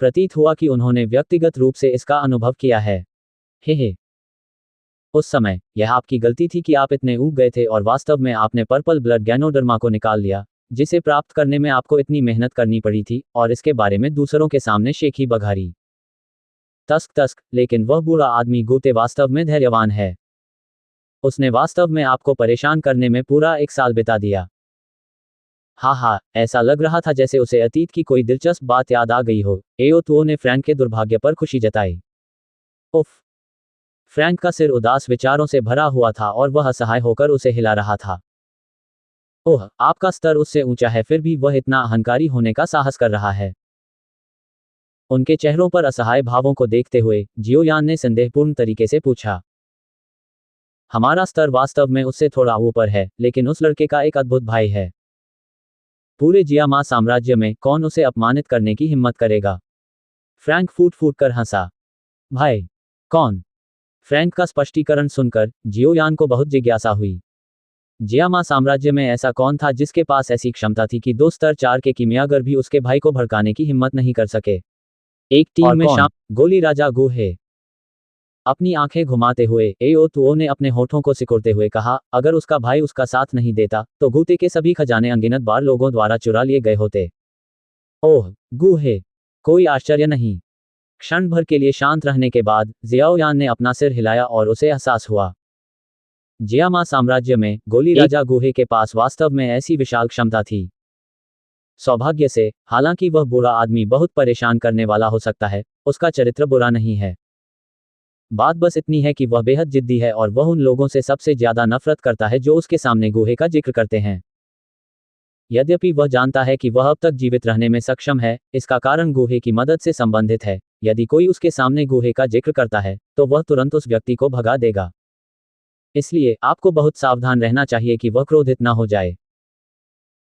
प्रतीत हुआ कि उन्होंने व्यक्तिगत रूप से इसका अनुभव किया है। हे। उस समय यह आपकी गलती थी कि आप इतने ऊब गए थे और वास्तव में आपने पर्पल ब्लड गैनोडर्मा को निकाल लिया, जिसे प्राप्त करने में आपको इतनी मेहनत करनी पड़ी थी, और इसके बारे में दूसरों के सामने शेखी बघारी। तस्क तस्क, लेकिन वह बूढ़ा आदमी गूते वास्तव में धैर्यवान है। उसने वास्तव में आपको परेशान करने में पूरा 1 साल बिता दिया। हाँ, ऐसा लग रहा था जैसे उसे अतीत की कोई दिलचस्प बात याद आ गई हो। एओतुओ ने फ्रैंक के दुर्भाग्य पर खुशी जताई। उफ। फ्रैंक का सिर उदास विचारों से भरा हुआ था और वह असहाय होकर उसे हिला रहा था। ओह, आपका स्तर उससे ऊंचा है, फिर भी वह इतना अहंकारी होने का साहस कर रहा है। उनके चेहरों पर असहाय भावों को देखते हुए जियोयान ने संदेहपूर्ण तरीके से पूछा। हमारा स्तर वास्तव में उससे थोड़ा ऊपर है, लेकिन उस लड़के का एक अद्भुत भाई है। पूरे जियामा साम्राज्य में कौन उसे अपमानित करने की हिम्मत करेगा? फ्रैंक फूट फूट कर हंसा। भाई? कौन? फ्रैंक का स्पष्टीकरण सुनकर जियोयान को बहुत जिज्ञासा हुई। जियामा साम्राज्य में ऐसा कौन था जिसके पास ऐसी क्षमता थी कि 2 स्तर 4 के कीमियागर भी उसके भाई को भड़काने की हिम्मत नहीं कर सके? एक टीम में गोली राजा गु है। अपनी आंखें घुमाते हुए एओतुओ ने अपने होठों को सिकुड़ते हुए कहा, अगर उसका भाई उसका साथ नहीं देता, तो गूते के सभी खजाने अनगिनत बार लोगों द्वारा चुरा लिए गए होते। ओह, गु है। कोई आश्चर्य नहीं। क्षण भर के लिए शांत रहने के बाद जियाओयान ने अपना सिर हिलाया और उसे एहसास हुआ। जियामा साम्राज्य में गोली राजा गुहे के पास वास्तव में ऐसी विशाल क्षमता थी। सौभाग्य से, हालांकि वह बुरा आदमी बहुत परेशान करने वाला हो सकता है, उसका चरित्र बुरा नहीं है। बात बस इतनी है कि वह बेहद जिद्दी है और वह उन लोगों से सबसे ज्यादा नफरत करता है जो उसके सामने गुहे का जिक्र करते हैं। यद्यपि वह जानता है कि वह अब तक जीवित रहने में सक्षम है, इसका कारण गुहे की मदद से संबंधित है। यदि कोई उसके सामने गुहे का जिक्र करता है, तो वह तुरंत उस व्यक्ति को भगा देगा। इसलिए आपको बहुत सावधान रहना चाहिए कि वह क्रोधित न हो जाए।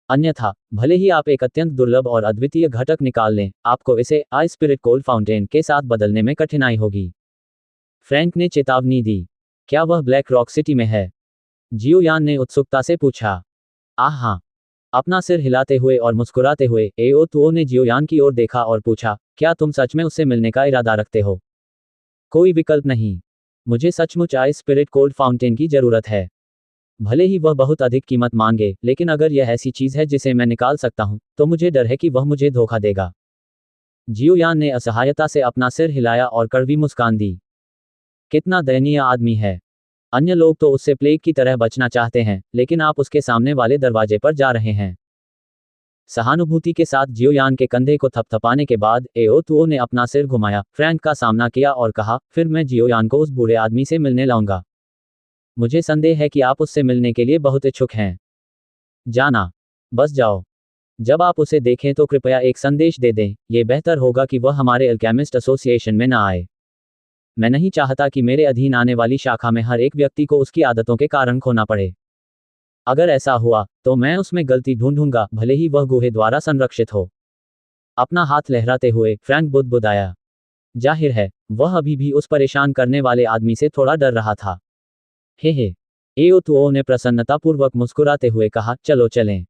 अन्यथा, भले ही आप एक अत्यंत दुर्लभ और अद्वितीय घटक निकाल लें, आपको इसे आई स्पिरिट कोल्ड फाउंटेन के साथ बदलने में कठिनाई होगी। फ्रैंक ने चेतावनी दी। क्या वह ब्लैक रॉक सिटी में है? जियोयान ने उत्सुकता से पूछा। हाँ। अपना सिर हिलाते हुए और मुस्कुराते हुए एओतुओ ने जियोयान की ओर देखा और पूछा, क्या तुम सच में उससे मिलने का इरादा रखते हो? कोई विकल्प नहीं। मुझे सचमुच आई स्पिरिट कोल्ड फाउंटेन की जरूरत है। भले ही वह बहुत अधिक कीमत मांगे, लेकिन अगर यह ऐसी चीज है जिसे मैं निकाल सकता हूं, तो मुझे डर है कि वह मुझे धोखा देगा। जियोयान ने असहायता से अपना सिर हिलाया और कड़वी मुस्कान दी। कितना दयनीय आदमी है। अन्य लोग तो उससे प्लेग की तरह बचना चाहते हैं, लेकिन आप उसके सामने वाले दरवाजे पर जा रहे हैं। सहानुभूति के साथ जियोयान के कंधे को थपथपाने के बाद एओतुओ ने अपना सिर घुमाया, फ्रैंक का सामना किया और कहा, फिर मैं जियोयान को उस बूढ़े आदमी से मिलने लाऊंगा। मुझे संदेह है कि आप उससे मिलने के लिए बहुत इच्छुक हैं। जाना। बस जाओ। जब आप उसे देखें तो कृपया एक संदेश दे दें, यह बेहतर होगा कि वह हमारे अल्केमिस्ट एसोसिएशन में न आए। मैं नहीं चाहता कि मेरे अधीन आने वाली शाखा में हर एक व्यक्ति को उसकी आदतों के कारण खोना पड़े। अगर ऐसा हुआ, तो मैं उसमें गलती ढूंढूंगा, भले ही वह गुहे द्वारा संरक्षित हो। अपना हाथ लहराते हुए फ्रैंक बुदबुदाया। जाहिर है, वह अभी भी उस परेशान करने वाले आदमी से थोड़ा डर रहा था। हे। एओतुओ ने प्रसन्नतापूर्वक मुस्कुराते हुए कहा, चलो चलें।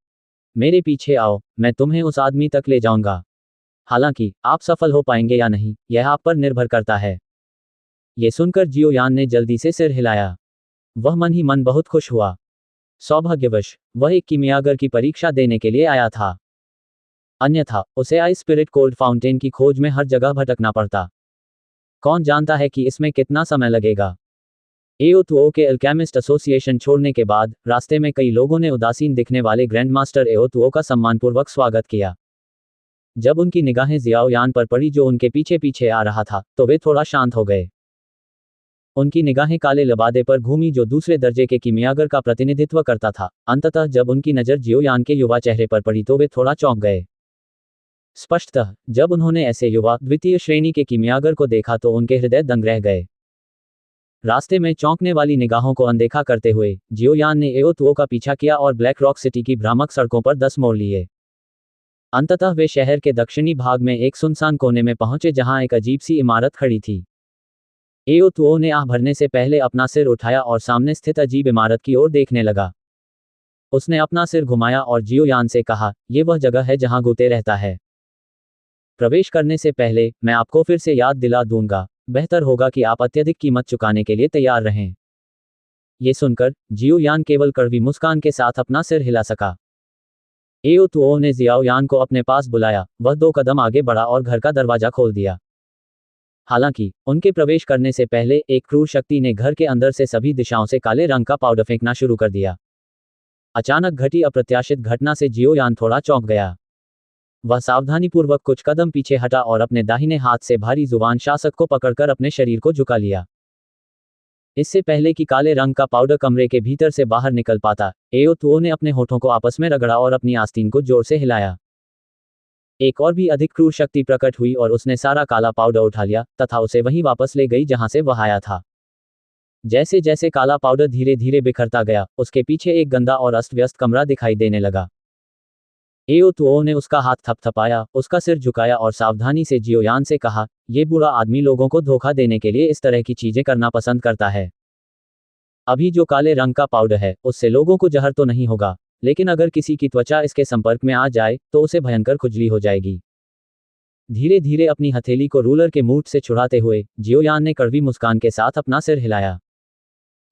मेरे पीछे आओ, मैं तुम्हें उस आदमी तक ले जाऊंगा। हालांकि, आप सफल हो पाएंगे या नहीं, यह आप पर निर्भर करता है। ये सुनकर जियोयान ने जल्दी से सिर हिलाया। वह मन ही मन बहुत खुश हुआ। सौभाग्यवश, वह एक कीमियागर की परीक्षा देने के लिए आया था। अन्यथा, उसे आई स्पिरिट कोल्ड फाउंटेन की खोज में हर जगह भटकना पड़ता। कौन जानता है कि इसमें कितना समय लगेगा। एओतुओ के अल्केमिस्ट एसोसिएशन छोड़ने के बाद रास्ते में कई लोगों ने उदासीन दिखने वाले ग्रैंडमास्टर एओतुओ का सम्मानपूर्वक स्वागत किया। जब उनकी निगाहें जियाओयान पर पड़ी जो उनके पीछे पीछे आ रहा था, तो वे थोड़ा शांत हो गए। उनकी निगाहें काले लबादे पर घूमी जो दूसरे दर्जे के कीमियागर का प्रतिनिधित्व करता था। अंततः जब उनकी नज़र जियोयान के युवा चेहरे पर पड़ी तो वे थोड़ा चौंक गए। स्पष्टतः, जब उन्होंने ऐसे युवा द्वितीय श्रेणी के कीमियागर को देखा तो उनके हृदय दंग रह गए। रास्ते में चौंकने वाली निगाहों को अनदेखा करते हुए जियोयान ने एओतुओ का पीछा किया और ब्लैक रॉक सिटी की भ्रामक सड़कों पर 10 मोड़ लिए। अंततः वे शहर के दक्षिणी भाग में एक सुनसान कोने में पहुंचे जहां एक अजीब सी इमारत खड़ी थी। एओतुओ ने आह भरने से पहले अपना सिर उठाया और सामने स्थित अजीब इमारत की ओर देखने लगा। उसने अपना सिर घुमाया और जियोयान से कहा, यह वह जगह है जहां गुते रहता है। प्रवेश करने से पहले मैं आपको फिर से याद दिला दूंगा, बेहतर होगा कि आप अत्यधिक कीमत चुकाने के लिए तैयार रहें। ये सुनकर जियो यान केवल कड़वी मुस्कान के साथ अपना सिर हिला सका। एओ तुओ ने जियाओ यान को अपने पास बुलाया, वह 2 कदम आगे बढ़ा और घर का दरवाजा खोल दिया। हालांकि उनके प्रवेश करने से पहले एक क्रूर शक्ति ने घर के अंदर से सभी दिशाओं से काले रंग का पाउडर फेंकना शुरू कर दिया। अचानक घटी अप्रत्याशित घटना से जियो यान थोड़ा चौंक गया। वह सावधानीपूर्वक कुछ कदम पीछे हटा और अपने दाहिने हाथ से भारी जुबान शासक को पकड़कर अपने शरीर को झुका लिया। इससे पहले कि काले रंग का पाउडर कमरे के भीतर से बाहर निकल पाता, एओ तुओ ने अपने होठों को आपस में रगड़ा और अपनी आस्तीन को जोर से हिलाया। एक और भी अधिक क्रूर शक्ति प्रकट हुई और उसने सारा काला पाउडर उठा लिया तथा उसे वहीं वापस ले गई जहां से वह आया था। जैसे जैसे काला पाउडर धीरे धीरे बिखरता गया, उसके पीछे एक गंदा और अस्त व्यस्त कमरा दिखाई देने लगा। एओ तुओ ने उसका हाथ थपथपाया, उसका सिर झुकाया और सावधानी से जियो यान से कहा, ये बुरा आदमी लोगों को धोखा देने के लिए इस तरह की चीजें करना पसंद करता है। अभी जो काले रंग का पाउडर है, उससे लोगों को जहर तो नहीं होगा, लेकिन अगर किसी की त्वचा इसके संपर्क में आ जाए तो उसे भयंकर खुजली हो जाएगी। धीरे धीरे अपनी हथेली को रूलर के मूठ से छुड़ाते हुए जियो यान ने कड़वी मुस्कान के साथ अपना सिर हिलाया।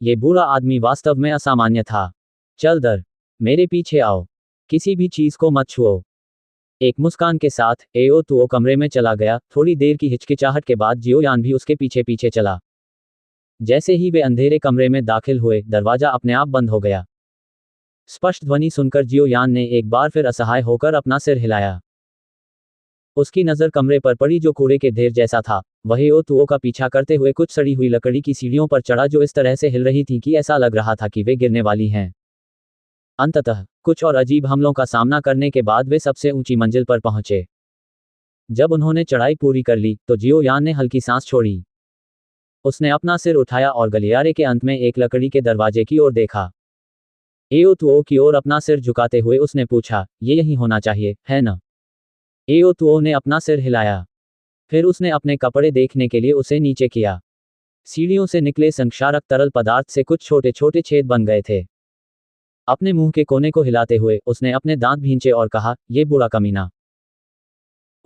ये बुरा आदमी वास्तव में असामान्य था। चल दर, मेरे पीछे आओ, किसी भी चीज को मत छुओ। एक मुस्कान के साथ एओ तुओ कमरे में चला गया। थोड़ी देर की हिचकिचाहट के बाद जियो यान भी उसके पीछे पीछे चला। जैसे ही वे अंधेरे कमरे में दाखिल हुए, दरवाजा अपने आप बंद हो गया। स्पष्ट ध्वनि सुनकर जियो यान ने एक बार फिर असहाय होकर अपना सिर हिलाया। उसकी नजर कमरे पर पड़ी जो कूड़े के ढेर जैसा था। वह एओ तुओ का पीछा करते हुए कुछ सड़ी हुई लकड़ी की सीढ़ियों पर चढ़ा जो इस तरह से हिल रही थी कि ऐसा लग रहा था कि वे गिरने वाली हैं। अंततः कुछ और अजीब हमलों का सामना करने के बाद वे सबसे ऊंची मंजिल पर पहुंचे। जब उन्होंने चढ़ाई पूरी कर ली तो जियो यान ने हल्की सांस छोड़ी। उसने अपना सिर उठाया और गलियारे के अंत में एक लकड़ी के दरवाजे की ओर देखा। एओ तुओ की ओर अपना सिर झुकाते हुए उसने पूछा, ये यही होना चाहिए, है न? एओ तुओ ने अपना सिर हिलाया। फिर उसने अपने कपड़े देखने के लिए उसे नीचे किया। सीढ़ियों से निकले संक्षारक तरल पदार्थ से कुछ छोटे छोटे छेद बन गए थे। अपने मुंह के कोने को हिलाते हुए उसने अपने दांत भींचे और कहा, ये बुरा कमीना।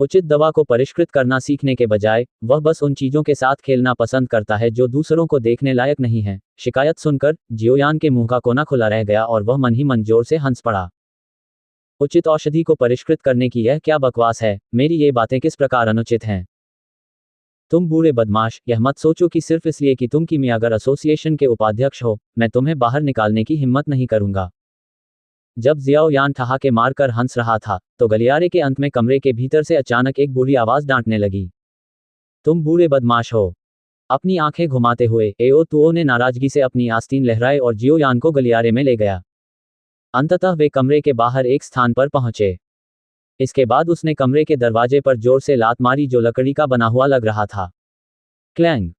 उचित दवा को परिष्कृत करना सीखने के बजाय वह बस उन चीजों के साथ खेलना पसंद करता है जो दूसरों को देखने लायक नहीं है। शिकायत सुनकर जियो यान के मुंह का कोना खुला रह गया और वह मन ही मन जोर से हंस पड़ा। उचित औषधि को परिष्कृत करने की यह क्या बकवास है? मेरी ये बातें किस प्रकार अनुचित हैं? तुम बूढ़े बदमाश, यह मत सोचो कि सिर्फ इसलिए कि तुम किमियागर एसोसिएशन के उपाध्यक्ष हो, मैं तुम्हें बाहर निकालने की हिम्मत नहीं करूंगा। जब जियाओ यान ठहाके मारकर हंस रहा था तो गलियारे के अंत में कमरे के भीतर से अचानक एक बूढ़ी आवाज डांटने लगी, तुम बूढ़े बदमाश हो। अपनी आंखें घुमाते हुए एओ तुओ ने नाराजगी से अपनी आस्तीन लहराए और जियो यान को गलियारे में ले गया। अंततः वे कमरे के बाहर एक स्थान पर पहुंचे। इसके बाद उसने कमरे के दरवाजे पर जोर से लात मारी जो लकड़ी का बना हुआ लग रहा था। क्लैंग।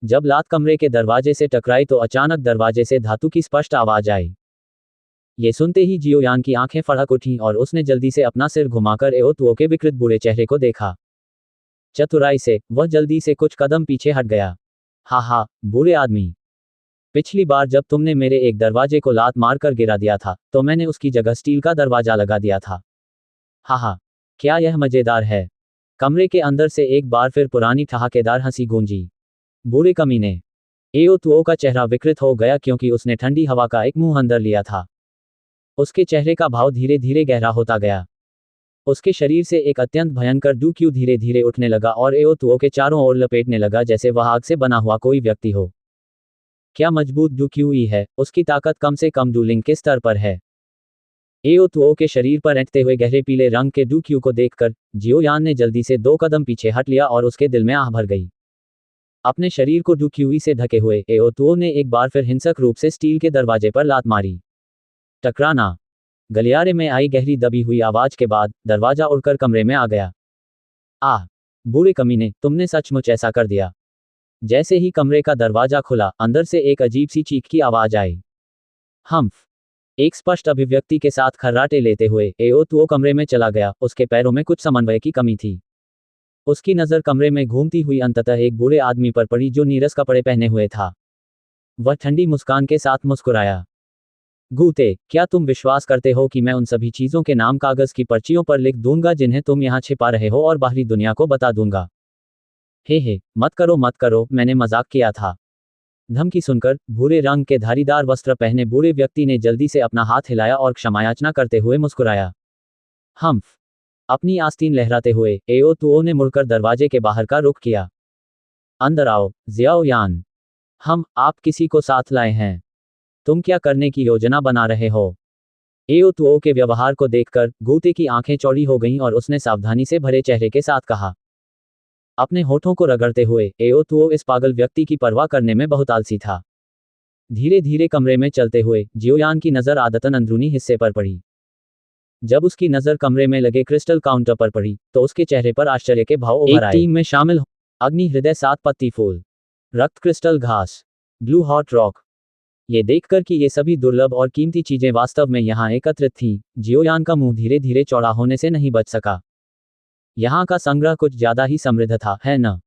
जब लात कमरे के दरवाजे से टकराई तो अचानक दरवाजे से धातु की स्पष्ट आवाज आई। ये सुनते ही जियो यान की आंखें फड़क उठीं और उसने जल्दी से अपना सिर घुमाकर एओ तुओ के विकृत बूढ़े चेहरे को देखा। चतुराई से वह जल्दी से कुछ कदम पीछे हट गया। हा, बूढ़े आदमी, पिछली बार जब तुमने मेरे एक दरवाजे को लात मारकर गिरा दिया था तो मैंने उसकी जगह स्टील का दरवाजा लगा दिया था। हा, क्या यह मजेदार है? कमरे के अंदर से एक बार फिर पुरानी ठहाकेदार हंसी गूंजी। बूढ़े कमीने। एओ तुओ का चेहरा विकृत हो गया क्योंकि उसने ठंडी हवा का एक मुंह अंदर लिया था। उसके चेहरे का भाव धीरे धीरे गहरा होता गया। उसके शरीर से एक अत्यंत भयंकर डूक्यू धीरे धीरे उठने लगा और एओ तुओ के चारों ओर लपेटने लगा जैसे वह आग से बना हुआ कोई व्यक्ति हो। क्या मजबूत डूक्यू ही है, उसकी ताकत कम से कम डूलिंग के स्तर पर है। एओ तुओ के शरीर पर ऐंठते हुए गहरे पीले रंग के डूक्यू को देखकर जियो यान ने जल्दी से 2 कदम पीछे हट लिया और उसके दिल में आह भर गई। अपने शरीर को डूक्यूई से ढके हुए एओ तुओ ने एक बार फिर हिंसक रूप से स्टील के दरवाजे पर लात मारी। टकराना। गलियारे में आई गहरी दबी हुई आवाज के बाद दरवाजा उड़कर कमरे में आ गया। आह, बूढ़े कमीने, तुमने सचमुच ऐसा कर दिया। जैसे ही कमरे का दरवाजा खुला, अंदर से एक अजीब सी चीख की आवाज आई। हम्फ। एक स्पष्ट अभिव्यक्ति के साथ खर्राटे लेते हुए एओ तुओ कमरे में चला गया। उसके पैरों में कुछ समन्वय की कमी थी। उसकी नजर कमरे में घूमती हुई अंततः एक बूढ़े आदमी पर पड़ी जो नीरस कपड़े पहने हुए था। वह ठंडी मुस्कान के साथ मुस्कुराया। गूते, क्या तुम विश्वास करते हो कि मैं उन सभी चीजों के नाम कागज की पर्चियों पर लिख दूंगा जिन्हें तुम यहाँ छिपा रहे हो और बाहरी दुनिया को बता दूंगा? हे, मत करो, मैंने मजाक किया था। धमकी सुनकर भूरे रंग के धारीदार वस्त्र पहने बूढ़े व्यक्ति ने जल्दी से अपना हाथ हिलाया और क्षमायाचना करते हुए मुस्कुराया। हम्फ। अपनी आस्तीन लहराते हुए एओ तुओ ने मुड़कर दरवाजे के बाहर का रुख किया। अंदर आओ, जियाओ यान। आप किसी को साथ लाए हैं? तुम क्या करने की योजना बना रहे हो? एओ तुओ के व्यवहार को देखकर गूते की आंखें चौड़ी हो गईं और उसने सावधानी से भरे चेहरे के साथ कहा। अपने होठों को रगड़ते हुए एओ तुओ इस पागल व्यक्ति की परवाह करने में बहुत आलसी था। धीरे धीरे कमरे में चलते हुए जियोयान की नज़र आदतन अंदरूनी हिस्से पर पड़ी। जब उसकी नज़र कमरे में लगे क्रिस्टल काउंटर पर पड़ी तो उसके चेहरे पर आश्चर्य के भाव उभर आए। टीम में शामिल अग्नि हृदय 7 पत्ती फूल, रक्त क्रिस्टल घास, ब्लू हॉट रॉक। ये देखकर कि ये सभी दुर्लभ और कीमती चीजें वास्तव में यहाँ एकत्रित थीं, जियोयान का मुंह धीरे धीरे चौड़ा होने से नहीं बच सका। यहाँ का संग्रह कुछ ज्यादा ही समृद्ध था, है न?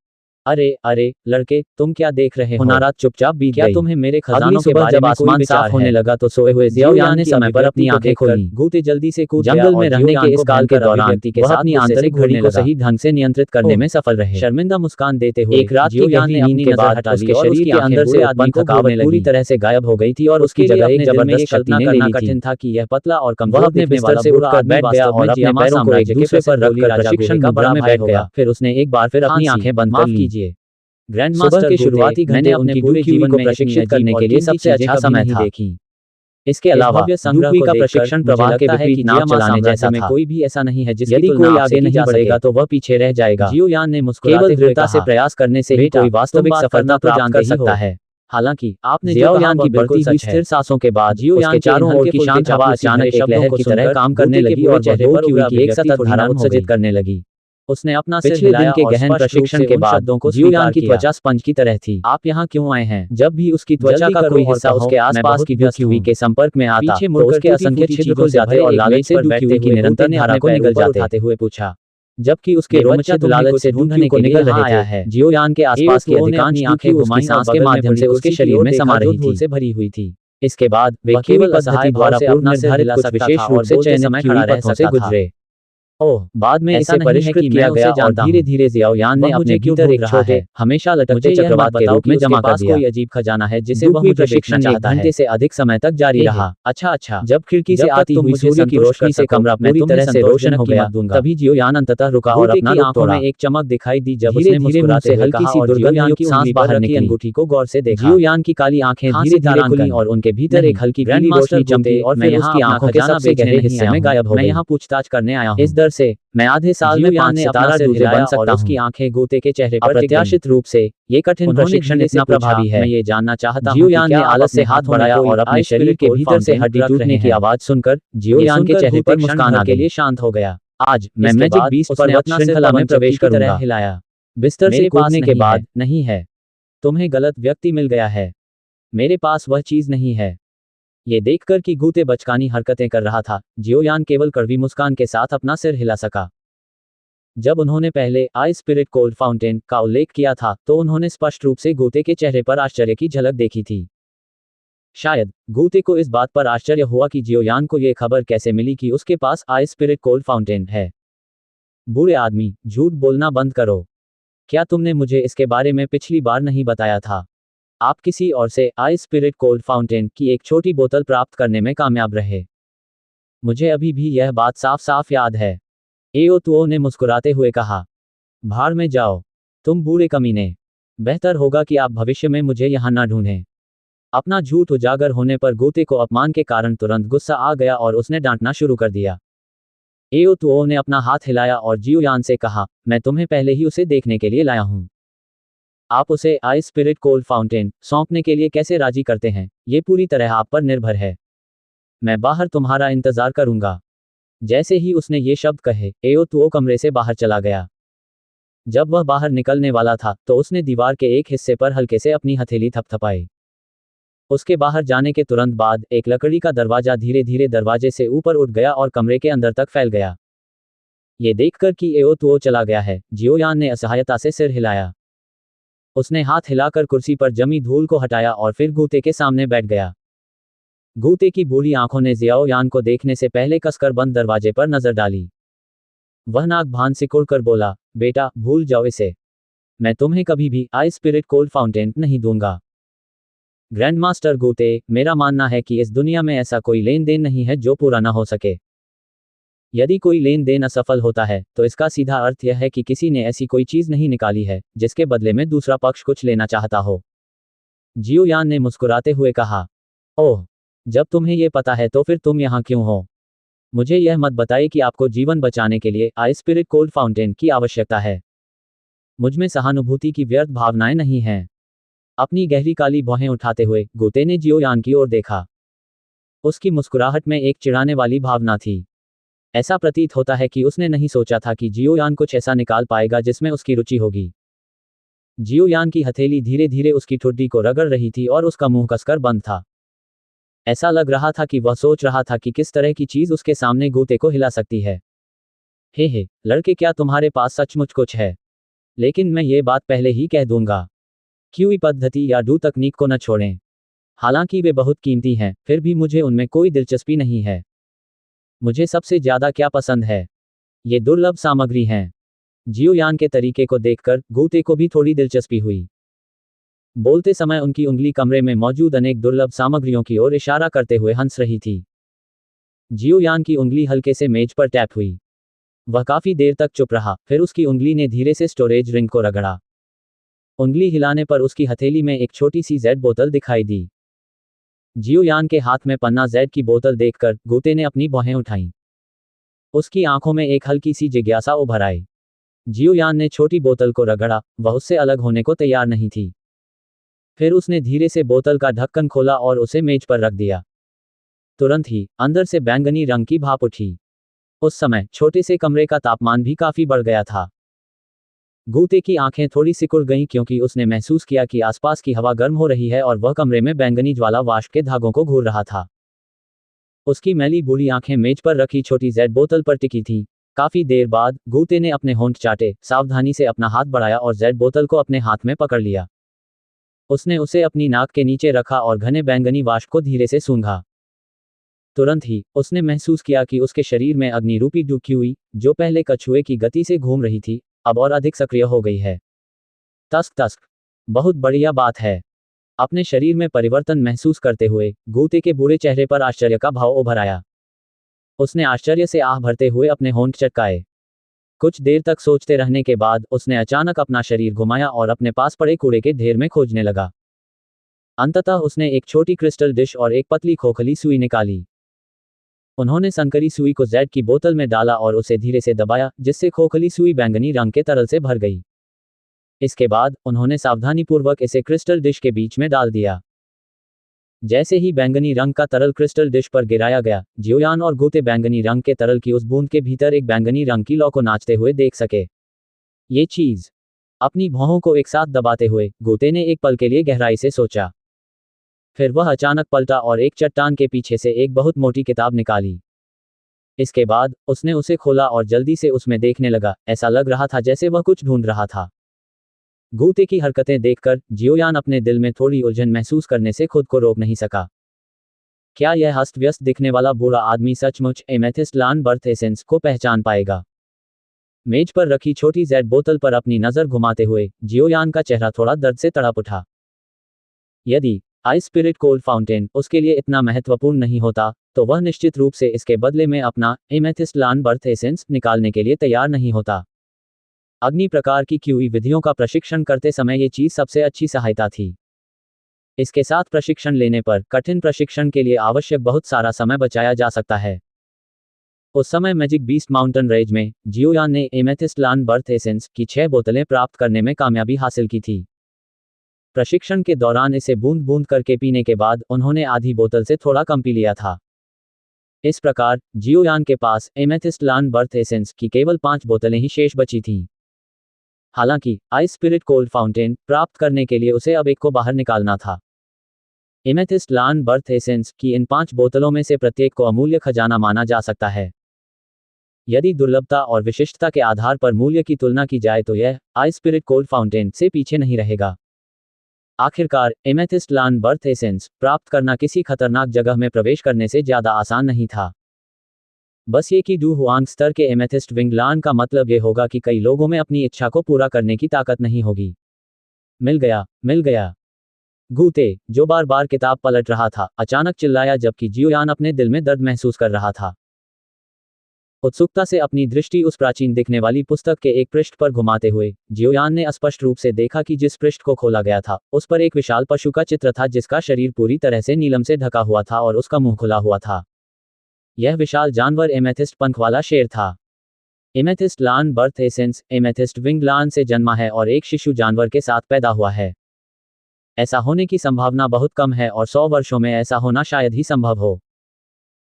अरे लड़के, तुम क्या देख रहे हो? नाराज चुपचाप बीत गई। क्या तुम्हें मेरे खजानों के बारे में आसमान साफ होने लगा तो सोए हुए जियोयान ने समय पर अपनी आंखें खोली। गूते जल्दी से कूद गया। जंगल में रहने के इस काल के दौरान वह अपनी आंतरिक घड़ी को सही ढंग से नियंत्रित करने में सफल रहे। शर्मिंदा मुस्कान देते हुए एक रात जियोयान ने नींद के बाद हटा ली और उसके अंदर से आदमी थकावट पूरी तरह से गायब हो गई थी और उसकी जगह एक जबरदस्त कल्पना करना कठिन था कि यह पतला और कमजोर अपने बिस्तर से उठकर बैठ गया और अपने पैरों को एक दूसरे पर रखकर प्रशिक्षण मुद्रा में बैठ गया। फिर उसने एक बार फिर अपनी आंखें बंद कर ली। ग्रैंड मास्टर के शुरुआती घंटे अपने पूरे जीवन को प्रशिक्षित करने के लिए सबसे अच्छा समय था। इसके अलावा संग्रह का प्रशिक्षण प्रवाह के विपरीत नाव चलाने जैसा में कोई भी ऐसा नहीं है जिसकी यदि कोई आगे नहीं बढ़ेगा तो वह पीछे रह जाएगा। जियोयान ने मुस्कुराते हुए कहा, से प्रयास करने से ही कोई वास्तविक सफलता प्राप्त कर सकता है। हालांकि आपने जियोयान की बढ़ती हुई स्थिर सांसों के बाद जियोयान के चारों ओर की शांत हवा अचानक एक लहर की तरह काम करने लगी और चेहरे पर एक सतत धारा उत्सर्जित करने लगी। उसने अपना पिछले दिन के गहन प्रशिक्षण के बाद जियोयान की त्वचा स्पंज की तरह थी। आप यहाँ क्यों आए हैं? जब भी उसकी त्वचा का कोई हिस्सा उसके आसपास की दुखी हुई के संपर्क में आता तो उसके असंख्य छिद्र खुल जाते और लालच से दुखी हुई की निरंतर धारा को निगल जाते हुए पूछा। जबकि उसके रोमचत लालच से ढूंढने को निकल रहे थे। जियोयान के आसपास की अधिकांश आंखें उसकी सांस के माध्यम से उसके शरीर में समा रही थी, से भरी हुई थी। इसके बाद वे केवल पद्धति द्वारा पूर्ण निर्धारित कुछ विशेष रूप से चयनित खड़ा रह सकता था। बाद में इसे परिष्कृत किया गया और धीरे धीरे जियोयान ने अपने भीतर एक छोटे हमेशा लटकते चक्रवात के रूप में जमा कर दिया। कोई अजीब खजाना है जिसे वह प्रशिक्षण 1 घंटे से अधिक समय तक जारी रहा। अच्छा, जब खिड़की से आती हुई सूर्य की रोशनी से कमरा पूरी तरह से रोशन हो गया, तभी जियोयान अंततः रुका और अपना आंखों में एक चमक दिखाई दी जब उसने मुस्कुराते हुए कहा और दुर्गंधयुक्त सांस बाहर निकली। अंगूठी को गौर से देखा। जियोयान की काली आंखें धीरे धीरे खुली और उनके भीतर एक हल्की पीली रोशनी चमकी और फिर उसकी आंखों के सबसे गहरे हिस्से में गायब हो गई। मैं यहाँ पूछताछ करने आया हूँ। इस डर से मैं आधे साल में 5 सितारा दूल्हे बन सकता हूँ। उसकी आंखें गूते के चेहरे पर अप्रत्याशित रूप से ये कठिन प्रशिक्षण इतना प्रभावी है, मैं ये जानना चाहता हूँ। जियोयान ने आलस से हाथ बढ़ाया और अपने शरीर के भीतर से हड्डी टूटने की आवाज सुनकर जियोयान के चेहरे पर मुस्कान आ गई। शांत हो गया। आज मैं मैजिक बीस्ट पर्वत श्रृंखला में प्रवेश करूंगा। हिलाया। बिस्तर से कूदने के बाद नहीं है। तुम्हें गलत व्यक्ति मिल गया है। मेरे पास वह चीज नहीं है। ये देखकर कि गूते बचकानी हरकतें कर रहा था, जियोयान केवल कड़वी मुस्कान के साथ अपना सिर हिला सका। जब उन्होंने पहले आई स्पिरिट कोल्ड फाउंटेन का उल्लेख किया था तो उन्होंने स्पष्ट रूप से गूते के चेहरे पर आश्चर्य की झलक देखी थी। शायद गूते को इस बात पर आश्चर्य हुआ कि जियोयान को यह खबर कैसे मिली कि उसके पास आई स्पिरिट कोल्ड फाउंटेन है। बूढ़े आदमी, झूठ बोलना बंद करो। क्या तुमने मुझे इसके बारे में पिछली बार नहीं बताया था? आप किसी और से आई स्पिरिट कोल्ड फाउंटेन की एक छोटी बोतल प्राप्त करने में कामयाब रहे। मुझे अभी भी यह बात साफ साफ याद है। एओ तुओ ने मुस्कुराते हुए कहा। भाड़ में जाओ, तुम बूढ़े कमीने। बेहतर होगा कि आप भविष्य में मुझे यहाँ न ढूंढें। अपना झूठ उजागर होने पर गूते को अपमान के कारण तुरंत गुस्सा आ गया और उसने डांटना शुरू कर दिया। एओ तुओ ने अपना हाथ हिलाया और जियोयान से कहा, मैं तुम्हें पहले ही उसे देखने के लिए लाया हूँ। आप उसे आई स्पिरिट कोल्ड फाउंटेन सौंपने के लिए कैसे राजी करते हैं, ये पूरी तरह आप पर निर्भर है। मैं बाहर तुम्हारा इंतजार करूंगा। जैसे ही उसने ये शब्द कहे, एओ तुओ कमरे से बाहर चला गया। जब वह बाहर निकलने वाला था तो उसने दीवार के एक हिस्से पर हल्के से अपनी हथेली थपथपाई। उसके बाहर जाने के तुरंत बाद एक लकड़ी का दरवाजा धीरे धीरे दरवाजे से ऊपर उठ गया और कमरे के अंदर तक फैल गया। ये देखकर कि एओ तुओ चला गया है, जियोयान ने असहायता से सिर हिलाया। उसने हाथ हिलाकर कुर्सी पर जमी धूल को हटाया और फिर गूते के सामने बैठ गया। गूते की बूढ़ी आंखों ने जियाओ यान को देखने से पहले कसकर बंद दरवाजे पर नजर डाली। वह नाक भान सिकुड़कर बोला, बेटा भूल जाओ इसे। मैं तुम्हें कभी भी आई स्पिरिट कोल्ड फाउंटेन नहीं दूंगा। ग्रैंडमास्टर गूते, मेरा मानना है कि इस दुनिया में ऐसा कोई लेन देन नहीं है जो पूरा न हो सके। यदि कोई लेन देन असफल होता है तो इसका सीधा अर्थ यह है कि किसी ने ऐसी कोई चीज नहीं निकाली है जिसके बदले में दूसरा पक्ष कुछ लेना चाहता हो। जियो यान ने मुस्कुराते हुए कहा, ओह, जब तुम्हें ये पता है तो फिर तुम यहाँ क्यों हो? मुझे यह मत बताइए कि आपको जीवन बचाने के लिए आई स्पिरिट कोल्ड फाउंटेन की आवश्यकता है। मुझमें सहानुभूति की व्यर्थ भावनाएं नहीं हैं। अपनी गहरी काली भौहें उठाते हुए गूते ने जियो यान की ओर देखा। उसकी मुस्कुराहट में एक चिढ़ाने वाली भावना थी। ऐसा प्रतीत होता है कि उसने नहीं सोचा था कि जियो यान कुछ ऐसा निकाल पाएगा जिसमें उसकी रुचि होगी। जियो यान की हथेली धीरे धीरे उसकी ठुड्डी को रगड़ रही थी और उसका मुंह कसकर बंद था। ऐसा लग रहा था कि वह सोच रहा था कि किस तरह की चीज उसके सामने गूते को हिला सकती है। हे लड़के, क्या तुम्हारे पास सचमुच कुछ है? लेकिन मैं ये बात पहले ही कह दूंगा, क्यूई पद्धति या डू तकनीक को न छोड़ें। हालांकि वे बहुत कीमती हैं, फिर भी मुझे उनमें कोई दिलचस्पी नहीं है। मुझे सबसे ज्यादा क्या पसंद है? ये दुर्लभ सामग्री हैं। जियो यान के तरीके को देखकर गूते को भी थोड़ी दिलचस्पी हुई। बोलते समय उनकी उंगली कमरे में मौजूद अनेक दुर्लभ सामग्रियों की ओर इशारा करते हुए हंस रही थी। जियो यान की उंगली हल्के से मेज पर टैप हुई। वह काफी देर तक चुप रहा, फिर उसकी उंगली ने धीरे से स्टोरेज रिंग को रगड़ा। उंगली हिलाने पर उसकी हथेली में एक छोटी सी जेड बोतल दिखाई दी। जियो यान के हाथ में पन्ना जेड की बोतल देखकर गूते ने अपनी भौहें उठाईं। उसकी आंखों में एक हल्की सी जिज्ञासा उभर आई। जियो यान ने छोटी बोतल को रगड़ा, वह उससे अलग होने को तैयार नहीं थी। फिर उसने धीरे से बोतल का ढक्कन खोला और उसे मेज पर रख दिया। तुरंत ही अंदर से बैंगनी रंग की भाप उठी। उस समय छोटे से कमरे का तापमान भी काफी बढ़ गया था। गूते की आंखें थोड़ी सिकुड़ गईं क्योंकि उसने महसूस किया कि आसपास की हवा गर्म हो रही है और वह कमरे में बैंगनी ज्वाला वाष्प के धागों को घूर रहा था। उसकी मैली बूढ़ी आंखें मेज पर रखी छोटी जेड बोतल पर टिकी थीं। काफी देर बाद गूते ने अपने होंठ चाटे, सावधानी से अपना हाथ बढ़ाया और जेड बोतल को अपने हाथ में पकड़ लिया। उसने उसे अपनी नाक के नीचे रखा और घने बैंगनी वाष्प को धीरे से सूंघा। तुरंत ही उसने महसूस किया कि उसके शरीर में अग्निरूपी क्यूई, जो पहले कछुए की गति से घूम रही थी, अब और अधिक सक्रिय हो गई है। तस्क तस्क, बहुत बढ़िया बात है। अपने शरीर में परिवर्तन महसूस करते हुए गूते के बूढ़े चेहरे पर आश्चर्य का भाव उभर आया। उसने आश्चर्य से आह भरते हुए अपने होंठ चटकाए। कुछ देर तक सोचते रहने के बाद उसने अचानक अपना शरीर घुमाया और अपने पास पड़े कूड़े के ढेर में खोजने लगा। अंततः उसने एक छोटी क्रिस्टल डिश और एक पतली खोखली सुई निकाली। उन्होंने संकरी सुई को जेड की बोतल में डाला और उसे धीरे से दबाया, जिससे खोखली सुई बैंगनी रंग के तरल से भर गई। इसके बाद उन्होंने सावधानीपूर्वक इसे क्रिस्टल डिश के बीच में डाल दिया। जैसे ही बैंगनी रंग का तरल क्रिस्टल डिश पर गिराया गया, जियो यान और गूते बैंगनी रंग के तरल की उस बूंद के भीतर एक बैंगनी रंग की लौ को नाचते हुए देख सके। ये चीज। अपनी भौहों को एक साथ दबाते हुए गूते ने एक पल के लिए गहराई से सोचा। फिर वह अचानक पलटा और एक चट्टान के पीछे से एक बहुत मोटी किताब निकाली। इसके बाद उसने उसे खोला और जल्दी से उसमें देखने लगा। ऐसा लग रहा था जैसे वह कुछ ढूंढ रहा था। गूते की हरकतें देखकर जियो यान अपने दिल में थोड़ी उलझन महसूस करने से खुद को रोक नहीं सका। क्या यह अस्त व्यस्त दिखने वाला बूढ़ा आदमी सचमुच एमेथिस्ट लान बर्थ एसेंस को पहचान पाएगा? मेज पर रखी छोटी जेड बोतल पर अपनी नजर घुमाते हुए जियो यान का चेहरा थोड़ा दर्द से तड़प उठा। यदि आई स्पिरिट कोल्ड फाउंटेन उसके लिए इतना महत्वपूर्ण नहीं होता, तो वह निश्चित रूप से इसके बदले में अपना एमेथिस्ट लान बर्थ एसेंस निकालने के लिए तैयार नहीं होता। अग्नि प्रकार की क्यूई विधियों का प्रशिक्षण करते समय ये चीज सबसे अच्छी सहायता थी। इसके साथ प्रशिक्षण लेने पर कठिन प्रशिक्षण के लिए आवश्यक बहुत सारा समय बचाया जा सकता है। उस समय मैजिक बीस्ट माउंटेन रेंज में जियो यान ने एमेथिस्ट लान बर्थ एसेंस की 6 बोतलें प्राप्त करने में कामयाबी हासिल की थी। प्रशिक्षण के दौरान इसे बूंद बूंद करके पीने के बाद उन्होंने आधी बोतल से थोड़ा कम पी लिया था। इस प्रकार जियो यान के पास एमेथिस्ट लान बर्थ एसेंस की केवल 5 बोतलें ही शेष बची थीं। हालांकि आई स्पिरिट कोल्ड फाउंटेन प्राप्त करने के लिए उसे अब एक को बाहर निकालना था। एमेथिस्ट लान बर्थ एसेंस की इन 5 बोतलों में से प्रत्येक को अमूल्य खजाना माना जा सकता है। यदि दुर्लभता और विशिष्टता के आधार पर मूल्य की तुलना की जाए तो यह आई स्पिरिट कोल्ड फाउंटेन से पीछे नहीं रहेगा। आखिरकार एमेथिस्ट लान बर्थ एसेंस प्राप्त करना किसी खतरनाक जगह में प्रवेश करने से ज़्यादा आसान नहीं था। बस ये कि डू हुआंग स्तर के एमेथिस्ट विंग लान का मतलब ये होगा कि कई लोगों में अपनी इच्छा को पूरा करने की ताकत नहीं होगी। मिल गया, मिल गया। गूते, जो बार बार किताब पलट रहा था, अचानक चिल्लाया जबकि जियोयान अपने दिल में दर्द महसूस कर रहा था। उत्सुकता से अपनी दृष्टि उस प्राचीन दिखने वाली पुस्तक के एक पृष्ठ पर घुमाते हुए जियोयान ने स्पष्ट रूप से देखा कि जिस पृष्ठ को खोला गया था उस पर एक विशाल पशु का चित्र था जिसका शरीर पूरी तरह से नीलम से ढका हुआ था और उसका मुंह खुला हुआ था। यह विशाल जानवर एमेथिस्ट पंख वाला शेर था। एमेथिस्ट लान बर्थ एसेंस एमेथिस्ट विंग लान से जन्मा है और एक शिशु जानवर के साथ पैदा हुआ है। ऐसा होने की संभावना बहुत कम है और 100 वर्षों में ऐसा होना शायद ही संभव हो।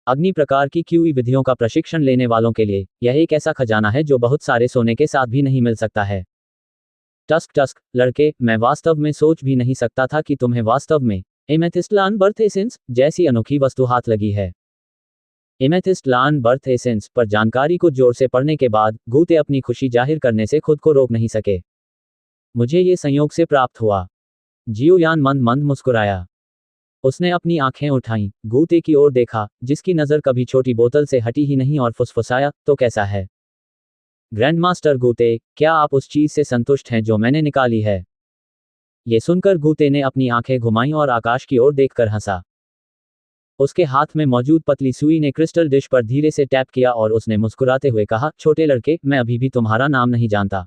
अग्नि प्रकार की क्यूई विधियों का प्रशिक्षण लेने वालों के लिए यह एक ऐसा खजाना है जो बहुत सारे सोने के साथ भी नहीं मिल सकता है। टस्क लड़के, मैं वास्तव में सोच भी नहीं सकता था कि तुम्हें वास्तव में एमेथिस्ट लान बर्थ एसेंस जैसी अनोखी वस्तु हाथ लगी है। एमेथिस्ट लान बर्थ एसेंस पर जानकारी को जोर से पढ़ने के बाद गूते अपनी खुशी जाहिर करने से खुद को रोक नहीं सके। मुझे ये संयोग से प्राप्त हुआ। जियोयान मंद मंद मुस्कुराया। उसने अपनी आंखें उठाईं, गूते की ओर देखा, जिसकी नज़र कभी छोटी बोतल से हटी ही नहीं और फुसफुसाया, तो कैसा है ग्रैंडमास्टर गूते, क्या आप उस चीज़ से संतुष्ट हैं जो मैंने निकाली है? ये सुनकर गूते ने अपनी आंखें घुमाईं और आकाश की ओर देखकर हंसा। उसके हाथ में मौजूद पतली सुई ने क्रिस्टल डिश पर धीरे से टैप किया और उसने मुस्कुराते हुए कहा, छोटे लड़के, मैं अभी भी तुम्हारा नाम नहीं जानता।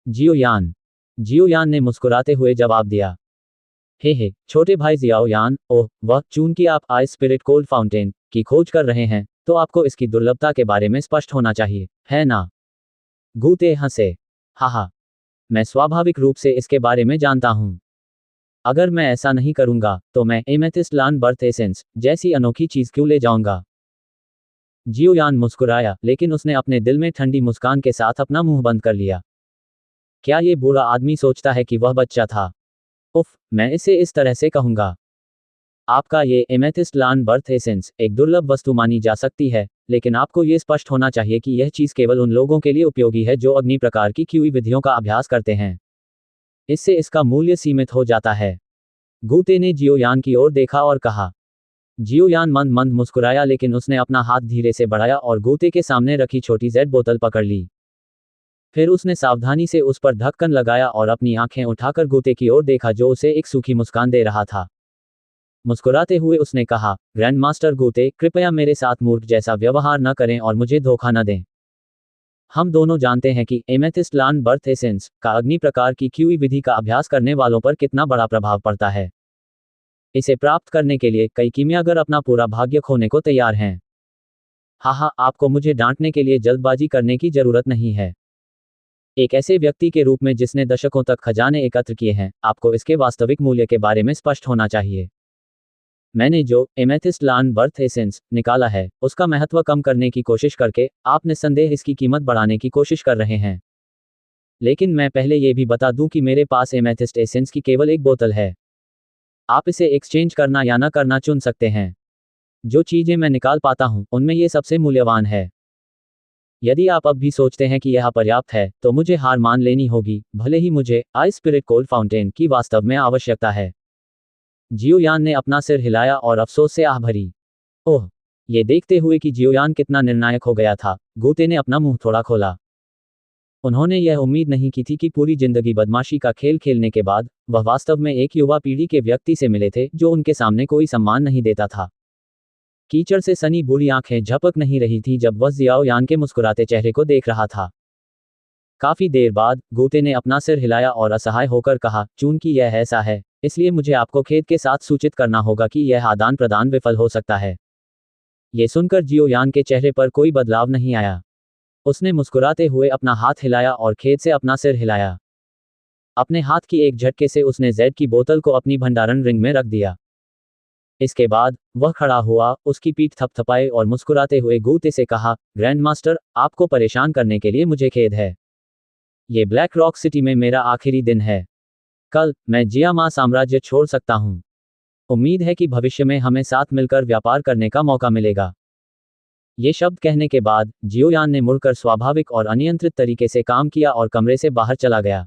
जियोयान। जियोयान ने मुस्कुराते हुए जवाब दिया। हे छोटे भाई जियाओयान, ओह वह, चूंकि आप आइस स्पिरिट कोल्ड फाउंटेन की खोज कर रहे हैं तो आपको इसकी दुर्लभता के बारे में स्पष्ट होना चाहिए, है ना? गूते हंसे। हा, मैं स्वाभाविक रूप से इसके बारे में जानता हूं। अगर मैं ऐसा नहीं करूंगा तो मैं एमेथिस्ट लान बर्थ एसेंस जैसी अनोखी चीज क्यों ले जाऊंगा? जियोयान मुस्कुराया, लेकिन उसने अपने दिल में ठंडी मुस्कान के साथ अपना मुंह बंद कर लिया। क्या ये बूढ़ा आदमी सोचता है कि वह बच्चा था? उफ, मैं इसे इस तरह से कहूंगा। आपका ये एमेथिस्ट लान बर्थ एसेंस एक दुर्लभ वस्तु मानी जा सकती है, लेकिन आपको ये स्पष्ट होना चाहिए कि यह चीज केवल उन लोगों के लिए उपयोगी है जो अग्नि प्रकार की क्यूई विधियों का अभ्यास करते हैं। इससे इसका मूल्य सीमित हो जाता है। गूते ने जियोयान की ओर देखा और कहा। जियोयान मंद मंद मुस्कुराया, लेकिन उसने अपना हाथ धीरे से बढ़ाया और गूते के सामने रखी छोटी जेड बोतल पकड़ ली। फिर उसने सावधानी से उस पर ढक्कन लगाया और अपनी आंखें उठाकर गूते की ओर देखा जो उसे एक सूखी मुस्कान दे रहा था। मुस्कुराते हुए उसने कहा, ग्रैंडमास्टर गूते, कृपया मेरे साथ मूर्ख जैसा व्यवहार न करें और मुझे धोखा न दें। हम दोनों जानते हैं कि एमेथिस्ट लान बर्थ एसेंस का अग्नि प्रकार की क्यूई विधि का अभ्यास करने वालों पर कितना बड़ा प्रभाव पड़ता है। इसे प्राप्त करने के लिए कई कीमियागर अपना पूरा भाग्य खोने को तैयार हैं। हा, आपको मुझे डांटने के लिए जल्दबाजी करने की जरूरत नहीं है। एक ऐसे व्यक्ति के रूप में जिसने दशकों तक खजाने एकत्र किए हैं, आपको इसके वास्तविक मूल्य के बारे में स्पष्ट होना चाहिए। मैंने जो एमेथिस्ट लान बर्थ एसेंस निकाला है उसका महत्व कम करने की कोशिश करके आप निस्संदेह इसकी कीमत बढ़ाने की कोशिश कर रहे हैं। लेकिन मैं पहले ये भी बता दूं कि मेरे पास एमेथिस्ट एसेंस की केवल एक बोतल है। आप इसे एक्सचेंज करना या न करना चुन सकते हैं। जो चीज़ें मैं निकाल पाता हूं उनमें ये सबसे मूल्यवान है। यदि आप अब भी सोचते हैं कि यह पर्याप्त है तो मुझे हार मान लेनी होगी, भले ही मुझे आइस स्पिरिट कोल्ड फाउंटेन की वास्तव में आवश्यकता है। जियोयान ने अपना सिर हिलाया और अफसोस से आह भरी। ओह, ये देखते हुए कि जियोयान कितना निर्णायक हो गया था, गूते ने अपना मुंह थोड़ा खोला। उन्होंने यह उम्मीद नहीं की थी कि पूरी जिंदगी बदमाशी का खेल खेलने के बाद वह वास्तव में एक युवा पीढ़ी के व्यक्ति से मिले थे जो उनके सामने कोई सम्मान नहीं देता था। कीचड़ से सनी बूढ़ी आंखें झपक नहीं रही थी जब वह जियाओयान के मुस्कुराते चेहरे को देख रहा था। काफी देर बाद गूते ने अपना सिर हिलाया और असहाय होकर कहा, चूंकि यह ऐसा है, इसलिए मुझे आपको खेद के साथ सूचित करना होगा कि यह आदान प्रदान विफल हो सकता है। ये सुनकर जियोयान के चेहरे पर कोई बदलाव नहीं आया। उसने मुस्कुराते हुए अपना हाथ हिलाया और खेद से अपना सिर हिलाया। अपने हाथ की एक झटके से उसने जेड की बोतल को अपनी भंडारण रिंग में रख दिया। इसके बाद वह खड़ा हुआ, उसकी पीठ थपथपाए और मुस्कुराते हुए गूते से कहा, ग्रैंडमास्टर, आपको परेशान करने के लिए मुझे खेद है। ये ब्लैक रॉक सिटी में मेरा आखिरी दिन है। कल मैं जियामा साम्राज्य छोड़ सकता हूँ। उम्मीद है कि भविष्य में हमें साथ मिलकर व्यापार करने का मौका मिलेगा। ये शब्द कहने के बाद जियोयान ने मुड़कर स्वाभाविक और अनियंत्रित तरीके से काम किया और कमरे से बाहर चला गया।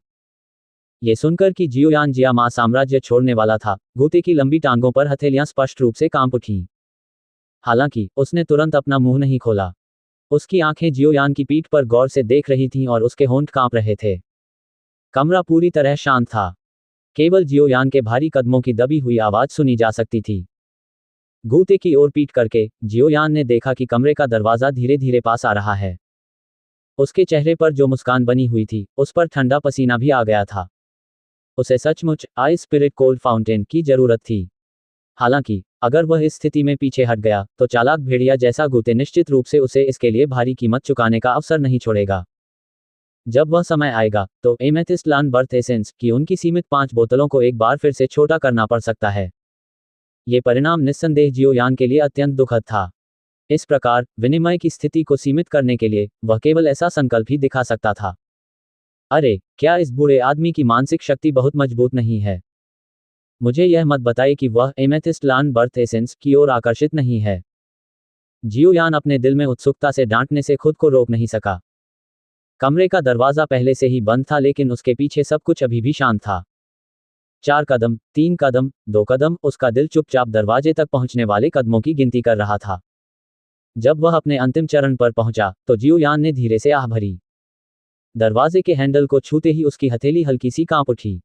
ये सुनकर कि जियोयान जियामा साम्राज्य छोड़ने वाला था, गूते की लंबी टांगों पर हथेलियां स्पष्ट रूप से कांप उठीं। हालांकि उसने तुरंत अपना मुंह नहीं खोला। उसकी आंखें जियोयान की पीठ पर गौर से देख रही थीं और उसके होंठ कांप रहे थे। कमरा पूरी तरह शांत था। केवल जियोयान के भारी कदमों की दबी हुई आवाज सुनी जा सकती थी। गूते की ओर पीठ करके जियोयान ने देखा कि कमरे का दरवाजा धीरे धीरे पास आ रहा है। उसके चेहरे पर जो मुस्कान बनी हुई थी, उस पर ठंडा पसीना भी आ गया था। उसे सचमुच आइस स्पिरिट कोल्ड फाउंटेन की जरूरत थी। हालांकि अगर वह इस स्थिति में पीछे हट गया तो चालाक भेड़िया जैसा गूते निश्चित रूप से उसे इसके लिए भारी कीमत चुकाने का अवसर नहीं छोड़ेगा। जब वह समय आएगा तो एमेथिस्ट लान बर्थ एसेंस की उनकी सीमित 5 बोतलों को एक बार फिर से छोटा करना पड़ सकता है। ये परिणाम निस्संदेह जियोयान के लिए अत्यंत दुखद था। इस प्रकार विनिमय की स्थिति को सीमित करने के लिए वह केवल ऐसा संकल्प ही दिखा सकता था। अरे, क्या इस बूढ़े आदमी की मानसिक शक्ति बहुत मजबूत नहीं है? मुझे यह मत बताइए कि वह एमेथिस्ट लान बर्थ एसेंस की ओर आकर्षित नहीं है। जियोयान अपने दिल में उत्सुकता से डांटने से खुद को रोक नहीं सका। कमरे का दरवाजा पहले से ही बंद था, लेकिन उसके पीछे सब कुछ अभी भी शांत था। 4 कदम, 3 कदम, 2 कदम, उसका दिल चुपचाप दरवाजे तक पहुंचने वाले कदमों की गिनती कर रहा था। जब वह अपने अंतिम चरण पर पहुंचा तो जियोयान ने धीरे से आह भरी। दरवाजे के हैंडल को छूते ही उसकी हथेली हल्की सी कांप उठी।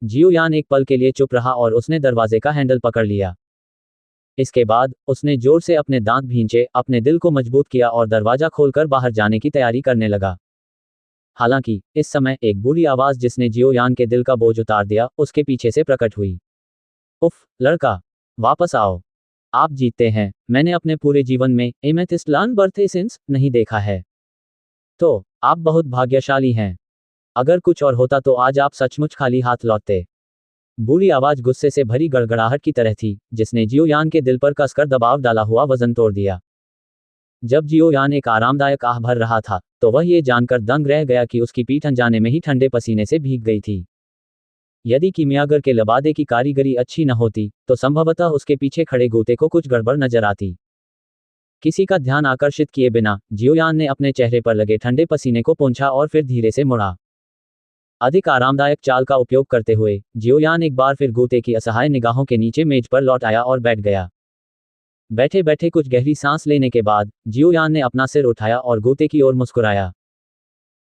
जियोयान एक पल के लिए चुप रहा और उसने दरवाजे का हैंडल पकड़ लिया। इसके बाद उसने जोर से अपने दांत भींचे, अपने दिल को मजबूत किया और दरवाजा खोलकर बाहर जाने की तैयारी करने लगा। हालांकि इस समय एक बुरी आवाज जिसने जियोयान के दिल का बोझ उतार दिया, उसके पीछे से प्रकट हुई। उफ, लड़का, वापस आओ। आप जीतते हैं। मैंने अपने पूरे जीवन में एमेथिस्ट लान बर्थ एसेंस नहीं देखा है। तो आप बहुत भाग्यशाली हैं। अगर कुछ और होता तो आज आप सचमुच खाली हाथ लौटते। बुरी आवाज गुस्से से भरी गड़गड़ाहट की तरह थी, जिसने जियोयान के दिल पर कसकर दबाव डाला हुआ वजन तोड़ दिया। जब जियोयान एक आरामदायक आह भर रहा था तो वह ये जानकर दंग रह गया कि उसकी पीठ अनजाने में ही ठंडे पसीने से भीग गई थी। यदि कीमियागर के लबादे की कारीगरी अच्छी न होती तो संभवतः उसके पीछे खड़े गूते को कुछ गड़बड़ नजर आती। किसी का ध्यान आकर्षित किए बिना जियोयान ने अपने चेहरे पर लगे ठंडे पसीने को पोंछा और फिर धीरे से मुड़ा। अधिक आरामदायक चाल का उपयोग करते हुए जियोयान एक बार फिर गूते की असहाय निगाहों के नीचे मेज पर लौट आया और बैठ गया। बैठे बैठे कुछ गहरी सांस लेने के बाद जियोयान ने अपना सिर उठाया और गूते की ओर मुस्कुराया।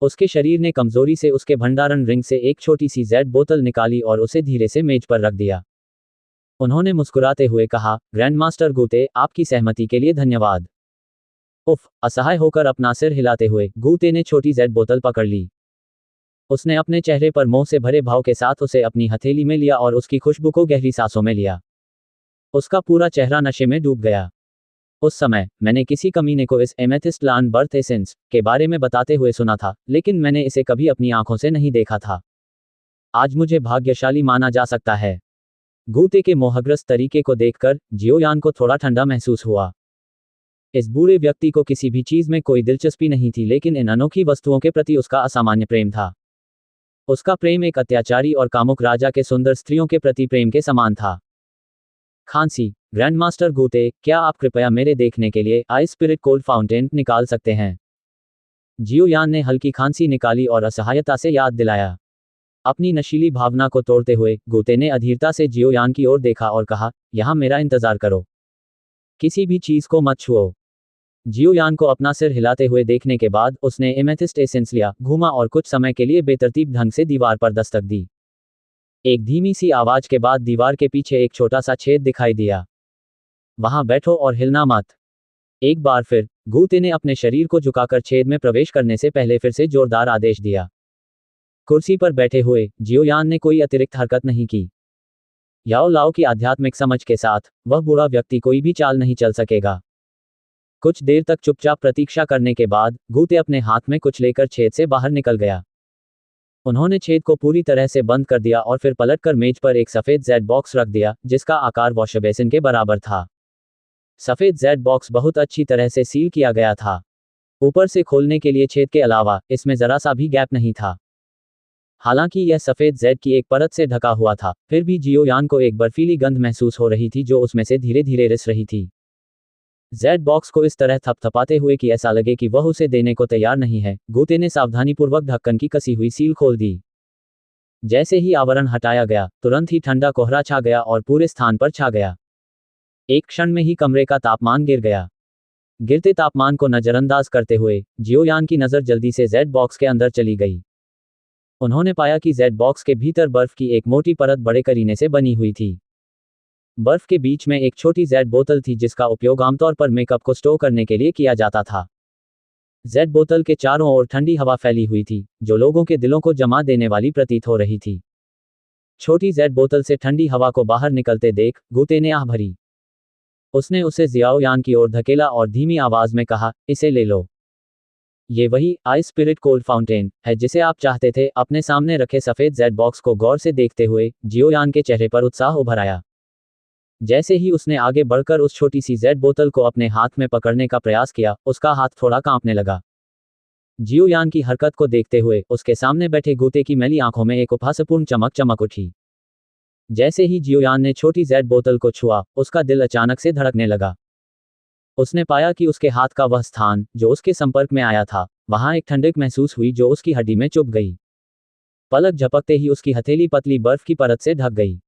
उसके शरीर ने कमजोरी से उसके भंडारण रिंग से एक छोटी सी जेड बोतल निकाली और उसे धीरे से मेज पर रख दिया। उन्होंने मुस्कुराते हुए कहा, ग्रैंडमास्टर गूते, आपकी सहमति के लिए धन्यवाद। उफ, असहाय होकर अपना सिर हिलाते हुए गूते ने छोटी जेड बोतल पकड़ ली। उसने अपने चेहरे पर मोह से भरे भाव के साथ उसे अपनी हथेली में लिया और उसकी खुशबू को गहरी सांसों में लिया। उसका पूरा चेहरा नशे में डूब गया। उस समय मैंने किसी कमीने को इस एमेथिस्ट लान बर्थ एसेंस के बारे में बताते हुए सुना था, लेकिन मैंने इसे कभी अपनी आंखों से नहीं देखा था। आज मुझे भाग्यशाली माना जा सकता है। गूते के मोहग्रस्त तरीके को देखकर जियोयान को थोड़ा ठंडा महसूस हुआ। इस बूढ़े व्यक्ति को किसी भी चीज में कोई दिलचस्पी नहीं थी, लेकिन इन अनोखी वस्तुओं के प्रति उसका असामान्य प्रेम था। उसका प्रेम एक अत्याचारी और कामुक राजा के सुंदर स्त्रियों के प्रति प्रेम के समान था। खांसी, ग्रैंडमास्टर गूते, क्या आप कृपया मेरे देखने के लिए आइस स्पिरिट कोल्ड फाउंटेन निकाल सकते हैं? जियोयान ने हल्की खांसी निकाली और असहायता से याद दिलाया। अपनी नशीली भावना को तोड़ते हुए गूते ने अधीरता से जियोयान की ओर देखा और कहा, यहां मेरा इंतजार करो। किसी भी चीज को मत छुओ। जियोयान को अपना सिर हिलाते हुए देखने के बाद उसने एमेथिस्ट एसेंस लिया, घूमा और कुछ समय के लिए बेतरतीब ढंग से दीवार पर दस्तक दी। एक धीमी सी आवाज के बाद दीवार के पीछे एक छोटा सा छेद दिखाई दिया। वहां बैठो और हिलना मत। एक बार फिर गूते ने अपने शरीर को झुकाकर छेद में प्रवेश करने से पहले फिर से जोरदार आदेश दिया। कुर्सी पर बैठे हुए जियोयान ने कोई अतिरिक्त हरकत नहीं की। याओ लाओ की आध्यात्मिक समझ के साथ वह बूढ़ा व्यक्ति कोई भी चाल नहीं चल सकेगा। कुछ देर तक चुपचाप प्रतीक्षा करने के बाद गूते अपने हाथ में कुछ लेकर छेद से बाहर निकल गया। उन्होंने छेद को पूरी तरह से बंद कर दिया और फिर पलटकर मेज पर एक सफेद जेड बॉक्स रख दिया, जिसका आकार वॉश बेसिन के बराबर था। सफेद जेड बॉक्स बहुत अच्छी तरह से सील किया गया था। ऊपर से खोलने के लिए छेद के अलावा इसमें जरा सा भी गैप नहीं था। हालांकि यह सफेद जेड की एक परत से ढका हुआ था, फिर भी जियोयान को एक बर्फीली गंध महसूस हो रही थी जो उसमें से धीरे धीरे रिस रही थी। जेड बॉक्स को इस तरह थपथपाते हुए कि ऐसा लगे कि वह उसे देने को तैयार नहीं है, गूते ने सावधानीपूर्वक ढक्कन की कसी हुई सील खोल दी। जैसे ही आवरण हटाया गया, तुरंत ही ठंडा कोहरा छा गया और पूरे स्थान पर छा गया। एक क्षण में ही कमरे का तापमान गिर गया। गिरते तापमान को नजरअंदाज करते हुए जियोयान की नज़र जल्दी से जेड बॉक्स के अंदर चली गई। उन्होंने पाया कि जेड बॉक्स के भीतर बर्फ की एक मोटी परत बड़े करीने से बनी हुई थी। बर्फ के बीच में एक छोटी जेड बोतल थी जिसका उपयोग आमतौर पर मेकअप को स्टोर करने के लिए किया जाता था। जेड बोतल के चारों ओर ठंडी हवा फैली हुई थी, जो लोगों के दिलों को जमा देने वाली प्रतीत हो रही थी। छोटी जेड बोतल से ठंडी हवा को बाहर निकलते देख गूते ने आह भरी। उसने उसे जियाओयान की ओर धकेला और धीमी आवाज में कहा, इसे ले लो। ये वही आइस स्पिरिट कोल्ड फाउंटेन है जिसे आप चाहते थे। अपने सामने रखे सफेद जेड बॉक्स को गौर से देखते हुए जियोयान के चेहरे पर उत्साह उभर आया। जैसे ही उसने आगे बढ़कर उस छोटी सी जेड बोतल को अपने हाथ में पकड़ने का प्रयास किया, उसका हाथ थोड़ा कांपने लगा। जियोयान की हरकत को देखते हुए उसके सामने बैठे गूते की मैली आंखों में एक उपहासपूर्ण चमक चमक उठी। जैसे ही जियोयान ने छोटी जेड बोतल को छुआ, उसका दिल अचानक से धड़कने लगा। उसने पाया कि उसके हाथ का वह स्थान जो उसके संपर्क में आया था, वहां एक ठंडक महसूस हुई जो उसकी हड्डी में चुभ गई। पलक झपकते ही उसकी हथेली पतली बर्फ की परत से ढक गई।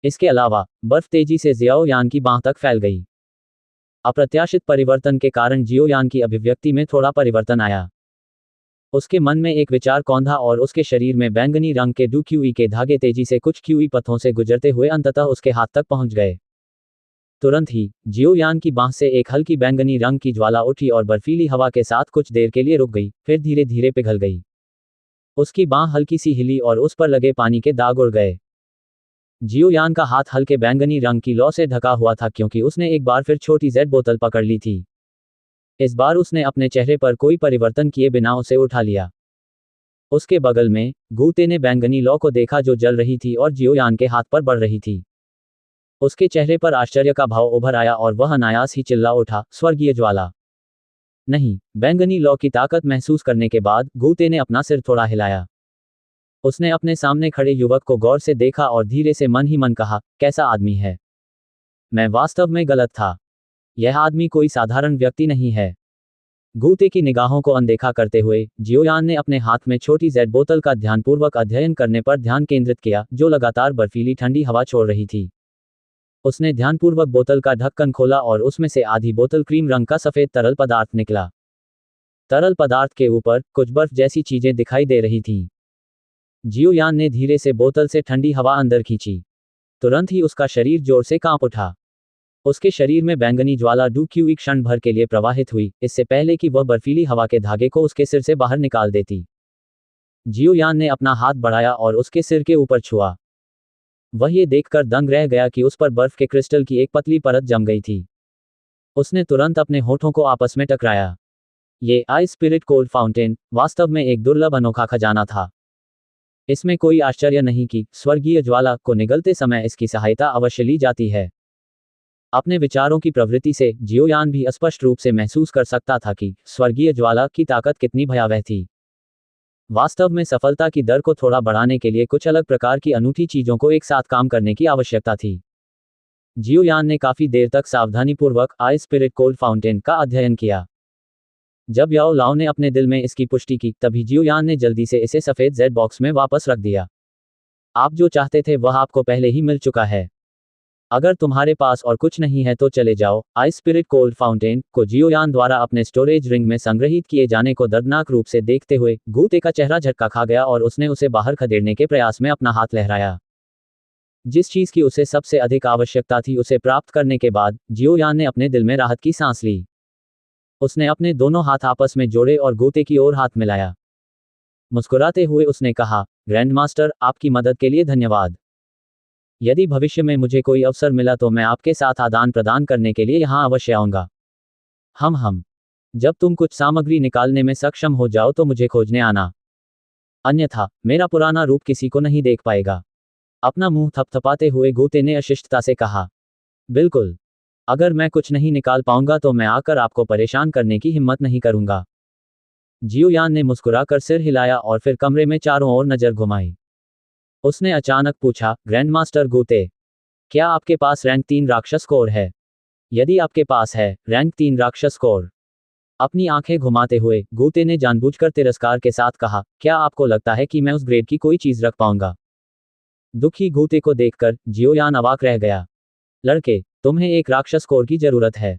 इसके अलावा बर्फ तेजी से जियाओयान की बांह तक फैल गई। अप्रत्याशित परिवर्तन के कारण जियोयान की अभिव्यक्ति में थोड़ा परिवर्तन आया। उसके मन में एक विचार कौंधा और उसके शरीर में बैंगनी रंग के डूक्यूई के धागे तेजी से कुछ क्यूई पथों से गुजरते हुए अंततः उसके हाथ तक पहुंच गए। तुरंत ही जियोयान की बांह से एक हल्की बैंगनी रंग की ज्वाला उठी और बर्फीली हवा के साथ कुछ देर के लिए रुक गई, फिर धीरे धीरे पिघल गई। उसकी बांह हल्की सी हिली और उस पर लगे पानी के दाग उड़ गए। जियोयान का हाथ हल्के बैंगनी रंग की लौ से ढका हुआ था क्योंकि उसने एक बार फिर छोटी जेड बोतल पकड़ ली थी। इस बार उसने अपने चेहरे पर कोई परिवर्तन किए बिना उसे उठा लिया। उसके बगल में गूते ने बैंगनी लौ को देखा जो जल रही थी और जियोयान के हाथ पर बढ़ रही थी। उसके चेहरे पर आश्चर्य का भाव उभर आया और वह अनायास ही चिल्ला उठा, स्वर्गीय ज्वाला। नहीं। बैंगनी लौ की ताकत महसूस करने के बाद गूते ने अपना सिर थोड़ा हिलाया। उसने अपने सामने खड़े युवक को गौर से देखा और धीरे से मन ही मन कहा, कैसा आदमी है। मैं वास्तव में गलत था। यह आदमी कोई साधारण व्यक्ति नहीं है। गूते की निगाहों को अनदेखा करते हुए जियोयान ने अपने हाथ में छोटी जेड बोतल का ध्यानपूर्वक अध्ययन करने पर ध्यान केंद्रित किया, जो लगातार बर्फीली ठंडी हवा छोड़ रही थी। उसने ध्यानपूर्वक बोतल का ढक्कन खोला और उसमें से आधी बोतल क्रीम रंग का सफेद तरल पदार्थ निकला। तरल पदार्थ के ऊपर कुछ बर्फ जैसी चीजें दिखाई दे रही थीं। जियोयान ने धीरे से बोतल से ठंडी हवा अंदर खींची। तुरंत ही उसका शरीर जोर से कांप उठा। उसके शरीर में बैंगनी ज्वाला डूक्यूई क्षण भर के लिए प्रवाहित हुई, इससे पहले कि वह बर्फीली हवा के धागे को उसके सिर से बाहर निकाल देती। जियोयान ने अपना हाथ बढ़ाया और उसके सिर के ऊपर छुआ। वह ये देखकर दंग रह गया कि उस पर बर्फ के क्रिस्टल की एक पतली परत जम गई थी। उसने तुरंत अपने होठों को आपस में टकराया। ये आइस स्पिरिट कोल्ड फाउंटेन वास्तव में एक दुर्लभ अनोखा खजाना था। इसमें कोई आश्चर्य नहीं कि स्वर्गीय ज्वाला को निगलते समय इसकी सहायता अवश्य ली जाती है। अपने विचारों की प्रवृत्ति से जियोयान भी स्पष्ट रूप से महसूस कर सकता था कि स्वर्गीय ज्वाला की ताकत कितनी भयावह थी। वास्तव में सफलता की दर को थोड़ा बढ़ाने के लिए कुछ अलग प्रकार की अनूठी चीजों को एक साथ काम करने की आवश्यकता थी। जियोयान ने काफी देर तक सावधानीपूर्वक आइस स्पिरिट कोल्ड फाउंटेन का अध्ययन किया। जब याओ लाओ ने अपने दिल में इसकी पुष्टि की, तभी जियोयान ने जल्दी से इसे सफेद जेड बॉक्स में वापस रख दिया। आप जो चाहते थे वह आपको पहले ही मिल चुका है। अगर तुम्हारे पास और कुछ नहीं है तो चले जाओ। आइस स्पिरिट कोल्ड फाउंटेन को जियोयान द्वारा अपने स्टोरेज रिंग में संग्रहित किए जाने को दर्दनाक रूप से देखते हुए गूते का चेहरा झटका खा गया और उसने उसे बाहर खदेड़ने के प्रयास में अपना हाथ लहराया। जिस चीज की उसे सबसे अधिक आवश्यकता थी उसे प्राप्त करने के बाद जियोयान ने अपने दिल में राहत की सांस ली। उसने अपने दोनों हाथ आपस में जोड़े और गूते की ओर हाथ मिलाया। मुस्कुराते हुए उसने कहा, ग्रैंडमास्टर, आपकी मदद के लिए धन्यवाद। यदि भविष्य में मुझे कोई अवसर मिला तो मैं आपके साथ आदान प्रदान करने के लिए यहाँ अवश्य आऊँगा। हम जब तुम कुछ सामग्री निकालने में सक्षम हो जाओ तो मुझे खोजने आना। अन्यथा मेरा पुराना रूप किसी को नहीं देख पाएगा। अपना मुंह थपथपाते हुए गूते ने अशिष्टता से कहा, बिल्कुल। अगर मैं कुछ नहीं निकाल पाऊंगा तो मैं आकर आपको परेशान करने की हिम्मत नहीं करूंगा। जियोयान ने मुस्कुराकर सिर हिलाया और फिर कमरे में चारों ओर नजर घुमाई। उसने अचानक पूछा, ग्रैंडमास्टर गूते, क्या आपके पास रैंक 3 राक्षस कोर है? यदि आपके पास है रैंक 3 राक्षस कोर, अपनी आंखें घुमाते हुए गूते ने जानबूझकर तिरस्कार के साथ कहा, क्या आपको लगता है कि मैं उस ग्रेड की कोई चीज रख पाऊंगा? दुखी गूते को देखकर जियोयान अवाक रह गया। लड़के, तुम्हें एक राक्षस कोर की जरूरत है।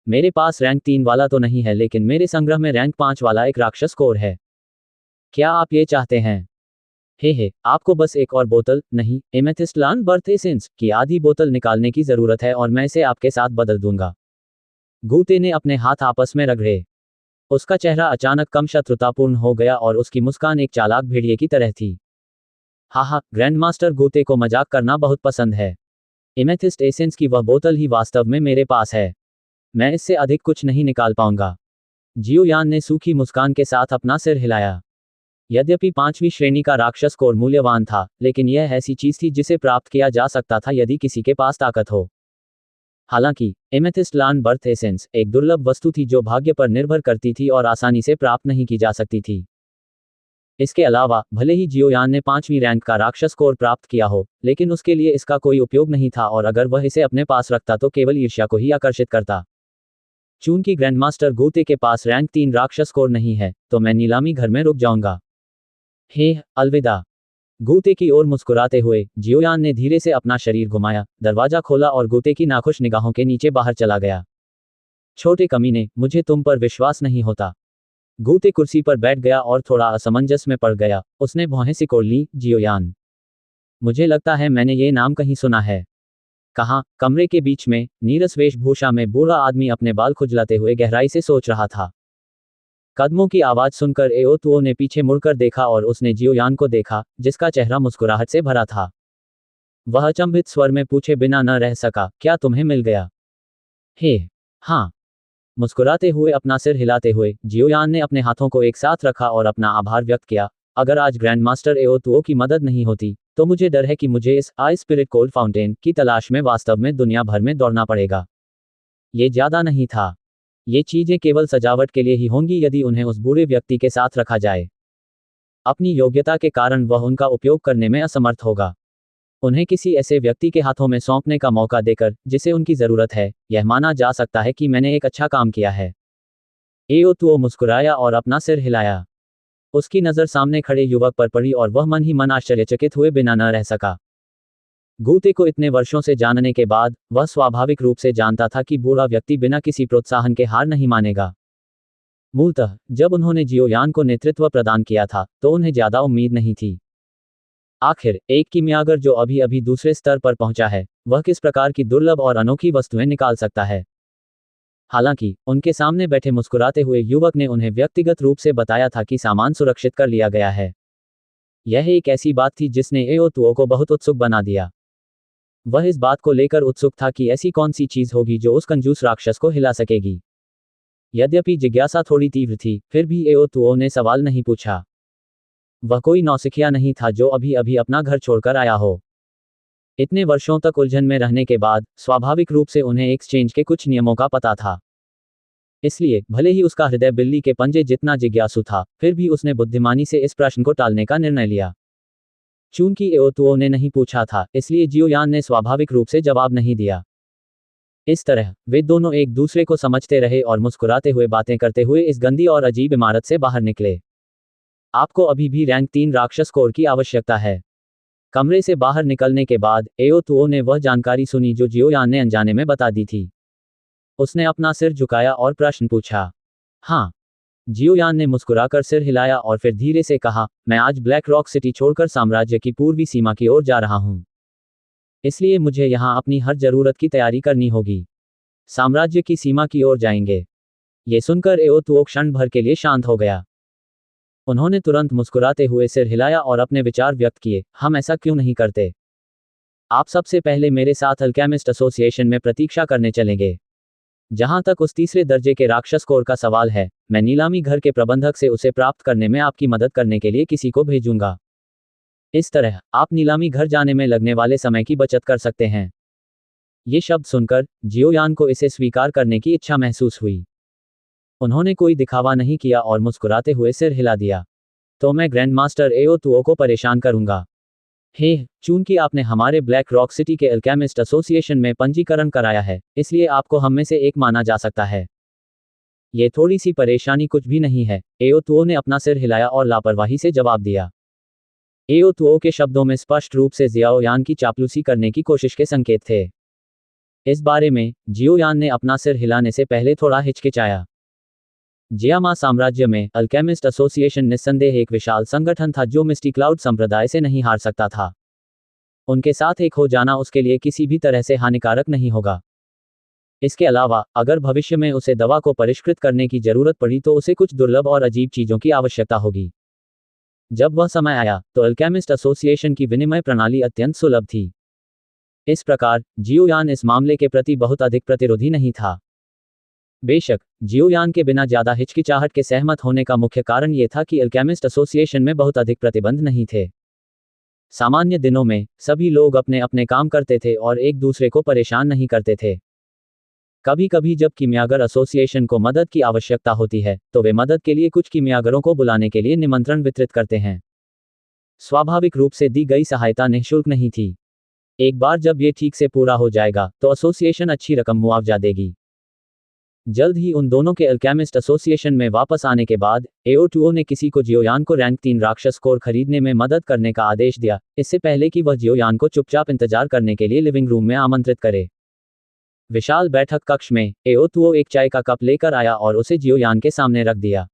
मेरे पास रैंक 3 वाला तो नहीं है, लेकिन मेरे संग्रह में रैंक 5 वाला एक राक्षस कोर है। क्या आप ये चाहते हैं? हे, आपको बस एक और बोतल, नहीं, एमेथिस्ट लान बर्थ एसेंस की आधी बोतल निकालने की जरूरत है और मैं इसे आपके साथ बदल दूंगा। गूते ने अपने हाथ आपस में रगड़े। उसका चेहरा अचानक कम शत्रुतापूर्ण हो गया और उसकी मुस्कान एक चालाक भेड़िए की तरह थी। हाहा, ग्रैंडमास्टर गूते को मजाक करना बहुत पसंद है। एमेथिस्ट एसेंस की वह बोतल ही वास्तव में मेरे पास है। मैं इससे अधिक कुछ नहीं निकाल पाऊंगा। जियोयान ने सूखी मुस्कान के साथ अपना सिर हिलाया। यद्यपि 5वीं श्रेणी का राक्षस कोर मूल्यवान था, लेकिन यह ऐसी चीज थी जिसे प्राप्त किया जा सकता था यदि किसी के पास ताकत हो। हालांकि एमेथिस्ट लान बर्थ एसेंस एक दुर्लभ वस्तु थी जो भाग्य पर निर्भर करती थी और आसानी से प्राप्त नहीं की जा सकती थी। इसके अलावा भले ही जियोयान ने 5वीं रैंक का राक्षस कोर प्राप्त किया हो, लेकिन उसके लिए इसका कोई उपयोग नहीं था और अगर वह इसे अपने पास रखता तो केवल ईर्ष्या को ही आकर्षित करता। चूंकि ग्रैंडमास्टर गूते के पास रैंक 3 राक्षस कोर नहीं है, तो मैं नीलामी घर में रुक जाऊंगा। हे, अलविदा। गूते की ओर मुस्कुराते हुए जियोयान ने धीरे से अपना शरीर घुमाया, दरवाजा खोला और गूते की नाखुश निगाहों के नीचे बाहर चला गया। छोटे कमीने, मुझे तुम पर विश्वास नहीं होता। गूते कुर्सी पर बैठ गया और थोड़ा असमंजस में पड़ गया। उसने भौहें सिकोड़ ली। जियोयान, मुझे लगता है मैंने ये नाम कहीं सुना है। कहाँ? कमरे के बीच में नीरस वेशभूषा में बूढ़ा आदमी अपने बाल खुजलाते हुए गहराई से सोच रहा था। कदमों की आवाज सुनकर एओतुओ ने पीछे मुड़कर देखा और उसने जियोयान को देखा, जिसका चेहरा मुस्कुराहट से भरा था। वह अचंभित स्वर में पूछे बिना न रह सका, क्या तुम्हें मिल गया? हे, हाँ। मुस्कुराते हुए अपना सिर हिलाते हुए जियोयान ने अपने हाथों को एक साथ रखा और अपना आभार व्यक्त किया। अगर आज ग्रैंडमास्टर एओतुओ की मदद नहीं होती, तो मुझे डर है कि मुझे इस आई स्पिरिट कोल्ड फाउंटेन की तलाश में वास्तव में दुनिया भर में दौड़ना पड़ेगा। ये ज्यादा नहीं था। ये चीजें केवल सजावट के लिए ही होंगी यदि उन्हें उस बूढ़े व्यक्ति के साथ रखा जाए। अपनी योग्यता के कारण वह उनका उपयोग करने में असमर्थ होगा। उन्हें किसी ऐसे व्यक्ति के हाथों में सौंपने का मौका देकर जिसे उनकी जरूरत है, यह माना जा सकता है कि मैंने एक अच्छा काम किया है। एओतुओ मुस्कुराया और अपना सिर हिलाया। उसकी नजर सामने खड़े युवक पर पड़ी और वह मन ही मन आश्चर्यचकित हुए बिना न रह सका। गूते को इतने वर्षों से जानने के बाद वह स्वाभाविक रूप से जानता था कि बूढ़ा व्यक्ति बिना किसी प्रोत्साहन के हार नहीं मानेगा। मूलतः जब उन्होंने जियोयान को नेतृत्व प्रदान किया था, तो उन्हें ज्यादा उम्मीद नहीं थी। आखिर एक किमियागर जो अभी अभी दूसरे स्तर पर पहुंचा है, वह किस प्रकार की दुर्लभ और अनोखी वस्तुएं निकाल सकता है। हालांकि उनके सामने बैठे मुस्कुराते हुए युवक ने उन्हें व्यक्तिगत रूप से बताया था कि सामान सुरक्षित कर लिया गया है। यह एक ऐसी बात थी जिसने एओतुओ को बहुत उत्सुक बना दिया। वह इस बात को लेकर उत्सुक था कि ऐसी कौन सी चीज होगी जो उस कंजूस राक्षस को हिला सकेगी। यद्यपि जिज्ञासा थोड़ी तीव्र थी, फिर भी एओतुओ ने सवाल नहीं पूछा। वह कोई नौसिखिया नहीं था जो अभी अभी अपना घर छोड़कर आया हो। इतने वर्षों तक उलझन में रहने के बाद स्वाभाविक रूप से उन्हें एक्सचेंज के कुछ नियमों का पता था। इसलिए भले ही उसका हृदय बिल्ली के पंजे जितना जिज्ञासु था, फिर भी उसने बुद्धिमानी से इस प्रश्न को टालने का निर्णय लिया। चूंकि एओतुओ ने नहीं पूछा था, इसलिए जियोयान ने स्वाभाविक रूप से जवाब नहीं दिया। इस तरह वे दोनों एक दूसरे को समझते रहे और मुस्कुराते हुए बातें करते हुए इस गंदी और अजीब इमारत से बाहर निकले। आपको अभी भी रैंक 3 राक्षस कोर की आवश्यकता है। कमरे से बाहर निकलने के बाद एओतुओ ने वह जानकारी सुनी जो जियोयान ने अनजाने में बता दी थी। उसने अपना सिर झुकाया और प्रश्न पूछा। हाँ। जियोयान ने मुस्कुराकर सिर हिलाया और फिर धीरे से कहा, मैं आज ब्लैक रॉक सिटी छोड़कर साम्राज्य की पूर्वी सीमा की ओर जा रहा हूं। इसलिए मुझे यहां अपनी हर जरूरत की तैयारी करनी होगी। साम्राज्य की सीमा की ओर जाएंगे। ये सुनकर एओतुओ क्षण भर के लिए शांत हो गया। उन्होंने तुरंत मुस्कुराते हुए सिर हिलाया और अपने विचार व्यक्त किए। हम ऐसा क्यों नहीं करते? आप सबसे पहले मेरे साथ अल्केमिस्ट एसोसिएशन में प्रतीक्षा करने चलेंगे। जहां तक उस तीसरे दर्जे के राक्षस कोर का सवाल है, मैं नीलामी घर के प्रबंधक से उसे प्राप्त करने में आपकी मदद करने के लिए किसी को भेजूंगा। इस तरह आप नीलामी घर जाने में लगने वाले समय की बचत कर सकते हैं। ये शब्द सुनकर जियोयान को इसे स्वीकार करने की इच्छा महसूस हुई। उन्होंने कोई दिखावा नहीं किया और मुस्कुराते हुए सिर हिला दिया। तो मैं ग्रैंडमास्टर एओतुओ को परेशान करूंगा। हे, चूंकि आपने हमारे ब्लैक रॉक सिटी के अल्केमिस्ट एसोसिएशन में पंजीकरण कराया है, इसलिए आपको हम में से एक माना जा सकता है। ये थोड़ी सी परेशानी कुछ भी नहीं है, एओ तुओ ने अपना सिर हिलाया और लापरवाही से जवाब दिया। एओ तुओ के शब्दों में स्पष्ट रूप से जियाओ यान की चापलूसी करने की कोशिश के संकेत थे। इस बारे में जियो यान ने अपना सिर हिलाने से पहले थोड़ा हिचकिचाया। जियामा साम्राज्य में अल्केमिस्ट एसोसिएशन निस्संदेह एक विशाल संगठन था जो मिस्टी क्लाउड संप्रदाय से नहीं हार सकता था। उनके साथ एक हो जाना उसके लिए किसी भी तरह से हानिकारक नहीं होगा। इसके अलावा अगर भविष्य में उसे दवा को परिष्कृत करने की जरूरत पड़ी तो उसे कुछ दुर्लभ और अजीब चीजों की आवश्यकता होगी। जब वह समय आया तो अल्केमिस्ट एसोसिएशन की विनिमय प्रणाली अत्यंत सुलभ थी। इस प्रकार जियोयान इस मामले के प्रति बहुत अधिक प्रतिरोधी नहीं था। बेशक जियोयान के बिना ज्यादा हिचकिचाहट के सहमत होने का मुख्य कारण यह था कि अल्केमिस्ट एसोसिएशन में बहुत अधिक प्रतिबंध नहीं थे। सामान्य दिनों में सभी लोग अपने अपने काम करते थे और एक दूसरे को परेशान नहीं करते थे। कभी कभी जब कीमियागर एसोसिएशन को मदद की आवश्यकता होती है तो वे मदद के लिए कुछ कीमियागरों को बुलाने के लिए निमंत्रण वितरित करते हैं। स्वाभाविक रूप से दी गई सहायता निःशुल्क नहीं थी। एक बार जब ये ठीक से पूरा हो जाएगा तो एसोसिएशन अच्छी रकम मुआवजा देगी। जल्द ही उन दोनों के अल्केमिस्ट एसोसिएशन में वापस आने के बाद एओ तुओ ने किसी को जियोयान को रैंक 3 राक्षस कोर खरीदने में मदद करने का आदेश दिया, इससे पहले कि वह जियोयान को चुपचाप इंतजार करने के लिए लिविंग रूम में आमंत्रित करे। विशाल बैठक कक्ष में एओ तुओ एक चाय का कप लेकर आया और उसे जियोयान के सामने रख दिया।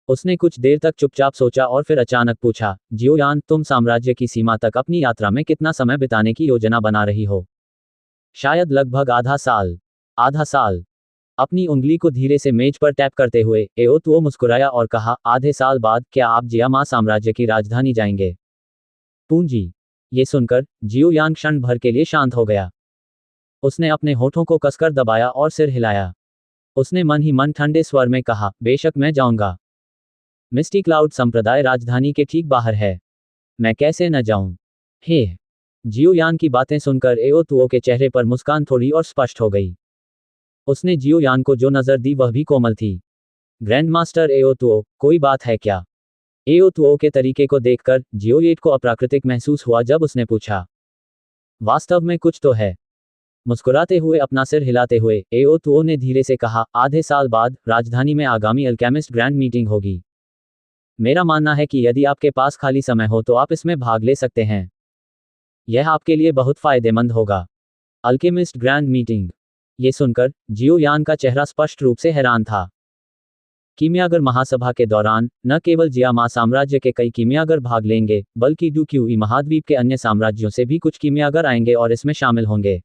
उसने कुछ देर तक चुपचाप सोचा और फिर अचानक पूछा, जियोयान, तुम साम्राज्य की सीमा तक अपनी यात्रा में कितना समय बिताने की योजना बना रही हो? शायद लगभग आधा साल। आधा साल। अपनी उंगली को धीरे से मेज पर टैप करते हुए एओ तुओ मुस्कुराया और कहा, आधे साल बाद क्या आप जियामा साम्राज्य की राजधानी जाएंगे? पूंजी। ये सुनकर जियोयान क्षण भर के लिए शांत हो गया। उसने अपने होठों को कसकर दबाया और सिर हिलाया। उसने मन ही मन ठंडे स्वर में कहा, बेशक मैं जाऊंगा। मिस्टी क्लाउड संप्रदाय राजधानी के ठीक बाहर है। मैं कैसे न जाऊं? हे। जियोयान की बातें सुनकर एओ तुओ के चेहरे पर मुस्कान थोड़ी और स्पष्ट हो गई। उसने जियोयान को जो नजर दी वह भी कोमल थी। ग्रैंडमास्टर एओ तुओ, कोई बात है क्या? एओ तुओ के तरीके को देखकर जियोयेट को अप्राकृतिक महसूस हुआ जब उसने पूछा। वास्तव में कुछ तो है। मुस्कुराते हुए अपना सिर हिलाते हुए एओ तुओ ने धीरे से कहा, आधे साल बाद राजधानी में आगामी अल्केमिस्ट ग्रैंड मीटिंग होगी। मेरा मानना है कि यदि आपके पास खाली समय हो तो आप इसमें भाग ले सकते हैं। यह आपके लिए बहुत फायदेमंद होगा। Alchemist grand meeting. ये सुनकर जियोयान का चेहरा स्पष्ट रूप से हैरान था। कीमियागर महासभा के दौरान न केवल जियामा साम्राज्य के कई कीमियागर भाग लेंगे बल्कि डूक्यूई महाद्वीप के अन्य साम्राज्यों से भी कुछ कीमियागर आएंगे और इसमें शामिल होंगे।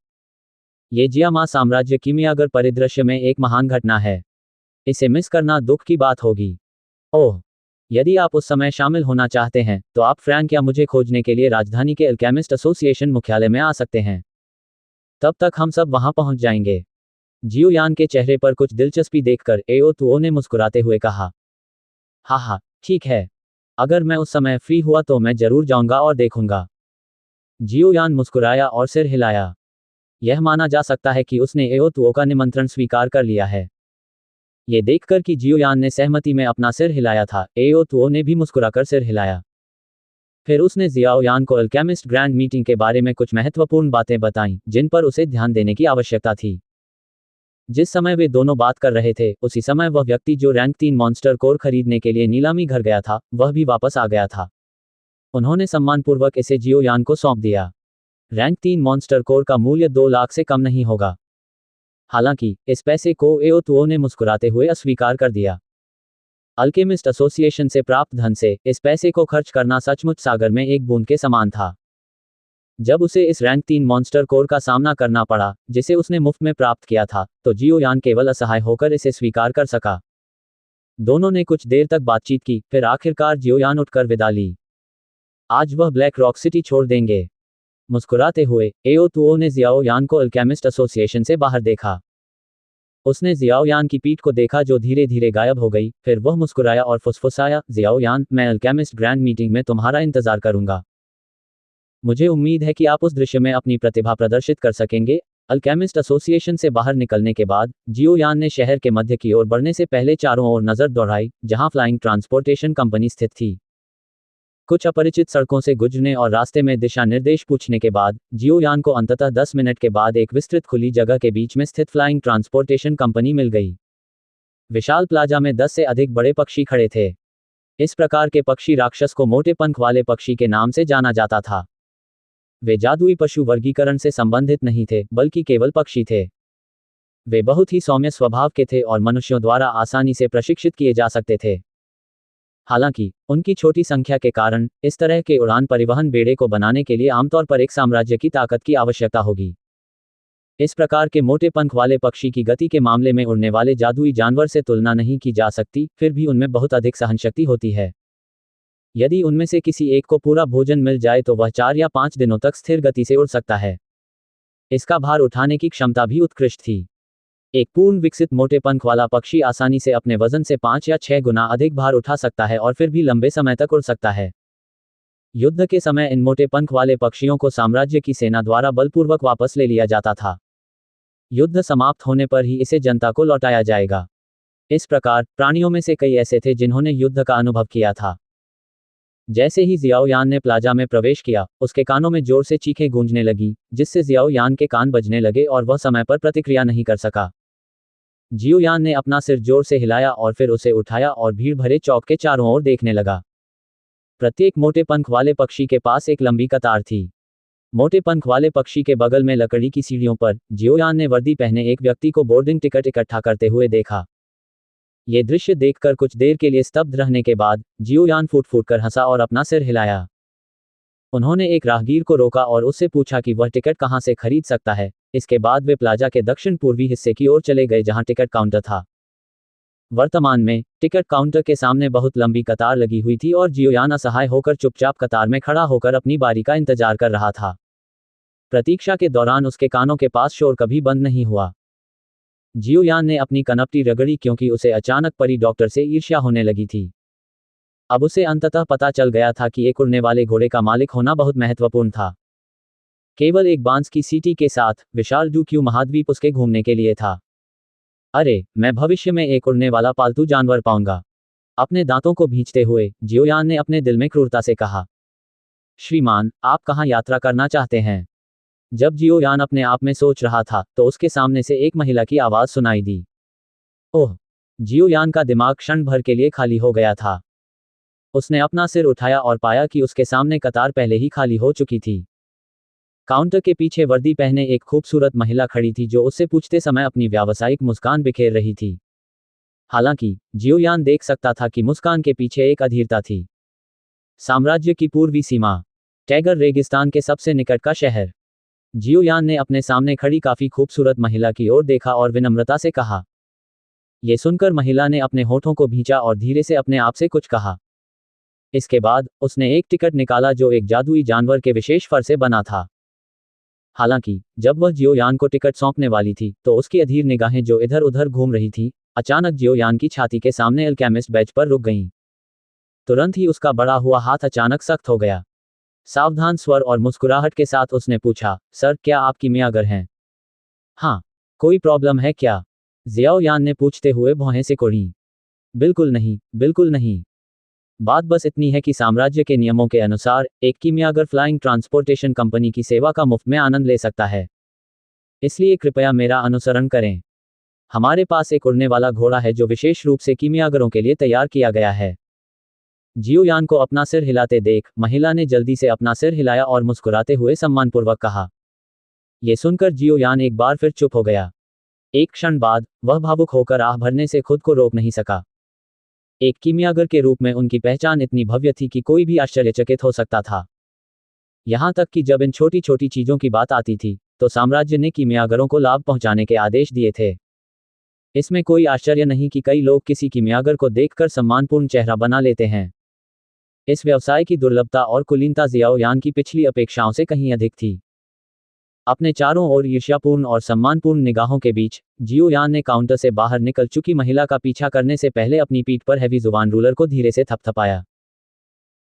ये जियामा साम्राज्य कीमियागर परिदृश्य में एक महान घटना है। इसे मिस करना दुख की बात होगी। ओह, यदि आप उस समय शामिल होना चाहते हैं तो आप फ्रैंक या मुझे खोजने के लिए राजधानी के अल्केमिस्ट एसोसिएशन मुख्यालय में आ सकते हैं। तब तक हम सब वहां पहुंच जाएंगे। जियोयान के चेहरे पर कुछ दिलचस्पी देखकर एओ तुओ ने मुस्कुराते हुए कहा, हाँ, ठीक है। अगर मैं उस समय फ्री हुआ तो मैं जरूर जाऊंगा और देखूंगा। जियोयान मुस्कुराया और सिर हिलाया। यह माना जा सकता है कि उसने एओ तुओ का निमंत्रण स्वीकार कर लिया है। ये देखकर कि जियोयान ने सहमति में अपना सिर हिलाया था, एओ तुओ ने भी मुस्कुराकर सिर हिलाया। फिर उसने जियाओयान को अल्केमिस्ट ग्रैंड मीटिंग के बारे में कुछ महत्वपूर्ण बातें बताईं, जिन पर उसे ध्यान देने की आवश्यकता थी। जिस समय वे दोनों बात कर रहे थे उसी समय वह व्यक्ति जो रैंक 3 मॉन्स्टर कोर खरीदने के लिए नीलामी घर गया था वह भी वापस आ गया था। उन्होंने सम्मानपूर्वक इसे जियोयान को सौंप दिया। रैंक 3 मॉन्स्टर कोर का मूल्य 2 लाख से कम नहीं होगा। हालांकि इस पैसे को एओ तुओ ने मुस्कुराते हुए अस्वीकार कर दिया। अल्केमिस्ट एसोसिएशन से प्राप्त धन से इस पैसे को खर्च करना सचमुच सागर में एक बूंद के समान था। जब उसे इस रैंक 3 मॉन्स्टर कोर का सामना करना पड़ा जिसे उसने मुफ्त में प्राप्त किया था तो जियोयान केवल असहाय होकर इसे स्वीकार कर सका। दोनों ने कुछ देर तक बातचीत की, फिर आखिरकार जियोयान उठकर विदा ली। आज वह ब्लैक रॉक सिटी छोड़ देंगे। मुस्कुराते हुए एओ तुओ ने जियाओयान को अल्केमिस्ट एसोसिएशन से बाहर देखा। उसने जियाओयान की पीठ को देखा जो धीरे धीरे गायब हो गई। फिर वह मुस्कुराया और फुसफुसाया, जियाओयान, मैं अल्केमिस्ट ग्रैंड मीटिंग में तुम्हारा इंतजार करूंगा। मुझे उम्मीद है कि आप उस दृश्य में अपनी प्रतिभा प्रदर्शित कर सकेंगे। अल्केमिस्ट एसोसिएशन से बाहर निकलने के बाद जियोयान ने शहर के मध्य की ओर बढ़ने से पहले चारों ओर नजर दौड़ाई, जहां फ्लाइंग ट्रांसपोर्टेशन कंपनी स्थित थी। कुछ अपरिचित सड़कों से गुजरने और रास्ते में दिशा निर्देश पूछने के बाद जियोयान को अंततः 10 मिनट के बाद एक विस्तृत खुली जगह के बीच में स्थित फ्लाइंग ट्रांसपोर्टेशन कंपनी मिल गई। विशाल प्लाजा में 10 से अधिक बड़े पक्षी खड़े थे। इस प्रकार के पक्षी राक्षस को मोटे पंख वाले पक्षी के नाम से जाना जाता था। वे जादुई पशु वर्गीकरण से संबंधित नहीं थे, बल्कि केवल पक्षी थे। वे बहुत ही सौम्य स्वभाव के थे और मनुष्यों द्वारा आसानी से प्रशिक्षित किए जा सकते थे। हालांकि उनकी छोटी संख्या के कारण इस तरह के उड़ान परिवहन बेड़े को बनाने के लिए आमतौर पर एक साम्राज्य की ताकत की आवश्यकता होगी। इस प्रकार के मोटे पंख वाले पक्षी की गति के मामले में उड़ने वाले जादुई जानवर से तुलना नहीं की जा सकती, फिर भी उनमें बहुत अधिक सहनशक्ति होती है। यदि उनमें से किसी एक को पूरा भोजन मिल जाए तो वह 4 या 5 दिनों तक स्थिर गति से उड़ सकता है। इसका भार उठाने की क्षमता भी उत्कृष्ट थी। एक पूर्ण विकसित मोटे पंख वाला पक्षी आसानी से अपने वजन से 5 या 6 गुना अधिक भार उठा सकता है और फिर भी लंबे समय तक उड़ सकता है। युद्ध के समय इन मोटे पंख वाले पक्षियों को साम्राज्य की सेना द्वारा बलपूर्वक वापस ले लिया जाता था। युद्ध समाप्त होने पर ही इसे जनता को लौटाया जाएगा। इस प्रकार प्राणियों में से कई ऐसे थे जिन्होंने युद्ध का अनुभव किया था। जैसे ही जियाओ यान ने प्लाजा में प्रवेश किया, उसके कानों में जोर से चीखें गूंजने लगी, जिससे जियाओ यान के कान बजने लगे और वह समय पर प्रतिक्रिया नहीं कर सका। जियो यान ने अपना सिर जोर से हिलाया और फिर उसे उठाया और भीड़ भरे चौक के चारों ओर देखने लगा। प्रत्येक मोटे पंख वाले पक्षी के पास एक लंबी कतार थी। मोटे पंख वाले पक्षी के बगल में लकड़ी की सीढ़ियों पर जियो यान ने वर्दी पहने एक व्यक्ति को बोर्डिंग टिकट इकट्ठा करते हुए देखा। ये दृश्य देखकर कुछ देर के लिए स्तब्ध रहने के बाद जियो यान फूट फूट कर हंसा और अपना सिर हिलाया। उन्होंने एक राहगीर को रोका और उससे पूछा कि वह टिकट कहाँ से खरीद सकता है। इसके बाद वे प्लाजा के दक्षिण पूर्वी हिस्से की ओर चले गए जहां टिकट काउंटर था। वर्तमान में टिकट काउंटर के सामने बहुत लंबी कतार लगी हुई थी और जियो यान असहाय होकर चुपचाप कतार में खड़ा होकर अपनी बारी का इंतजार कर रहा था। प्रतीक्षा के दौरान उसके कानों के पास शोर कभी बंद नहीं हुआ। जियो यान ने अपनी कनपटी रगड़ी क्योंकि उसे अचानक परी डॉक्टर से ईर्ष्या होने लगी थी। अब उसे अंततः पता चल गया था कि एक उड़ने वाले घोड़े का मालिक होना बहुत महत्वपूर्ण था। केवल एक बांस की सीटी के साथ विशाल डूक्यू महाद्वीप उसके घूमने के लिए था। अरे, मैं भविष्य में एक उड़ने वाला पालतू जानवर पाऊंगा। अपने दांतों को भींचते हुए जियो यान ने अपने दिल में क्रूरता से कहा। श्रीमान, आप कहाँ यात्रा करना चाहते हैं? जब जियो यान अपने आप में सोच रहा था तो उसके सामने से एक महिला की आवाज सुनाई दी। ओह! जियो यान का दिमाग क्षण भर के लिए खाली हो गया था। उसने अपना सिर उठाया और पाया कि उसके सामने कतार पहले ही खाली हो चुकी थी। काउंटर के पीछे वर्दी पहने एक खूबसूरत महिला खड़ी थी जो उससे पूछते समय अपनी व्यावसायिक मुस्कान बिखेर रही थी। हालांकि जियो यान देख सकता था कि मुस्कान के पीछे एक अधीरता थी। साम्राज्य की पूर्वी सीमा, टैगर रेगिस्तान के सबसे निकट का शहर। जियो यान ने अपने सामने खड़ी काफी खूबसूरत महिला की ओर देखा और विनम्रता से कहा। यह सुनकर महिला ने अपने होठों को भींचा और धीरे से अपने आप से कुछ कहा। इसके बाद उसने एक टिकट निकाला जो एक जादुई जानवर के विशेष फर से बना था। हालांकि जब वह जियो यान को टिकट सौंपने वाली थी तो उसकी अधीर निगाहें जो इधर उधर घूम रही थी, अचानक जियो यान की छाती के सामने अल्केमिस्ट बैज पर रुक गईं। तुरंत ही उसका बढ़ा हुआ हाथ अचानक सख्त हो गया। सावधान स्वर और मुस्कुराहट के साथ उसने पूछा, सर, क्या आप किमियागर हैं? हाँ। कोई प्रॉब्लम है क्या? जियाओ यान ने पूछते हुए भौहें सिकोड़ी। बिल्कुल नहीं, बिल्कुल नहीं। बात बस इतनी है कि साम्राज्य के नियमों के अनुसार एक किमियागर फ्लाइंग ट्रांसपोर्टेशन कंपनी की सेवा का मुफ्त में आनंद ले सकता है। इसलिए कृपया मेरा अनुसरण करें। हमारे पास एक उड़ने वाला घोड़ा है जो विशेष रूप से किमियागरों के लिए तैयार किया गया है। जियो यान को अपना सिर हिलाते देख महिला ने जल्दी से अपना सिर हिलाया और मुस्कुराते हुए सम्मानपूर्वक कहा। यह सुनकर जियो यान एक बार फिर चुप हो गया। एक क्षण बाद वह भावुक होकर आह भरने से खुद को रोक नहीं सका। एक किमियागर के रूप में उनकी पहचान इतनी भव्य थी कि कोई भी आश्चर्यचकित हो सकता था। यहां तक कि जब इन छोटी छोटी चीजों की बात आती थी तो साम्राज्य ने किमियागरों को लाभ पहुंचाने के आदेश दिए थे। इसमें कोई आश्चर्य नहीं कि कई लोग किसी किमियागर को देखकर सम्मानपूर्ण चेहरा बना लेते हैं। इस व्यवसाय की दुर्लभता और कुलीनता जियाओ यान की पिछली अपेक्षाओं से कहीं अधिक थी। अपने चारों ओर ईर्ष्यापूर्ण और सम्मानपूर्ण निगाहों के बीच जियो यान ने काउंटर से बाहर निकल चुकी महिला का पीछा करने से पहले अपनी पीठ पर हैवी जुबान रूलर को धीरे से थपथपाया।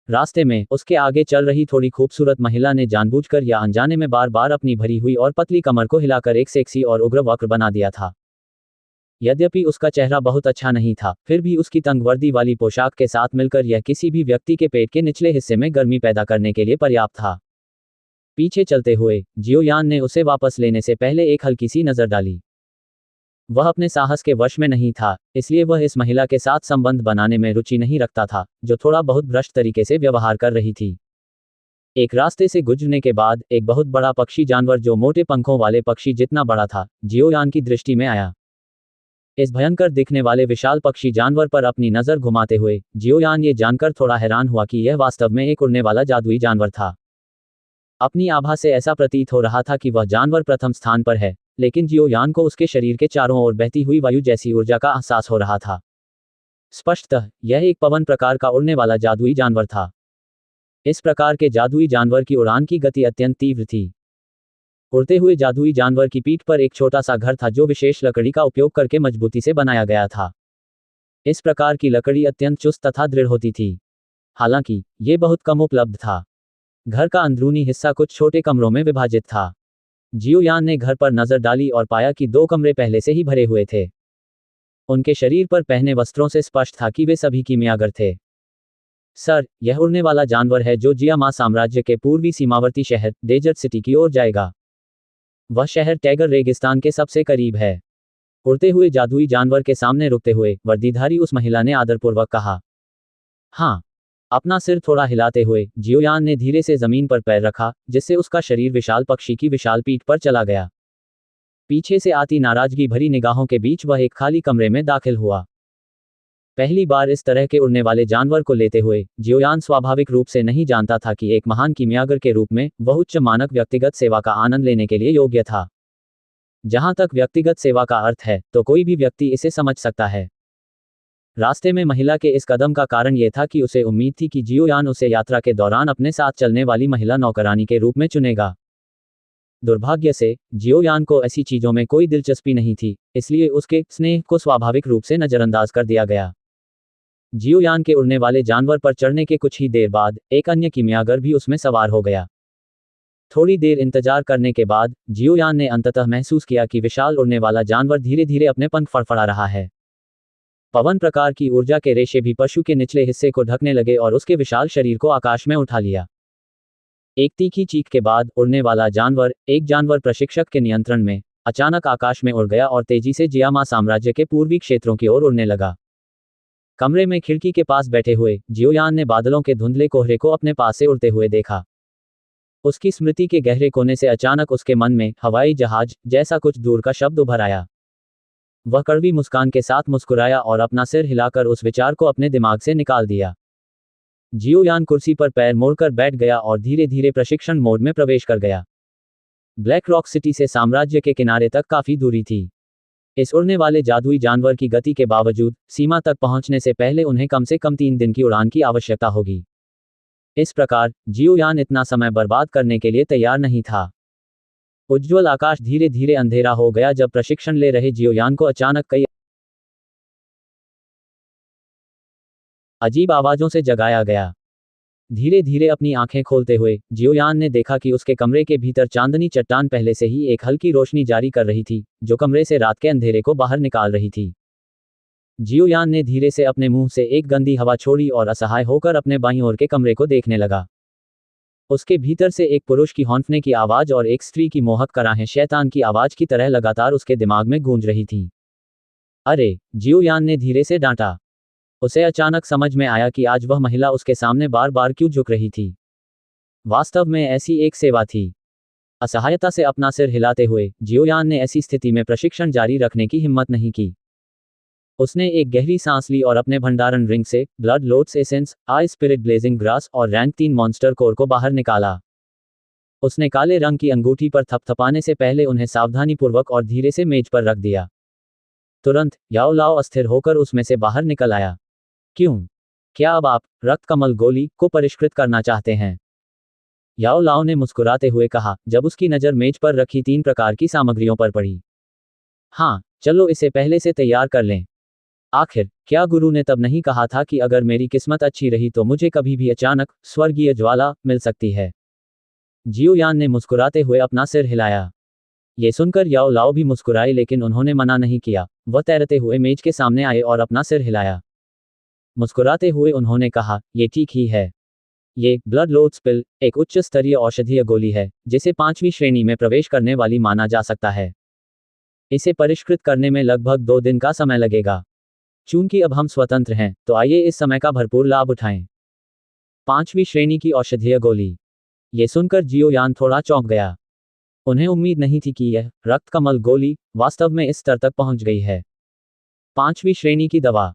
रास्ते में उसके आगे चल रही थोड़ी खूबसूरत महिला ने जानबूझकर या अनजाने में बार बार अपनी भरी हुई और पतली कमर को हिलाकर एक सेक्सी और उग्र वक्र बना दिया था। यद्यपि उसका चेहरा बहुत अच्छा नहीं था, फिर भी उसकी तंग वर्दी वाली पोशाक के साथ मिलकर यह किसी भी व्यक्ति के पेट के निचले हिस्से में गर्मी पैदा करने के लिए पर्याप्त था। पीछे चलते हुए जियो यान ने उसे वापस लेने से पहले एक हल्की सी नजर डाली। वह अपने साहस के वश में नहीं था, इसलिए वह इस महिला के साथ संबंध बनाने में रुचि नहीं रखता था, जो थोड़ा बहुत भ्रष्ट तरीके से व्यवहार कर रही थी। एक रास्ते से गुजरने के बाद एक बहुत बड़ा पक्षी जानवर जो मोटे पंखों वाले पक्षी जितना बड़ा था, जियोयान की दृष्टि में आया। इस भयंकर दिखने वाले विशाल पक्षी जानवर पर अपनी नजर घुमाते हुए जियोयान ये जानकर थोड़ा हैरान हुआ कि यह वास्तव में एक उड़ने वाला जादुई जानवर था। अपनी आभा से ऐसा प्रतीत हो रहा था कि वह जानवर प्रथम स्थान पर है, लेकिन जियोयान को उसके शरीर के चारों ओर बहती हुई वायु जैसी ऊर्जा का एहसास हो रहा था। स्पष्टतः यह एक पवन प्रकार का उड़ने वाला जादुई जानवर था। इस प्रकार के जादुई जानवर की उड़ान की गति अत्यंत तीव्र थी। उड़ते हुए जादुई जानवर की पीठ पर एक छोटा सा घर था जो विशेष लकड़ी का उपयोग करके मजबूती से बनाया गया था। इस प्रकार की लकड़ी अत्यंत चुस्त तथा दृढ़ होती थी। हालांकि ये बहुत कम उपलब्ध था। घर का अंदरूनी हिस्सा कुछ छोटे कमरों में विभाजित था। जियोयान ने घर पर नजर डाली और पाया कि 2 कमरे पहले से ही भरे हुए थे। उनके शरीर पर पहने वस्त्रों से स्पष्ट था कि वे सभी कीमियागर थे। सर, यह उड़ने वाला जानवर है जो जियामा साम्राज्य के पूर्वी सीमावर्ती शहर डेजर्ट सिटी की ओर जाएगा। वह शहर टैगर रेगिस्तान के सबसे करीब है। उड़ते हुए जादुई जानवर के सामने रुकते हुए वर्दीधारी उस महिला ने आदरपूर्वक कहा। हाँ। अपना सिर थोड़ा हिलाते हुए जियोयान ने धीरे से जमीन पर पैर रखा, जिससे उसका शरीर विशाल पक्षी की विशाल पीठ पर चला गया। पीछे से आती नाराजगी भरी निगाहों के बीच वह एक खाली कमरे में दाखिल हुआ। पहली बार इस तरह के उड़ने वाले जानवर को लेते हुए जियोयान स्वाभाविक रूप से नहीं जानता था कि एक महान कीमियागर के रूप में वह उच्च मानक व्यक्तिगत सेवा का आनंद लेने के लिए योग्य था। जहां तक व्यक्तिगत सेवा का अर्थ है, तो कोई भी व्यक्ति इसे समझ सकता है। रास्ते में महिला के इस कदम का कारण यह था कि उसे उम्मीद थी कि जियोयान उसे यात्रा के दौरान अपने साथ चलने वाली महिला नौकरानी के रूप में चुनेगा। दुर्भाग्य से जियोयान को ऐसी चीजों में कोई दिलचस्पी नहीं थी, इसलिए उसके स्नेह को स्वाभाविक रूप से नजरअंदाज कर दिया गया। जियोयान के उड़ने वाले जानवर पर चढ़ने के कुछ ही देर बाद एक अन्य कीमियागर भी उसमें सवार हो गया। थोड़ी देर इंतजार करने के बाद जियोयान ने अंततः महसूस किया कि विशाल उड़ने वाला जानवर धीरे धीरे अपने पंख फड़फड़ा रहा है। पवन प्रकार की ऊर्जा के रेशे भी पशु के निचले हिस्से को ढकने लगे और उसके विशाल शरीर को आकाश में उठा लिया। एक तीखी चीख के बाद उड़ने वाला जानवर, एक जानवर प्रशिक्षक के नियंत्रण में, अचानक आकाश में उड़ गया और तेजी से जियामा साम्राज्य के पूर्वी क्षेत्रों की ओर उड़ने लगा। कमरे में खिड़की के पास बैठे हुए जियोयान ने बादलों के धुंधले कोहरे को अपने पास से उड़ते हुए देखा। उसकी स्मृति के गहरे कोने से अचानक उसके मन में हवाई जहाज जैसा कुछ दूर का शब्द उभर आया। वह कड़वी मुस्कान के साथ मुस्कुराया और अपना सिर हिलाकर उस विचार को अपने दिमाग से निकाल दिया। जियोयान कुर्सी पर पैर मोड़कर बैठ गया और धीरे धीरे प्रशिक्षण मोड में प्रवेश कर गया। ब्लैक रॉक सिटी से साम्राज्य के किनारे तक काफी दूरी थी। इस उड़ने वाले जादुई जानवर की गति के बावजूद सीमा तक पहुंचने से पहले उन्हें कम से कम 3 दिन की उड़ान की आवश्यकता होगी। इस प्रकार जियोयान इतना समय बर्बाद करने के लिए तैयार नहीं था। उज्ज्वल आकाश धीरे धीरे अंधेरा हो गया जब प्रशिक्षण ले रहे जियोयान को अचानक कई अजीब आवाजों से जगाया गया। धीरे धीरे अपनी आंखें खोलते हुए जियोयान ने देखा कि उसके कमरे के भीतर चांदनी चट्टान पहले से ही एक हल्की रोशनी जारी कर रही थी, जो कमरे से रात के अंधेरे को बाहर निकाल रही थी। जियोयान ने धीरे से अपने मुंह से एक गंदी हवा छोड़ी और असहाय होकर अपने बाईं ओर के कमरे को देखने लगा। उसके भीतर से एक पुरुष की हौंफने की आवाज और एक स्त्री की मोहक कराहें शैतान की आवाज की तरह लगातार उसके दिमाग में गूंज रही थी। अरे, जियोयान ने धीरे से डांटा। उसे अचानक समझ में आया कि आज वह महिला उसके सामने बार बार क्यों झुक रही थी। वास्तव में ऐसी एक सेवा थी। असहायता से अपना सिर हिलाते हुए जियोयान ने ऐसी स्थिति में प्रशिक्षण जारी रखने की हिम्मत नहीं की। उसने एक गहरी सांस ली और अपने भंडारण रिंग से ब्लड लोड्स एसेंस, आई स्पिरिट ब्लेजिंग ग्रास और रैंक 3 मॉन्स्टर कोर को बाहर निकाला। उसने काले रंग की अंगूठी पर थपथपाने से पहले उन्हें सावधानीपूर्वक और धीरे से मेज पर रख दिया। तुरंत याओ लाओ अस्थिर होकर उसमें से बाहर निकल आया। क्यों? क्या अब आप रक्त कमल गोली को परिष्कृत करना चाहते हैं? याओ लाओ ने मुस्कुराते हुए कहा, जब उसकी नज़र मेज पर रखी 3 प्रकार की सामग्रियों पर पड़ी। हाँ, चलो इसे पहले से तैयार कर लें। आखिर क्या गुरु ने तब नहीं कहा था कि अगर मेरी किस्मत अच्छी रही तो मुझे कभी भी अचानक स्वर्गीय ज्वाला मिल सकती है? जियोयान ने मुस्कुराते हुए अपना सिर हिलाया। ये सुनकर याओ लाओ भी मुस्कुराए, लेकिन उन्होंने मना नहीं किया। वह तैरते हुए मेज के सामने आए और अपना सिर हिलाया। मुस्कुराते हुए उन्होंने कहा, ये ठीक ही है। ये ब्लड लोड्स पिल एक उच्च स्तरीय औषधीय गोली है, जिसे 5वीं श्रेणी में प्रवेश करने वाली माना जा सकता है। इसे परिष्कृत करने में लगभग 2 दिन का समय लगेगा। चूंकि अब हम स्वतंत्र हैं, तो आइए इस समय का भरपूर लाभ उठाएं। 5वीं श्रेणी की औषधीय गोली। ये सुनकर जियो यान थोड़ा चौंक गया। उन्हें उम्मीद नहीं थी कि यह रक्त कमल गोली वास्तव में इस स्तर तक पहुंच गई है। 5वीं श्रेणी की दवा।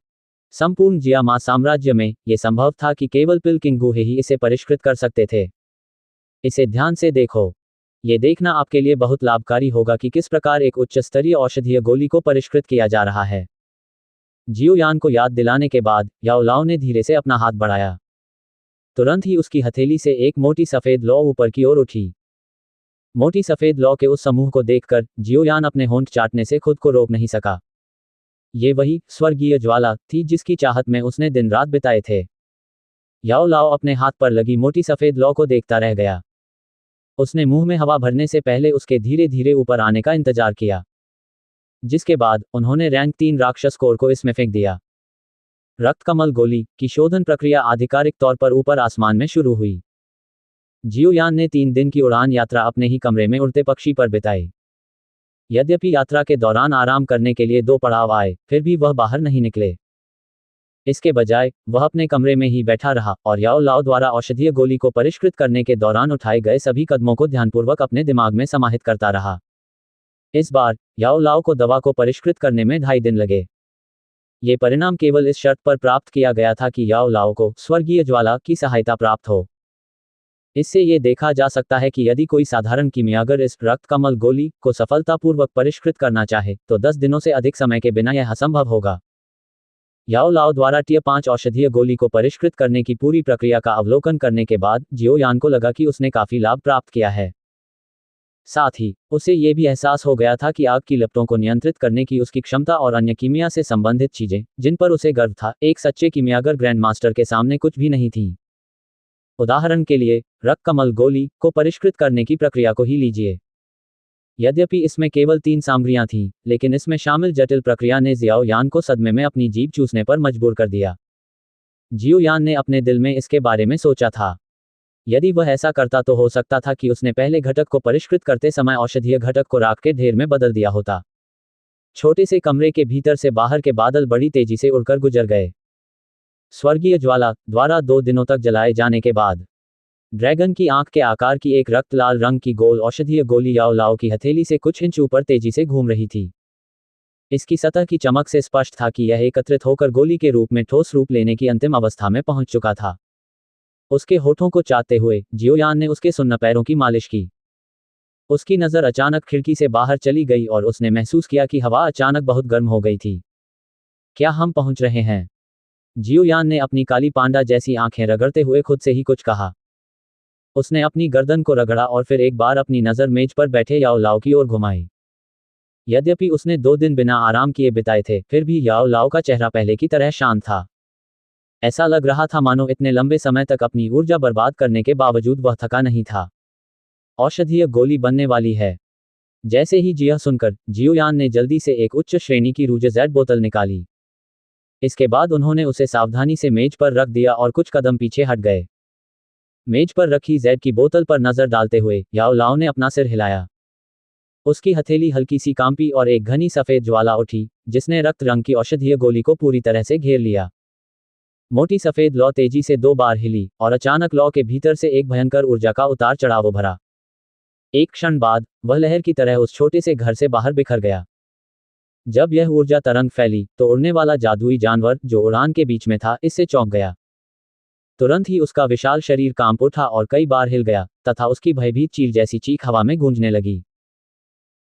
संपूर्ण जियामा साम्राज्य में यह संभव था कि केवल पिल किंग गुहे ही इसे परिष्कृत कर सकते थे। इसे ध्यान से देखो। ये देखना आपके लिए बहुत लाभकारी होगा कि किस प्रकार एक उच्च स्तरीय औषधीय गोली को परिष्कृत किया जा रहा है। जियो यान को याद दिलाने के बाद याओ लाओ ने धीरे से अपना हाथ बढ़ाया। तुरंत ही उसकी हथेली से एक मोटी सफेद लौ ऊपर की ओर उठी। मोटी सफेद लौ के उस समूह को देखकर जियो यान अपने होंठ चाटने से खुद को रोक नहीं सका। ये वही स्वर्गीय ज्वाला थी जिसकी चाहत में उसने दिन रात बिताए थे। याओ लाओ अपने हाथ पर लगी मोटी सफेद लौ को देखता रह गया। उसने मुंह में हवा भरने से पहले उसके धीरे धीरे ऊपर आने का इंतजार किया, जिसके बाद उन्होंने रैंक 3 राक्षस कोर को इसमें फेंक दिया। रक्त कमल गोली की शोधन प्रक्रिया आधिकारिक तौर पर ऊपर आसमान में शुरू हुई। जियो यान ने 3 दिन की उड़ान यात्रा अपने ही कमरे में उड़ते पक्षी पर बिताई। यद्यपि यात्रा के दौरान आराम करने के लिए 2 पड़ाव आए, फिर भी वह बाहर नहीं निकले। इसके बजाय वह अपने कमरे में ही बैठा रहा और याओ लाओ द्वारा औषधीय गोली को परिष्कृत करने के दौरान उठाए गए सभी कदमों को ध्यानपूर्वक अपने दिमाग में समाहित करता रहा। इस बार याओ लाओ को दवा को परिष्कृत करने में 2.5 दिन लगे। ये परिणाम केवल इस शर्त पर प्राप्त किया गया था कि याओ लाओ को स्वर्गीय ज्वाला की सहायता प्राप्त हो। इससे ये देखा जा सकता है कि यदि कोई साधारण कीमियागर इस रक्त कमल गोली को सफलतापूर्वक परिष्कृत करना चाहे, तो 10 दिनों से अधिक समय के बिना यह असंभव होगा। याओ लाओ द्वारा टियर 5 औषधीय गोली को परिष्कृत करने की पूरी प्रक्रिया का अवलोकन करने के बाद जियो यान को लगा कि उसने काफी लाभ प्राप्त किया है। साथ ही उसे ये भी एहसास हो गया था कि आग की लपटों को नियंत्रित करने की उसकी क्षमता और अन्य कीमिया से संबंधित चीजें, जिन पर उसे गर्व था, एक सच्चे कीमियागर ग्रैंड मास्टर के सामने कुछ भी नहीं थीं। उदाहरण के लिए, रक्त कमल गोली को परिष्कृत करने की प्रक्रिया को ही लीजिए। यद्यपि इसमें केवल 3 सामग्रियां थीं, लेकिन इसमें शामिल जटिल प्रक्रिया ने जियाओ यान को सदमे में अपनी जीभ चूसने पर मजबूर कर दिया। जियो यान ने अपने दिल में इसके बारे में सोचा था। यदि वह ऐसा करता तो हो सकता था कि उसने पहले घटक को परिष्कृत करते समय औषधीय घटक को राख के ढेर में बदल दिया होता। छोटे से कमरे के भीतर से बाहर के बादल बड़ी तेजी से उड़कर गुजर गए। स्वर्गीय ज्वाला द्वारा 2 दिनों तक जलाए जाने के बाद ड्रैगन की आंख के आकार की एक रक्त लाल रंग की गोल औषधीय गोली याओ लाओ की हथेली से कुछ इंच ऊपर तेजी से घूम रही थी। इसकी सतह की चमक से स्पष्ट था कि यह एकत्रित होकर गोली के रूप में ठोस रूप लेने की अंतिम अवस्था में पहुंच चुका था। उसके होठों को चाटते हुए जियो यान ने उसके सुन्न पैरों की मालिश की। उसकी नज़र अचानक खिड़की से बाहर चली गई और उसने महसूस किया कि हवा अचानक बहुत गर्म हो गई थी। क्या हम पहुंच रहे हैं? जियो यान ने अपनी काली पांडा जैसी आंखें रगड़ते हुए खुद से ही कुछ कहा। उसने अपनी गर्दन को रगड़ा और फिर एक बार अपनी नज़र मेज पर बैठे याओ लाओ की ओर घुमाई। यद्यपि उसने 2 दिन बिना आराम किए बिताए थे, फिर भी याओ लाओ का चेहरा पहले की तरह शांत था। ऐसा लग रहा था मानो इतने लंबे समय तक अपनी ऊर्जा बर्बाद करने के बावजूद वह थका नहीं था। औषधीय गोली बनने वाली है। जैसे ही यह सुनकर जियो यान ने जल्दी से एक उच्च श्रेणी की रूजे जेड बोतल निकाली। इसके बाद उन्होंने उसे सावधानी से मेज पर रख दिया और कुछ कदम पीछे हट गए। मेज पर रखी जेड की बोतल पर नजर डालते हुए याओ लाओ ने अपना सिर हिलाया। उसकी हथेली हल्की सी कांपी और एक घनी सफेद ज्वाला उठी, जिसने रक्त रंग की औषधीय गोली को पूरी तरह से घेर लिया। मोटी सफेद लौ तेजी से 2 बार हिली और अचानक लौ के भीतर से एक भयंकर ऊर्जा का उतार चढ़ाव भरा। एक क्षण बाद वह लहर की तरह उस छोटे से घर से बाहर बिखर गया। जब यह ऊर्जा तरंग फैली तो उड़ने वाला जादुई जानवर जो उड़ान के बीच में था, इससे चौंक गया। तुरंत ही उसका विशाल शरीर कांप उठा और कई बार हिल गया तथा उसकी भयभीत चील जैसी चीख हवा में गूंजने लगी।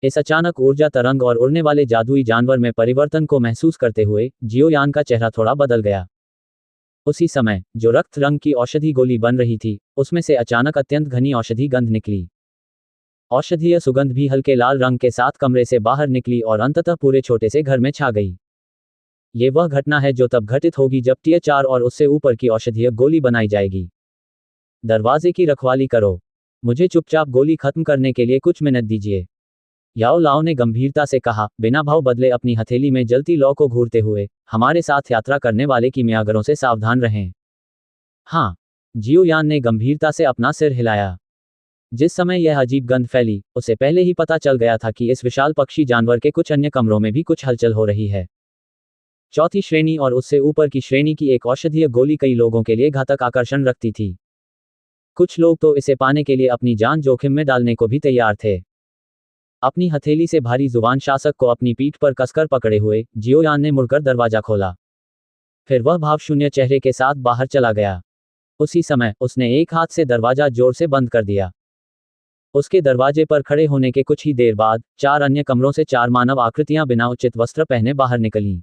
इस अचानक ऊर्जा तरंग और उड़ने वाले जादुई जानवर में परिवर्तन को महसूस करते हुए जियो यान का चेहरा थोड़ा बदल गया। उसी समय जो रक्त रंग की औषधि गोली बन रही थी, उसमें से अचानक अत्यंत घनी औषधि गंध निकली। औषधीय सुगंध भी हल्के लाल रंग के साथ कमरे से बाहर निकली और अंततः पूरे छोटे से घर में छा गई। ये वह घटना है जो तब घटित होगी जब टियर 4 और उससे ऊपर की औषधीय गोली बनाई जाएगी। दरवाजे की रखवाली करो। मुझे चुपचाप गोली खत्म करने के लिए कुछ मिनट दीजिए, याओ लाओ ने गंभीरता से कहा, बिना भाव बदले अपनी हथेली में जलती लौ को घूरते हुए। हमारे साथ यात्रा करने वाले कीमियागरों से सावधान रहें। हाँ, जियो यान ने गंभीरता से अपना सिर हिलाया। जिस समय यह अजीब गंध फैली, उसे पहले ही पता चल गया था कि इस विशाल पक्षी जानवर के कुछ अन्य कमरों में भी कुछ हलचल हो रही है। चौथी श्रेणी और उससे ऊपर की श्रेणी की एक औषधीय गोली कई लोगों के लिए घातक आकर्षण रखती थी। कुछ लोग तो इसे पाने के लिए अपनी जान जोखिम में डालने को भी तैयार थे। अपनी हथेली से भारी जुबान शासक को अपनी पीठ पर कसकर पकड़े हुए जियोयान ने मुड़कर दरवाजा खोला। फिर वह भावशून्य चेहरे के साथ बाहर चला गया। उसी समय उसने एक हाथ से दरवाजा जोर से बंद कर दिया। उसके दरवाजे पर खड़े होने के कुछ ही देर बाद 4 अन्य कमरों से 4 मानव आकृतियां बिना उचित वस्त्र पहने बाहर निकलीं।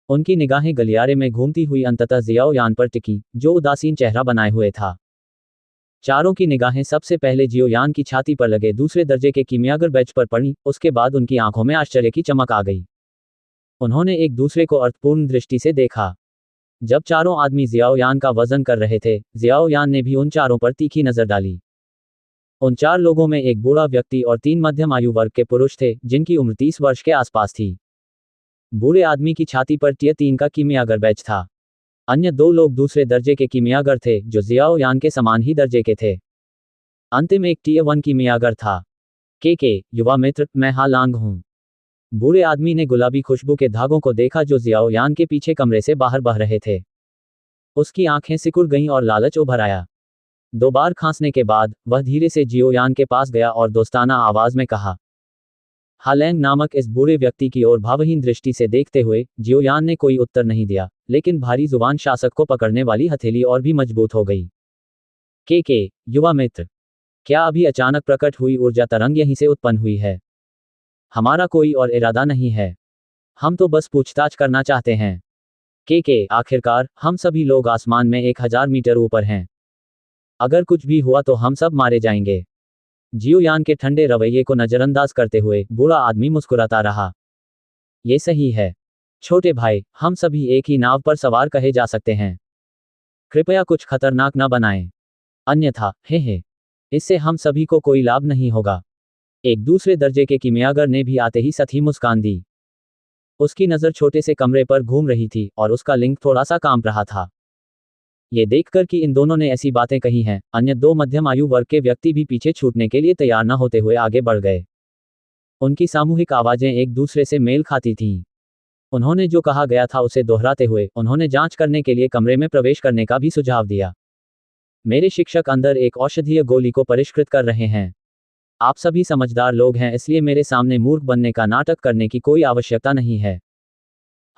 उनकी निगाहें गलियारे में घूमती हुई अंततः जियाओयान पर टिकी, जो उदासीन चेहरा बनाए हुए था। चारों की निगाहें सबसे पहले जियोयान की छाती पर लगे दूसरे दर्जे के कीमियागर बैच पर पड़ी, उसके बाद उनकी आंखों में आश्चर्य की चमक आ गई। उन्होंने एक दूसरे को अर्थपूर्ण दृष्टि से देखा। जब चारों आदमी जियाओयान का वजन कर रहे थे, जियाओयान ने भी उन चारों पर तीखी नजर डाली। उन 4 लोगों में एक बूढ़ा व्यक्ति और 3 मध्यम आयु वर्ग के पुरुष थे, जिनकी उम्र 30 वर्ष के आसपास थी। बूढ़े आदमी की छाती पर टियर 3 का कीमियागर बैच था। अन्य 2 लोग दूसरे दर्जे के कीमियागर थे, जो जियाओयान के समान ही दर्जे के थे। अंतिम एक टियर 1 कीमियागर था। के युवा मित्र, मैं हालांग हूं। बूढ़े आदमी ने गुलाबी खुशबू के धागों को देखा जो जियाओयान के पीछे कमरे से बाहर बह रहे थे। उसकी आंखें सिकुड़ गईं और लालच उभर आया। 2 बार खांसने के बाद वह धीरे से जियोयान के पास गया और दोस्ताना आवाज में कहा। हालैंग नामक इस बूढ़े व्यक्ति की ओर भावहीन दृष्टि से देखते हुए जियोयान ने कोई उत्तर नहीं दिया, लेकिन भारी जुबान शासक को पकड़ने वाली हथेली और भी मजबूत हो गई। के युवा मित्र, क्या अभी अचानक प्रकट हुई ऊर्जा तरंग यहीं से उत्पन्न हुई है? हमारा कोई और इरादा नहीं है। हम तो बस पूछताछ करना चाहते हैं। के आखिरकार हम सभी लोग आसमान में 1000 मीटर ऊपर हैं। अगर कुछ भी हुआ तो हम सब मारे जाएंगे। जियोयान के ठंडे रवैये को नजरअंदाज करते हुए बूढ़ा आदमी मुस्कुराता रहा। ये सही है छोटे भाई, हम सभी एक ही नाव पर सवार कहे जा सकते हैं। कृपया कुछ खतरनाक न बनाएं, अन्यथा हे इससे हम सभी को कोई लाभ नहीं होगा। एक दूसरे दर्जे के कीमियागर ने भी आते ही सथी मुस्कान दी। उसकी नज़र छोटे से कमरे पर घूम रही थी और उसका लिंग थोड़ा सा कांप रहा था। ये देखकर कि इन दोनों ने ऐसी बातें कही हैं, अन्य 2 मध्यम आयु वर्ग के व्यक्ति भी पीछे छूटने के लिए तैयार न होते हुए आगे बढ़ गए। उनकी सामूहिक आवाजें एक दूसरे से मेल खाती थीं। उन्होंने जो कहा गया था उसे दोहराते हुए उन्होंने जांच करने के लिए कमरे में प्रवेश करने का भी सुझाव दिया। मेरे शिक्षक अंदर एक औषधीय गोली को परिष्कृत कर रहे हैं। आप सभी समझदार लोग हैं, इसलिए मेरे सामने मूर्ख बनने का नाटक करने की कोई आवश्यकता नहीं है।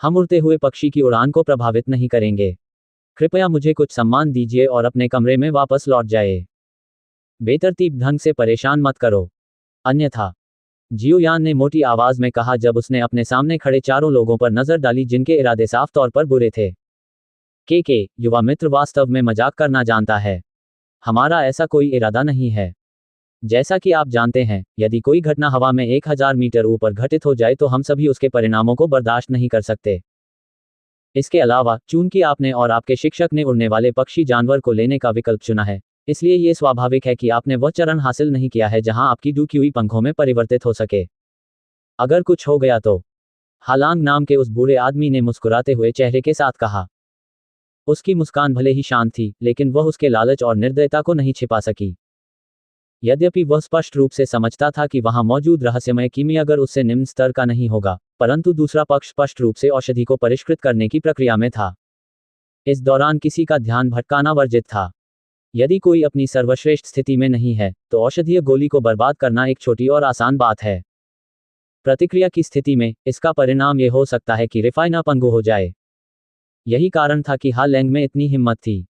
हम उड़ते हुए पक्षी की उड़ान को प्रभावित नहीं करेंगे। कृपया मुझे कुछ सम्मान दीजिए और अपने कमरे में वापस लौट जाए। बेतरतीब ढंग से परेशान मत करो, अन्यथा, जियोयान ने मोटी आवाज में कहा जब उसने अपने सामने खड़े चारों लोगों पर नजर डाली जिनके इरादे साफ तौर पर बुरे थे। के युवा मित्र वास्तव में मजाक करना जानता है। हमारा ऐसा कोई इरादा नहीं है। जैसा कि आप जानते हैं, यदि कोई घटना हवा में 1000 मीटर ऊपर घटित हो जाए तो हम सभी उसके परिणामों को बर्दाश्त नहीं कर सकते। इसके अलावा, चूंकि आपने और आपके शिक्षक ने उड़ने वाले पक्षी जानवर को लेने का विकल्प चुना है, इसलिए ये स्वाभाविक है कि आपने वह चरण हासिल नहीं किया है जहां आपकी डूकी पंखों में परिवर्तित हो सके। अगर कुछ हो गया तो, हालांग नाम के उस बूढ़े आदमी ने मुस्कुराते हुए चेहरे के साथ कहा। उसकी मुस्कान भले ही शांत थी, लेकिन वह उसके लालच और निर्दयता को नहीं छिपा सकी। यद्यपि वह स्पष्ट रूप से समझता था कि वहां मौजूद रहस्यमय कीमियागर उससे निम्न स्तर का नहीं होगा, परंतु दूसरा पक्ष स्पष्ट रूप से औषधि को परिष्कृत करने की प्रक्रिया में था। इस दौरान किसी का ध्यान भटकाना वर्जित था। यदि कोई अपनी सर्वश्रेष्ठ स्थिति में नहीं है, तो औषधीय गोली को बर्बाद करना एक छोटी और आसान बात है। प्रतिक्रिया की स्थिति में, इसका परिणाम यह हो सकता है कि रिफाइना पंगु हो जाए। यही कारण था कि हालैंग में इतनी हिम्मत थी।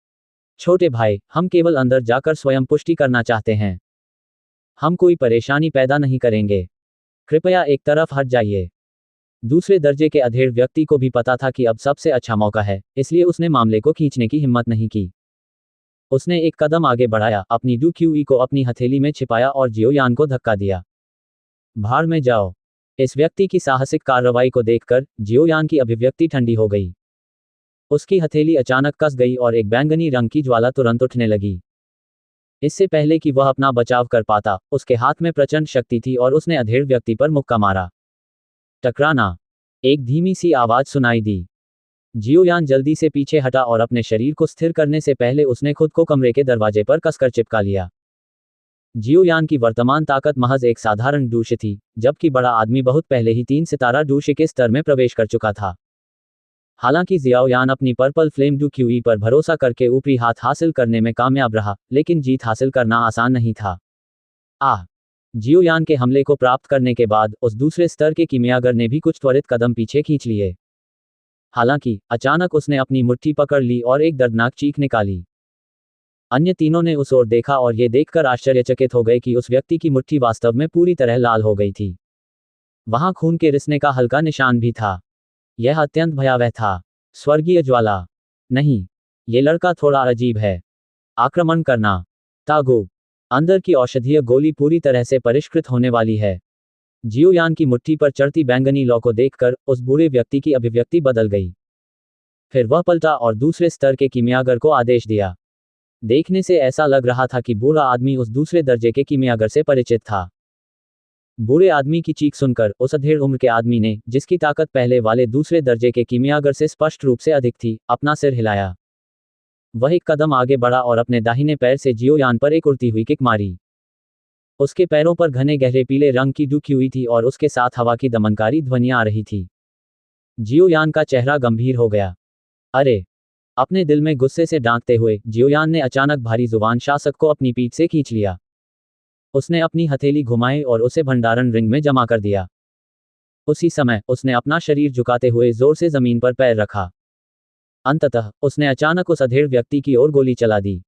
छोटे भाई, हम केवल अंदर जाकर स्वयं पुष्टि करना चाहते हैं। हम कोई परेशानी पैदा नहीं करेंगे। कृपया एक तरफ हट जाइए। दूसरे दर्जे के अधेड़ व्यक्ति को भी पता था कि अब सबसे अच्छा मौका है, इसलिए उसने मामले को खींचने की हिम्मत नहीं की। उसने एक कदम आगे बढ़ाया, अपनी डूक्यूई को अपनी हथेली में छिपाया और जियोयान को धक्का दिया। भाड़ में जाओ। इस व्यक्ति की साहसिक कार्रवाई को देखकर जियोयान की अभिव्यक्ति ठंडी हो गई। उसकी हथेली अचानक कस गई और एक बैंगनी रंग की ज्वाला तुरंत उठने लगी। इससे पहले कि वह अपना बचाव कर पाता, उसके हाथ में प्रचंड शक्ति थी और उसने अधेड़ व्यक्ति पर मुक्का मारा। टकराना। एक धीमी सी आवाज सुनाई दी। जियोयान जल्दी से पीछे हटा और अपने शरीर को स्थिर करने से पहले उसने खुद को कमरे के दरवाजे पर कसकर चिपका लिया। जियोयान की वर्तमान ताकत महज एक साधारण डूश थी, जबकि बड़ा आदमी बहुत पहले ही 3 सितारा डूश के स्तर में प्रवेश कर चुका था। हालांकि जियाओयान अपनी पर्पल फ्लेम डू क्यूई पर भरोसा करके ऊपरी हाथ हासिल करने में कामयाब रहा, लेकिन जीत हासिल करना आसान नहीं था। जियोयान के हमले को प्राप्त करने के बाद उस दूसरे स्तर के कीमियागर ने भी कुछ त्वरित कदम पीछे खींच लिए। हालांकि अचानक उसने अपनी मुट्ठी पकड़ ली और एक दर्दनाक चीख निकाली। अन्य तीनों ने उस ओर देखा और ये देखकर आश्चर्यचकित हो गए कि उस व्यक्ति की मुट्ठी वास्तव में पूरी तरह लाल हो गई थी। वहां खून के रिसने का हल्का निशान भी था। यह अत्यंत भयावह था। स्वर्गीय ज्वाला। नहीं, ये लड़का थोड़ा अजीब है। आक्रमण करना। तागो। अंदर की औषधीय गोली पूरी तरह से परिष्कृत होने वाली है। जियोयान की मुट्ठी पर चढ़ती बैंगनी लौ को देखकर उस बूढ़े व्यक्ति की अभिव्यक्ति बदल गई। फिर वह पलटा और दूसरे स्तर के कीमियागर को आदेश दिया। देखने से ऐसा लग रहा था कि बूढ़ा आदमी उस दूसरे दर्जे के कीमियागर से परिचित था। बूढ़े आदमी की चीख सुनकर उस अधेड़ उम्र के आदमी ने, जिसकी ताकत पहले वाले दूसरे दर्जे के कीमियागर से स्पष्ट रूप से अधिक थी, अपना सिर हिलाया। वह एक कदम आगे बढ़ा और अपने दाहिने पैर से जियोयान पर एक उड़ती हुई किक मारी। उसके पैरों पर घने गहरे पीले रंग की डुकी हुई थी और उसके साथ हवा की दमनकारी ध्वनियां आ रही थी। जियोयान का चेहरा गंभीर हो गया। अरे! अपने दिल में गुस्से से डांटते हुए जियोयान ने अचानक भारी जुबान शासक को अपनी पीठ से खींच लिया। उसने अपनी हथेली घुमाई और उसे भंडारण रिंग में जमा कर दिया। उसी समय उसने अपना शरीर झुकाते हुए जोर से जमीन पर पैर रखा। अंततः उसने अचानक उस अधेड़ व्यक्ति की ओर गोली चला दी।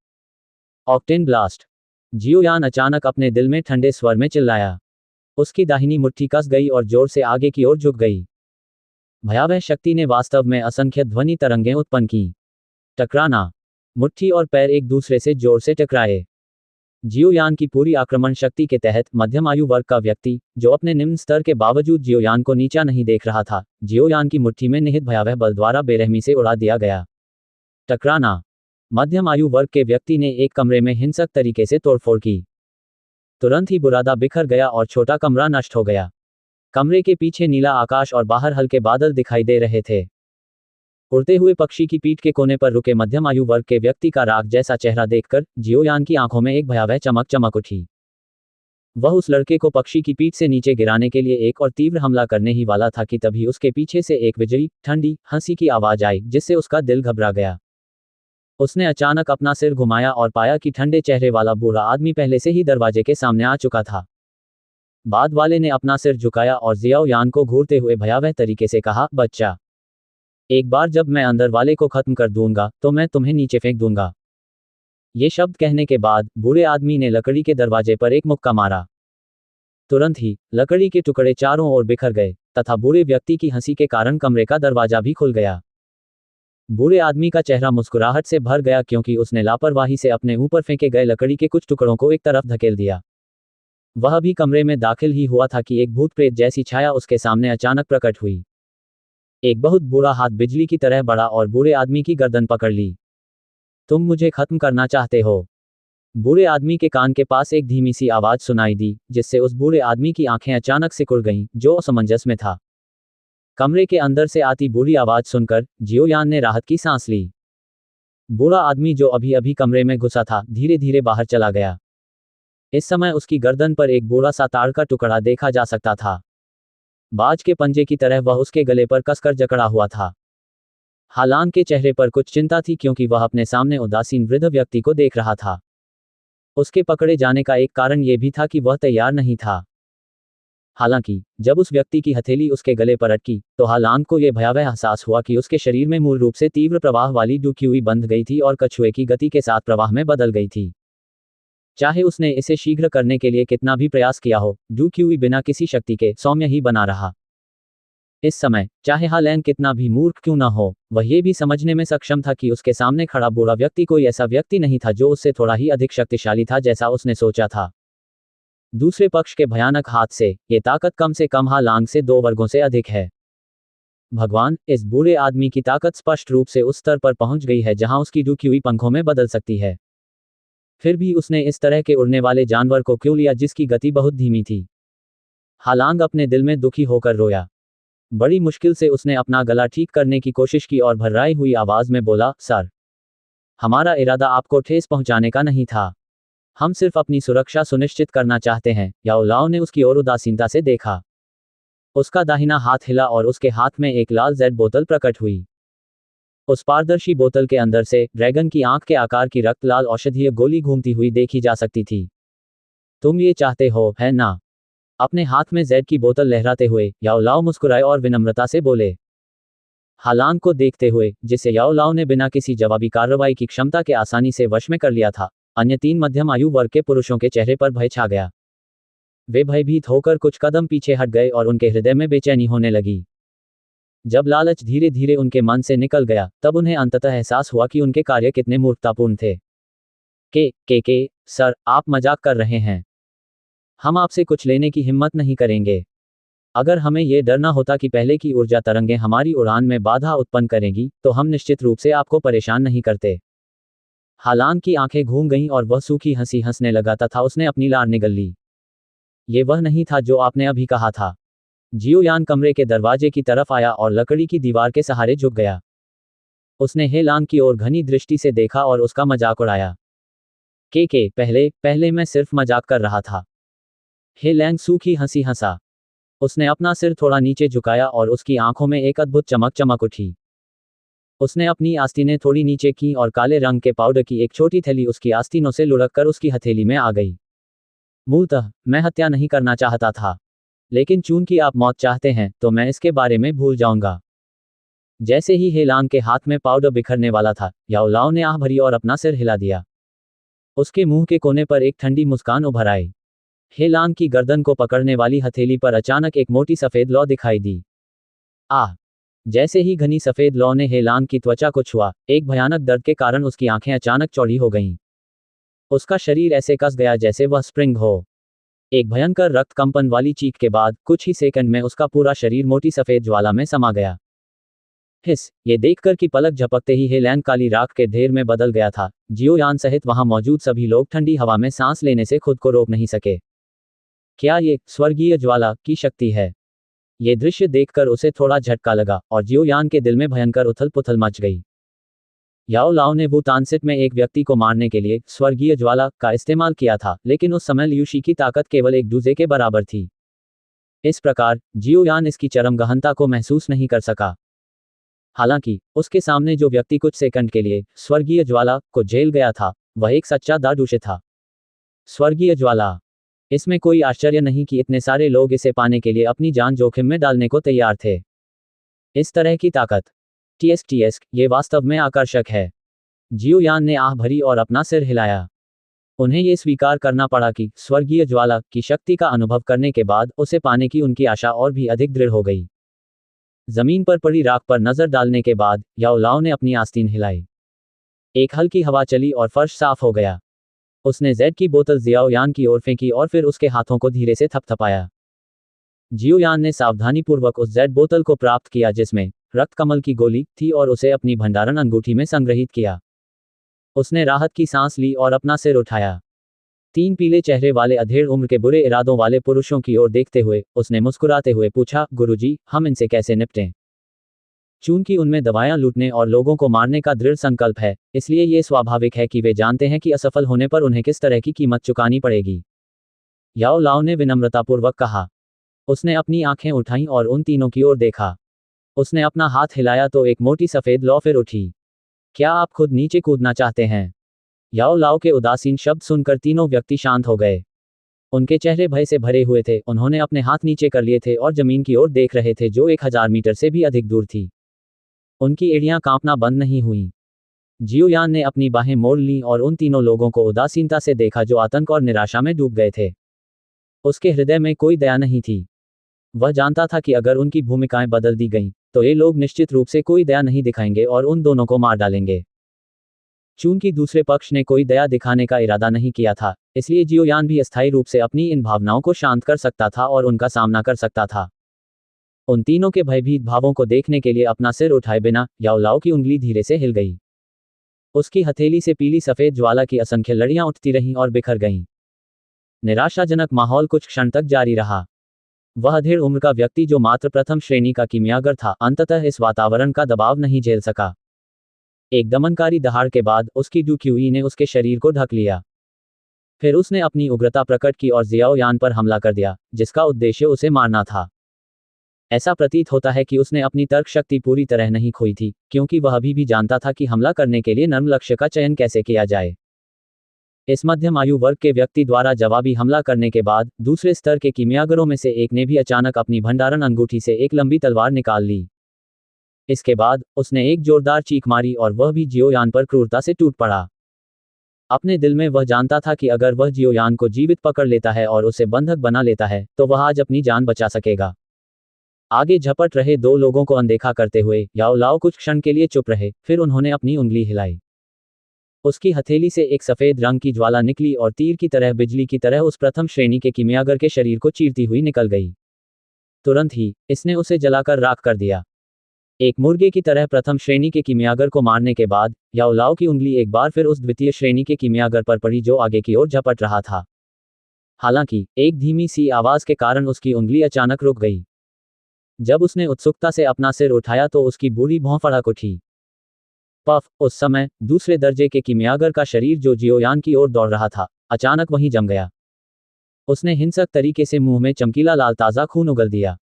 Octane blast. जियोयान अचानक अपने दिल में ठंडे स्वर में चिल्लाया। उसकी दाहिनी मुट्ठी कस गई और जोर से आगे की ओर झुक गई। भयावह शक्ति ने वास्तव में असंख्य ध्वनि तरंगें उत्पन्न की। टकराना। मुट्ठी और पैर एक दूसरे से जोर से टकराए। जियोयान की पूरी आक्रमण शक्ति के तहत मध्यम आयु वर्ग का व्यक्ति, जो अपने निम्न स्तर के बावजूद जियोयान को नीचा नहीं देख रहा था, जियोयान की मुट्ठी में निहित भयावह बल द्वारा बेरहमी से उड़ा दिया गया। टकराना। मध्यम आयु वर्ग के व्यक्ति ने एक कमरे में हिंसक तरीके से तोड़फोड़ की। तुरंत ही बुरादा बिखर गया और छोटा कमरा नष्ट हो गया। कमरे के पीछे नीला आकाश और बाहर हल्के बादल दिखाई दे रहे थे। उड़ते हुए पक्षी की पीठ के कोने पर रुके मध्यम आयु वर्ग के व्यक्ति का राख जैसा चेहरा देखकर जियोयान की आंखों में एक भयावह चमक चमक उठी। वह उस लड़के को पक्षी की पीठ से नीचे गिराने के लिए एक और तीव्र हमला करने ही वाला था कि तभी उसके पीछे से एक विजयी, ठंडी हंसी की आवाज आई, जिससे उसका दिल घबरा गया। उसने अचानक अपना सिर घुमाया और पाया कि ठंडे चेहरे वाला बूढ़ा आदमी पहले से ही दरवाजे के सामने आ चुका था। बाद वाले ने अपना सिर झुकाया और जियाओयान को घूरते हुए भयावह तरीके से कहा, बच्चा, एक बार जब मैं अंदर वाले को खत्म कर दूंगा तो मैं तुम्हें नीचे फेंक दूंगा। ये शब्द कहने के बाद बूढ़े आदमी ने लकड़ी के दरवाजे पर एक मुक्का मारा। तुरंत ही लकड़ी के टुकड़े चारों ओर बिखर गए तथा बूढ़े व्यक्ति की हंसी के कारण कमरे का दरवाजा भी खुल गया। बूढ़े आदमी का चेहरा मुस्कुराहट से भर गया क्योंकि उसने लापरवाही से अपने ऊपर फेंके गए लकड़ी के कुछ टुकड़ों को एक तरफ धकेल दिया। वह भी कमरे में दाखिल ही हुआ था कि एक भूत प्रेत जैसी छाया उसके सामने अचानक प्रकट हुई। एक बहुत बुरा हाथ बिजली की तरह बढ़ा और बूढ़े आदमी की गर्दन पकड़ ली। तुम मुझे खत्म करना चाहते हो? बूढ़े आदमी के कान के पास एक धीमी सी आवाज सुनाई दी, जिससे उस बूढ़े आदमी की आंखें अचानक सिकुड़ गईं, जो असमंजस में था। कमरे के अंदर से आती बूढ़ी आवाज सुनकर जियोयान ने राहत की सांस ली। बूढ़ा आदमी जो अभी अभी कमरे में घुसा था, धीरे धीरे बाहर चला गया। इस समय उसकी गर्दन पर एक बूढ़ा सा ताड़ का टुकड़ा देखा जा सकता था। बाज के पंजे की तरह वह उसके गले पर कसकर जकड़ा हुआ था। हालांकि चेहरे पर कुछ चिंता थी क्योंकि वह अपने सामने उदासीन वृद्ध व्यक्ति को देख रहा था। उसके पकड़े जाने का एक कारण यह भी था कि वह तैयार नहीं था। हालांकि जब उस व्यक्ति की हथेली उसके गले पर अटकी तो हालांकि को यह भयावह एहसास हुआ कि उसके शरीर में मूल रूप से तीव्र प्रवाह वाली डुकी हुई बंध गई थी और कछुए की गति के साथ प्रवाह में बदल गई थी। चाहे उसने इसे शीघ्र करने के लिए कितना भी प्रयास किया हो, डुकी बिना किसी शक्ति के सौम्य ही बना रहा। इस समय चाहे हालैन कितना भी मूर्ख क्यों न हो, वह ये भी समझने में सक्षम था कि उसके सामने खड़ा बूढ़ा व्यक्ति कोई ऐसा व्यक्ति नहीं था जो उससे थोड़ा ही अधिक शक्तिशाली था जैसा उसने सोचा था। दूसरे पक्ष के भयानक हाथ से ये ताकत कम से कम हालांग से 2 वर्गों से अधिक है। भगवान, इस बूढ़े आदमी की ताकत स्पष्ट रूप से उस स्तर पर पहुंच गई है जहां उसकी डुकी हुई पंखों में बदल सकती है। फिर भी उसने इस तरह के उड़ने वाले जानवर को क्यों लिया जिसकी गति बहुत धीमी थी? हालांग अपने दिल में दुखी होकर रोया। बड़ी मुश्किल से उसने अपना गला ठीक करने की कोशिश की और भर्राई हुई आवाज में बोला, सर, हमारा इरादा आपको ठेस पहुंचाने का नहीं था। हम सिर्फ अपनी सुरक्षा सुनिश्चित करना चाहते हैं। याओ लाओ ने उसकी ओर उदासीनता से देखा। उसका दाहिना हाथ हिला और उसके हाथ में एक लाल जेड बोतल प्रकट हुई। उस पारदर्शी बोतल के अंदर से ड्रैगन की आंख के आकार की रक्त लाल औषधीय गोली घूमती हुई देखी जा सकती थी। तुम ये चाहते हो, है ना? अपने हाथ में जेड की बोतल लहराते हुए याओ लाओ मुस्कुराए और विनम्रता से बोले। हालान को देखते हुए, जिसे याओ लाओ ने बिना किसी जवाबी कार्रवाई की क्षमता के आसानी से वश में कर लिया था, अन्य 3 मध्यम आयु वर्ग के पुरुषों के चेहरे पर भय छा गया। वे भयभीत होकर कुछ कदम पीछे हट गए और उनके हृदय में बेचैनी होने लगी। जब लालच धीरे धीरे उनके मन से निकल गया, तब उन्हें अंततः एहसास हुआ कि उनके कार्य कितने मूर्खतापूर्ण थे। सर, आप मजाक कर रहे हैं। हम आपसे कुछ लेने की हिम्मत नहीं करेंगे। अगर हमें यह डर न होता कि पहले की ऊर्जा तरंगें हमारी उड़ान में बाधा उत्पन्न करेंगी, तो हम निश्चित रूप से आपको परेशान नहीं करते। हालान की आंखें घूम गईं और वह सूखी हंसी हंसने लगा तथा उसने अपनी लार निगल ली। ये वह नहीं था जो आपने अभी कहा था। जियो यान कमरे के दरवाजे की तरफ आया और लकड़ी की दीवार के सहारे झुक गया। उसने हे लांग की ओर घनी दृष्टि से देखा और उसका मजाक उड़ाया। पहले मैं सिर्फ मजाक कर रहा था। हे लैंग सूखी हंसी हंसा। उसने अपना सिर थोड़ा नीचे झुकाया और उसकी आंखों में एक अद्भुत चमक चमक उठी। उसने अपनी आस्तीनें थोड़ी नीचे की और काले रंग के पाउडर की एक छोटी थैली उसकी आस्तीनों से लुढ़क कर उसकी हथेली में आ गई। मूलतः मैं हत्या नहीं करना चाहता था, लेकिन चूंकि आप मौत चाहते हैं, तो मैं इसके बारे में भूल जाऊंगा। जैसे ही हेलांग के हाथ में पाउडर बिखरने वाला था, याओ लाओ ने आह भरी और अपना सिर हिला दिया। उसके मुंह के कोने पर एक ठंडी मुस्कान उभर आई। हेलांग की गर्दन को पकड़ने वाली हथेली पर अचानक एक मोटी सफेद लौ दिखाई दी। आह! जैसे ही घनी सफेद लौ ने हेलांग की त्वचा को छुआ, एक भयानक दर्द के कारण उसकी आंखें अचानक चौड़ी हो गईं। उसका शरीर ऐसे कस गया जैसे वह स्प्रिंग हो। एक भयंकर रक्त कंपन वाली चीख के बाद कुछ ही सेकंड में उसका पूरा शरीर मोटी सफेद ज्वाला में समा गया। ये देखकर कि पलक झपकते ही हेलैंग काली राख के ढेर में बदल गया था, जियो यान सहित वहां मौजूद सभी लोग ठंडी हवा में सांस लेने से खुद को रोक नहीं सके। क्या ये स्वर्गीय ज्वाला की शक्ति है? ये दृश्य देखकर उसे थोड़ा झटका लगा और जियो यान के दिल में भयंकर उथल पुथल मच गई। याओ लाओ ने वुतानसिट में एक व्यक्ति को मारने के लिए स्वर्गीय ज्वाला का इस्तेमाल किया था, लेकिन उस समय ल्यूशी की ताकत केवल एक दूजे के बराबर थी। इस प्रकार जियो यान इसकी चरम गहनता को महसूस नहीं कर सका। हालांकि उसके सामने जो व्यक्ति कुछ सेकंड के लिए स्वर्गीय ज्वाला को झेल गया था, वह एक सच्चा दादूशे था। स्वर्गीय ज्वाला। इसमें कोई आश्चर्य नहीं कि इतने सारे लोग इसे पाने के लिए अपनी जान जोखिम में डालने को तैयार थे। इस तरह की ताकत, ये वास्तव में आकर्षक है। जियो यान ने आह भरी और अपना सिर हिलाया। उन्हें यह स्वीकार करना पड़ा कि स्वर्गीय ज्वाला की शक्ति का अनुभव करने के बाद उसे पाने की उनकी आशा और भी अधिक दृढ़ हो गई। जमीन पर पड़ी राख पर नजर डालने के बाद याओ लाओ ने अपनी आस्तीन हिलाई। एक हल्की हवा चली और फर्श साफ हो गया। उसने जेड की बोतल जियाओ यान की ओर फेंकी और फिर उसके हाथों को धीरे से थपथपाया। जियो यान ने सावधानीपूर्वक उस जेड बोतल को प्राप्त किया जिसमें रक्त कमल की गोली थी और उसे अपनी भंडारण अंगूठी में संग्रहित किया। उसने राहत की सांस ली और अपना सिर उठाया। 3 पीले चेहरे वाले अधेड़ उम्र के बुरे इरादों वाले पुरुषों की ओर देखते हुए उसने मुस्कुराते हुए पूछा, गुरुजी, हम इनसे कैसे निपटें? चूंकि उनमें दवाएं लूटने और लोगों को मारने का दृढ़ संकल्प है, इसलिए ये स्वाभाविक है कि वे जानते हैं कि असफल होने पर उन्हें किस तरह की कीमत चुकानी पड़ेगी। याओ लाओ ने विनम्रतापूर्वक कहा। उसने अपनी आंखें उठाईं और उन तीनों की ओर देखा। उसने अपना हाथ हिलाया तो एक मोटी सफेद लौ फिर उठी। क्या आप खुद नीचे कूदना चाहते हैं? याओ लाओ के उदासीन शब्द सुनकर तीनों व्यक्ति शांत हो गए। उनके चेहरे भय से भरे हुए थे। उन्होंने अपने हाथ नीचे कर लिए थे और जमीन की ओर देख रहे थे जो 1000 मीटर से भी अधिक दूर थी। उनकी एड़ियां कांपना बंद नहीं हुईं। जियो यान ने अपनी बाहें मोड़ लीं और उन तीनों लोगों को उदासीनता से देखा जो आतंक और निराशा में डूब गए थे। उसके हृदय में कोई दया नहीं थी। वह जानता था कि अगर उनकी भूमिकाएं बदल दी गईं, तो ये लोग निश्चित रूप से कोई दया नहीं दिखाएंगे और उन दोनों को मार डालेंगे। चूंकि दूसरे पक्ष ने कोई दया दिखाने का इरादा नहीं किया था, इसलिए जियो यान भी अस्थायी रूप से अपनी इन भावनाओं को शांत कर सकता था और उनका सामना कर सकता था। उन तीनों के भयभीत भावों को देखने के लिए अपना सिर उठाए बिना याओ लाओ की उंगली धीरे से हिल गई। उसकी हथेली से पीली सफेद ज्वाला की असंख्य लड़ियां उठती रहीं और बिखर गईं। निराशाजनक माहौल कुछ क्षण तक जारी रहा। वह अधेड़ उम्र का व्यक्ति जो मात्र प्रथम श्रेणी का कीमियागर था, अंततः इस वातावरण का दबाव नहीं झेल सका। एक दमनकारी दहाड़ के बाद उसकी डुक्यूई ने उसके शरीर को ढक लिया। फिर उसने अपनी उग्रता प्रकट की और जियाओ यान पर हमला कर दिया, जिसका उद्देश्य उसे मारना था। ऐसा प्रतीत होता है कि उसने अपनी तर्क शक्ति पूरी तरह नहीं खोई थी, क्योंकि वह अभी भी जानता था कि हमला करने के लिए नर्म लक्ष्य का चयन कैसे किया जाए। इस मध्यम आयु वर्ग के व्यक्ति द्वारा जवाबी हमला करने के बाद दूसरे स्तर के कीमियागरों में से एक ने भी अचानक अपनी भंडारण अंगूठी से एक लंबी तलवार निकाल ली। इसके बाद उसने एक जोरदार चीख मारी और वह भी जियोयान पर क्रूरता से टूट पड़ा। अपने दिल में वह जानता था कि अगर वह जियोयान को जीवित पकड़ लेता है और उसे बंधक बना लेता है, तो वह आज अपनी जान बचा सकेगा। आगे झपट रहे दो लोगों को अनदेखा करते हुए याओ लाओ कुछ क्षण के लिए चुप रहे, फिर उन्होंने अपनी उंगली हिलाई। उसकी हथेली से एक सफेद रंग की ज्वाला निकली और तीर की तरह बिजली की तरह उस प्रथम श्रेणी के कीमियागर के शरीर को चीरती हुई निकल गई। तुरंत ही इसने उसे जलाकर राख कर दिया। एक मुर्गे की तरह प्रथम श्रेणी के कीमियागर को मारने के बाद याओ लाओ की उंगली एक बार फिर उस द्वितीय श्रेणी के कीमियागर पर पड़ी जो आगे की ओर झपट रहा था। हालांकि एक धीमी सी आवाज के कारण उसकी उंगली अचानक रुक गई। जब उसने उत्सुकता से अपना सिर उठाया तो उसकी बूढ़ी भौं फड़क उठी। पफ, उस समय दूसरे दर्जे के कीमियागर का शरीर जो जियोयान की ओर दौड़ रहा था, अचानक वहीं जम गया। उसने हिंसक तरीके से मुंह में चमकीला लाल ताजा खून उगल दिया।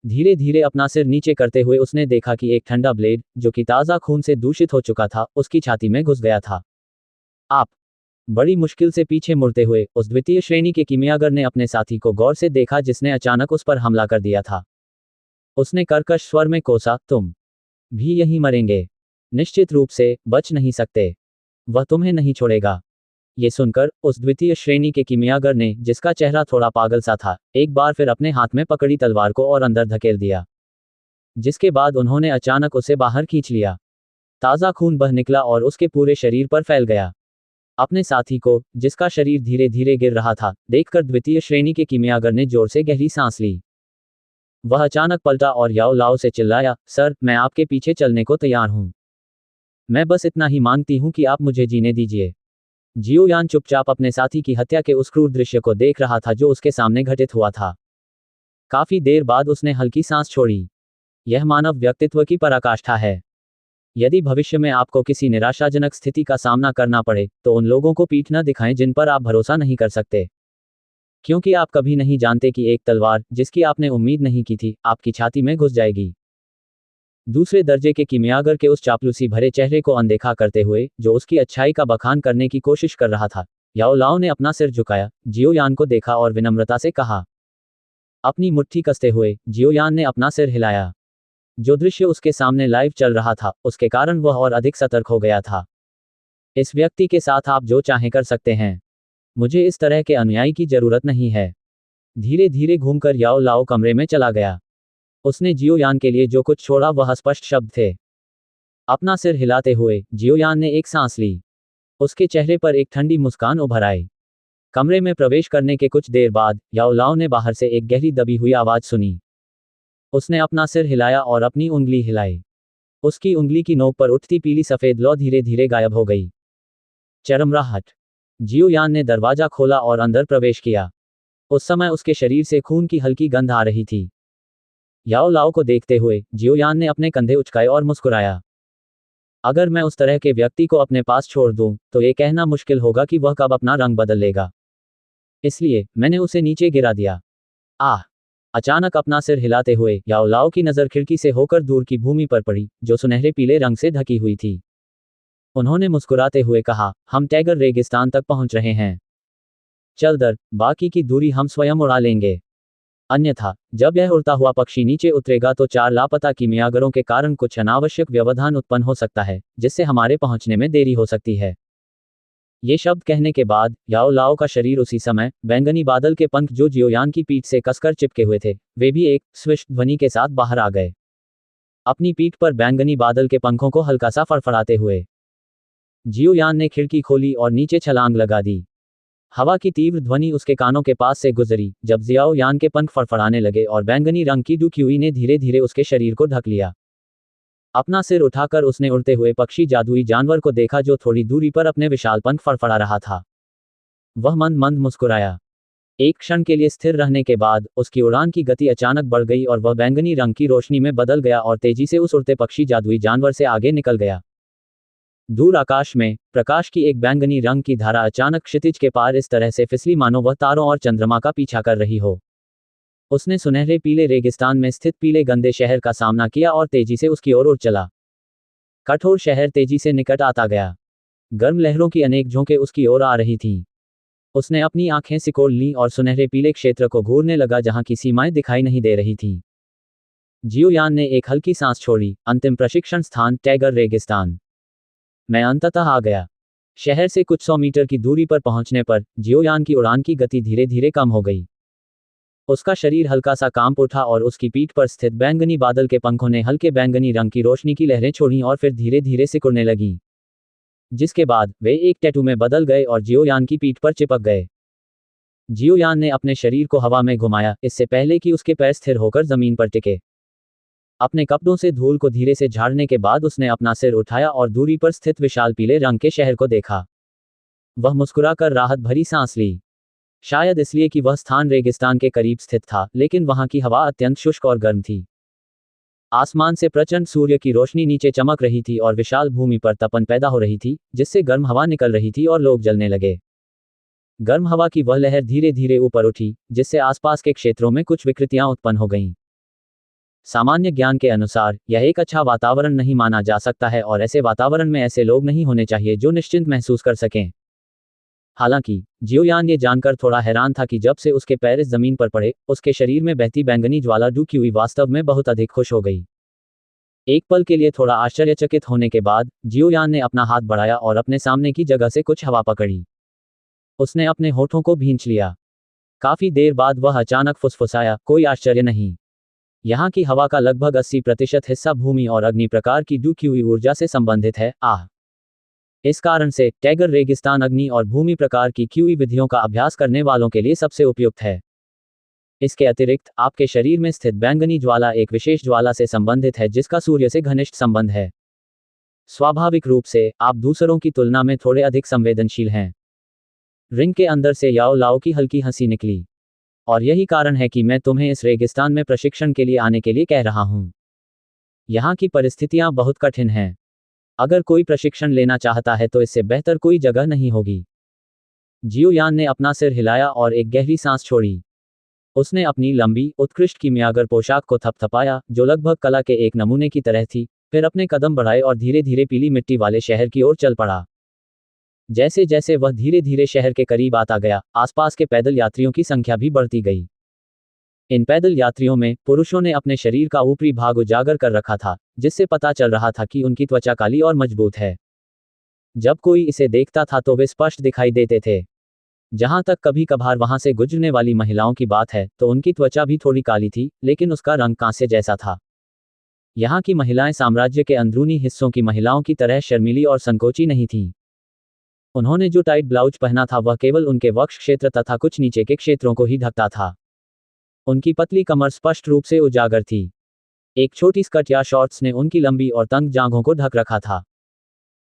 धीरे धीरे अपना सिर नीचे करते हुए उसने देखा कि एक ठंडा ब्लेड, जो कि ताज़ा खून से दूषित हो चुका था, उसकी छाती में घुस गया था। आप बड़ी मुश्किल से पीछे मुड़ते हुए उस द्वितीय श्रेणी के कीमियागर ने अपने साथी को गौर से देखा जिसने अचानक उस पर हमला कर दिया था। उसने कर्कश स्वर में कोसा, तुम भी यहीं मरेंगे। निश्चित रूप से बच नहीं सकते। वह तुम्हें नहीं छोड़ेगा। ये सुनकर उस द्वितीय श्रेणी के कीमियागर ने, जिसका चेहरा थोड़ा पागल सा था, एक बार फिर अपने हाथ में पकड़ी तलवार को और अंदर धकेल दिया, जिसके बाद उन्होंने अचानक उसे बाहर खींच लिया। ताज़ा खून बह निकला और उसके पूरे शरीर पर फैल गया। अपने साथी को, जिसका शरीर धीरे धीरे गिर रहा था, देखकर द्वितीय श्रेणी के कीमियागर ने जोर से गहरी सांस ली। वह अचानक पलटा और याओ लाओ से चिल्लाया, सर, मैं आपके पीछे चलने को तैयार हूं। मैं बस इतना ही मांगती हूं कि आप मुझे जीने दीजिए। जियोयान चुपचाप अपने साथी की हत्या के उस क्रूर दृश्य को देख रहा था जो उसके सामने घटित हुआ था। काफी देर बाद उसने हल्की सांस छोड़ी। यह मानव व्यक्तित्व की पराकाष्ठा है। यदि भविष्य में आपको किसी निराशाजनक स्थिति का सामना करना पड़े, तो उन लोगों को पीठ न दिखाएं जिन पर आप भरोसा नहीं कर सकते, क्योंकि आप कभी नहीं जानते कि एक तलवार, जिसकी आपने उम्मीद नहीं की थी, आपकी छाती में घुस जाएगी। दूसरे दर्जे के कीमियागर के उस चापलूसी भरे चेहरे को अनदेखा करते हुए, जो उसकी अच्छाई का बखान करने की कोशिश कर रहा था, याओ लाओ ने अपना सिर झुकाया, जियोयान को देखा और विनम्रता से कहा। अपनी मुट्ठी कसते हुए जियोयान ने अपना सिर हिलाया। जो दृश्य उसके सामने लाइव चल रहा था, उसके कारण वह और अधिक सतर्क हो गया था। इस व्यक्ति के साथ आप जो चाहें कर सकते हैं। मुझे इस तरह के अनुयायी की जरूरत नहीं है। धीरे धीरे घूमकर याओ लाओ कमरे में चला गया। उसने जियोयान के लिए जो कुछ छोड़ा वह स्पष्ट शब्द थे। अपना सिर हिलाते हुए जियोयान ने एक सांस ली। उसके चेहरे पर एक ठंडी मुस्कान उभर आई। कमरे में प्रवेश करने के कुछ देर बाद याओ लाओ ने बाहर से एक गहरी दबी हुई आवाज सुनी। उसने अपना सिर हिलाया और अपनी उंगली हिलाई। उसकी उंगली की नोक पर उठती पीली सफेद लौ धीरे धीरे गायब हो गई। चरमराहट। जियोयान ने दरवाजा खोला और अंदर प्रवेश किया। उस समय उसके शरीर से खून की हल्की गंध आ रही थी। याओ लाओ को देखते हुए जियोयान ने अपने कंधे उचकाए और मुस्कुराया। अगर मैं उस तरह के व्यक्ति को अपने पास छोड़ दूं, तो ये कहना मुश्किल होगा कि वह कब अपना रंग बदल लेगा। इसलिए मैंने उसे नीचे गिरा दिया। आह! अचानक अपना सिर हिलाते हुए याओ लाओ की नज़र खिड़की से होकर दूर की भूमि पर पड़ी, जो सुनहरे पीले रंग से ढकी हुई थी। उन्होंने मुस्कुराते हुए कहा, हम टैगर रेगिस्तान तक पहुंच रहे हैं। चल दर, बाकी की दूरी हम स्वयं उड़ा लेंगे। अन्यथा, जब यह उड़ता हुआ पक्षी नीचे उतरेगा तो 4 लापता कीमियागरों के कारण कुछ अनावश्यक व्यवधान उत्पन्न हो सकता है, जिससे हमारे पहुंचने में देरी हो सकती है। ये शब्द कहने के बाद याओ लाओ का शरीर उसी समय बैंगनी बादल के पंख जो जियोयान की पीठ से कसकर चिपके हुए थे, वे भी एक स्विश ध्वनि के साथ बाहर आ गए। अपनी पीठ पर बैंगनी बादल के पंखों को हल्का सा फड़फड़ाते हुए जियोयान ने खिड़की खोली और नीचे छलांग लगा दी। हवा की तीव्र ध्वनि उसके कानों के पास से गुजरी जब जियाओ यान के पंख फड़फड़ाने लगे और बैंगनी रंग की डुक्यूई ने धीरे धीरे उसके शरीर को ढक लिया। अपना सिर उठाकर उसने उड़ते हुए पक्षी जादुई जानवर को देखा जो थोड़ी दूरी पर अपने विशाल पंख फड़फड़ा रहा था। वह मंद मंद मुस्कुराया। एक क्षण के लिए स्थिर रहने के बाद उसकी उड़ान की गति अचानक बढ़ गई और वह बैंगनी रंग की रोशनी में बदल गया और तेजी से उस उड़ते पक्षी जादुई जानवर से आगे निकल गया। दूर आकाश में प्रकाश की एक बैंगनी रंग की धारा अचानक क्षितिज के पार इस तरह से फिसली मानो वह तारों और चंद्रमा का पीछा कर रही हो। उसने सुनहरे पीले रेगिस्तान में स्थित पीले गंदे शहर का सामना किया और तेजी से उसकी ओर उड़ चला। कठोर शहर तेजी से निकट आता गया। गर्म लहरों की अनेक झोंकें उसकी ओर आ रही थीं। उसने अपनी आंखें सिकोड़ लीं और सुनहरे पीले क्षेत्र को घूरने लगा जहां की सीमाएं दिखाई नहीं दे रही थीं। जियोयान ने एक हल्की सांस छोड़ी। अंतिम प्रशिक्षण स्थान टैगर रेगिस्तान। मैं अंततः आ गया। शहर से कुछ 100 मीटर की दूरी पर पहुंचने पर जियोयान की उड़ान की गति धीरे धीरे कम हो गई। उसका शरीर हल्का सा कांप उठा और उसकी पीठ पर स्थित बैंगनी बादल के पंखों ने हल्के बैंगनी रंग की रोशनी की लहरें छोड़ीं और फिर धीरे धीरे सिकुड़ने लगीं, जिसके बाद वे एक टैटू में बदल गए और जियोयान की पीठ पर चिपक गए। जियोयान ने अपने शरीर को हवा में घुमाया, इससे पहले कि उसके पैर स्थिर होकर जमीन पर टिके। अपने कपड़ों से धूल को धीरे से झाड़ने के बाद उसने अपना सिर उठाया और दूरी पर स्थित विशाल पीले रंग के शहर को देखा। वह मुस्कुराकर राहत भरी सांस ली। शायद इसलिए कि वह स्थान रेगिस्तान के करीब स्थित था, लेकिन वहां की हवा अत्यंत शुष्क और गर्म थी। आसमान से प्रचंड सूर्य की रोशनी नीचे चमक रही थी और विशाल भूमि पर तपन पैदा हो रही थी, जिससे गर्म हवा निकल रही थी और लोग जलने लगे। गर्म हवा की वह लहर धीरे धीरे ऊपर उठी, जिससे आसपास के क्षेत्रों में कुछ विकृतियां उत्पन्न हो गईं। सामान्य ज्ञान के अनुसार यह एक अच्छा वातावरण नहीं माना जा सकता है और ऐसे वातावरण में ऐसे लोग नहीं होने चाहिए जो निश्चिंत महसूस कर सकें। हालांकि जियोयान ये जानकर थोड़ा हैरान था कि जब से उसके पैर इस जमीन पर पड़े, उसके शरीर में बहती बैंगनी ज्वाला डूबी वास्तव में बहुत अधिक खुश हो गई। एक पल के लिए थोड़ा आश्चर्यचकित होने के बाद जियोयान ने अपना हाथ बढ़ाया और अपने सामने की जगह से कुछ हवा पकड़ी। उसने अपने होठों को भींच लिया। काफी देर बाद वह अचानक फुसफुसाया, कोई आश्चर्य नहीं। यहाँ की हवा का लगभग 80% हिस्सा भूमि और अग्नि प्रकार की डूबी हुई ऊर्जा से संबंधित है। इस कारण से टैगर रेगिस्तान अग्नि और भूमि प्रकार की क्यूई विधियों का अभ्यास करने वालों के लिए सबसे उपयुक्त है। इसके अतिरिक्त आपके शरीर में स्थित बैंगनी ज्वाला एक विशेष ज्वाला से संबंधित है जिसका सूर्य से घनिष्ठ संबंध है। स्वाभाविक रूप से आप दूसरों की तुलना में थोड़े अधिक संवेदनशील हैं। रिंग के अंदर से याओ लाओ की हल्की हंसी निकली। और यही कारण है कि मैं तुम्हें इस रेगिस्तान में प्रशिक्षण के लिए आने के लिए कह रहा हूं। यहाँ की परिस्थितियां बहुत कठिन हैं। अगर कोई प्रशिक्षण लेना चाहता है तो इससे बेहतर कोई जगह नहीं होगी। जियोयान ने अपना सिर हिलाया और एक गहरी सांस छोड़ी। उसने अपनी लंबी, उत्कृष्ट कीमियागर पोशाक को थपथपाया, जो लगभग कला के एक नमूने की तरह थी, फिर अपने कदम बढ़ाए और धीरे धीरे पीली मिट्टी वाले शहर की ओर चल पड़ा। जैसे जैसे वह धीरे धीरे शहर के करीब आता गया, आसपास के पैदल यात्रियों की संख्या भी बढ़ती गई। इन पैदल यात्रियों में पुरुषों ने अपने शरीर का ऊपरी भाग उजागर कर रखा था, जिससे पता चल रहा था कि उनकी त्वचा काली और मजबूत है। जब कोई इसे देखता था तो वे स्पष्ट दिखाई देते थे। जहां तक कभी कभार वहां से गुजरने वाली महिलाओं की बात है तो उनकी त्वचा भी थोड़ी काली थी, लेकिन उसका रंग कांस्य जैसा था। यहाँ की महिलाएं साम्राज्य के अंदरूनी हिस्सों की महिलाओं की तरह शर्मीली और संकोची नहीं थीं। उन्होंने जो टाइट ब्लाउज पहना था वह केवल उनके वक्ष क्षेत्र तथा कुछ नीचे के क्षेत्रों को ही ढकता था। उनकी पतली कमर स्पष्ट रूप से उजागर थी। एक छोटी स्कर्ट या शॉर्ट्स ने उनकी लंबी और तंग जांघों को ढक रखा था।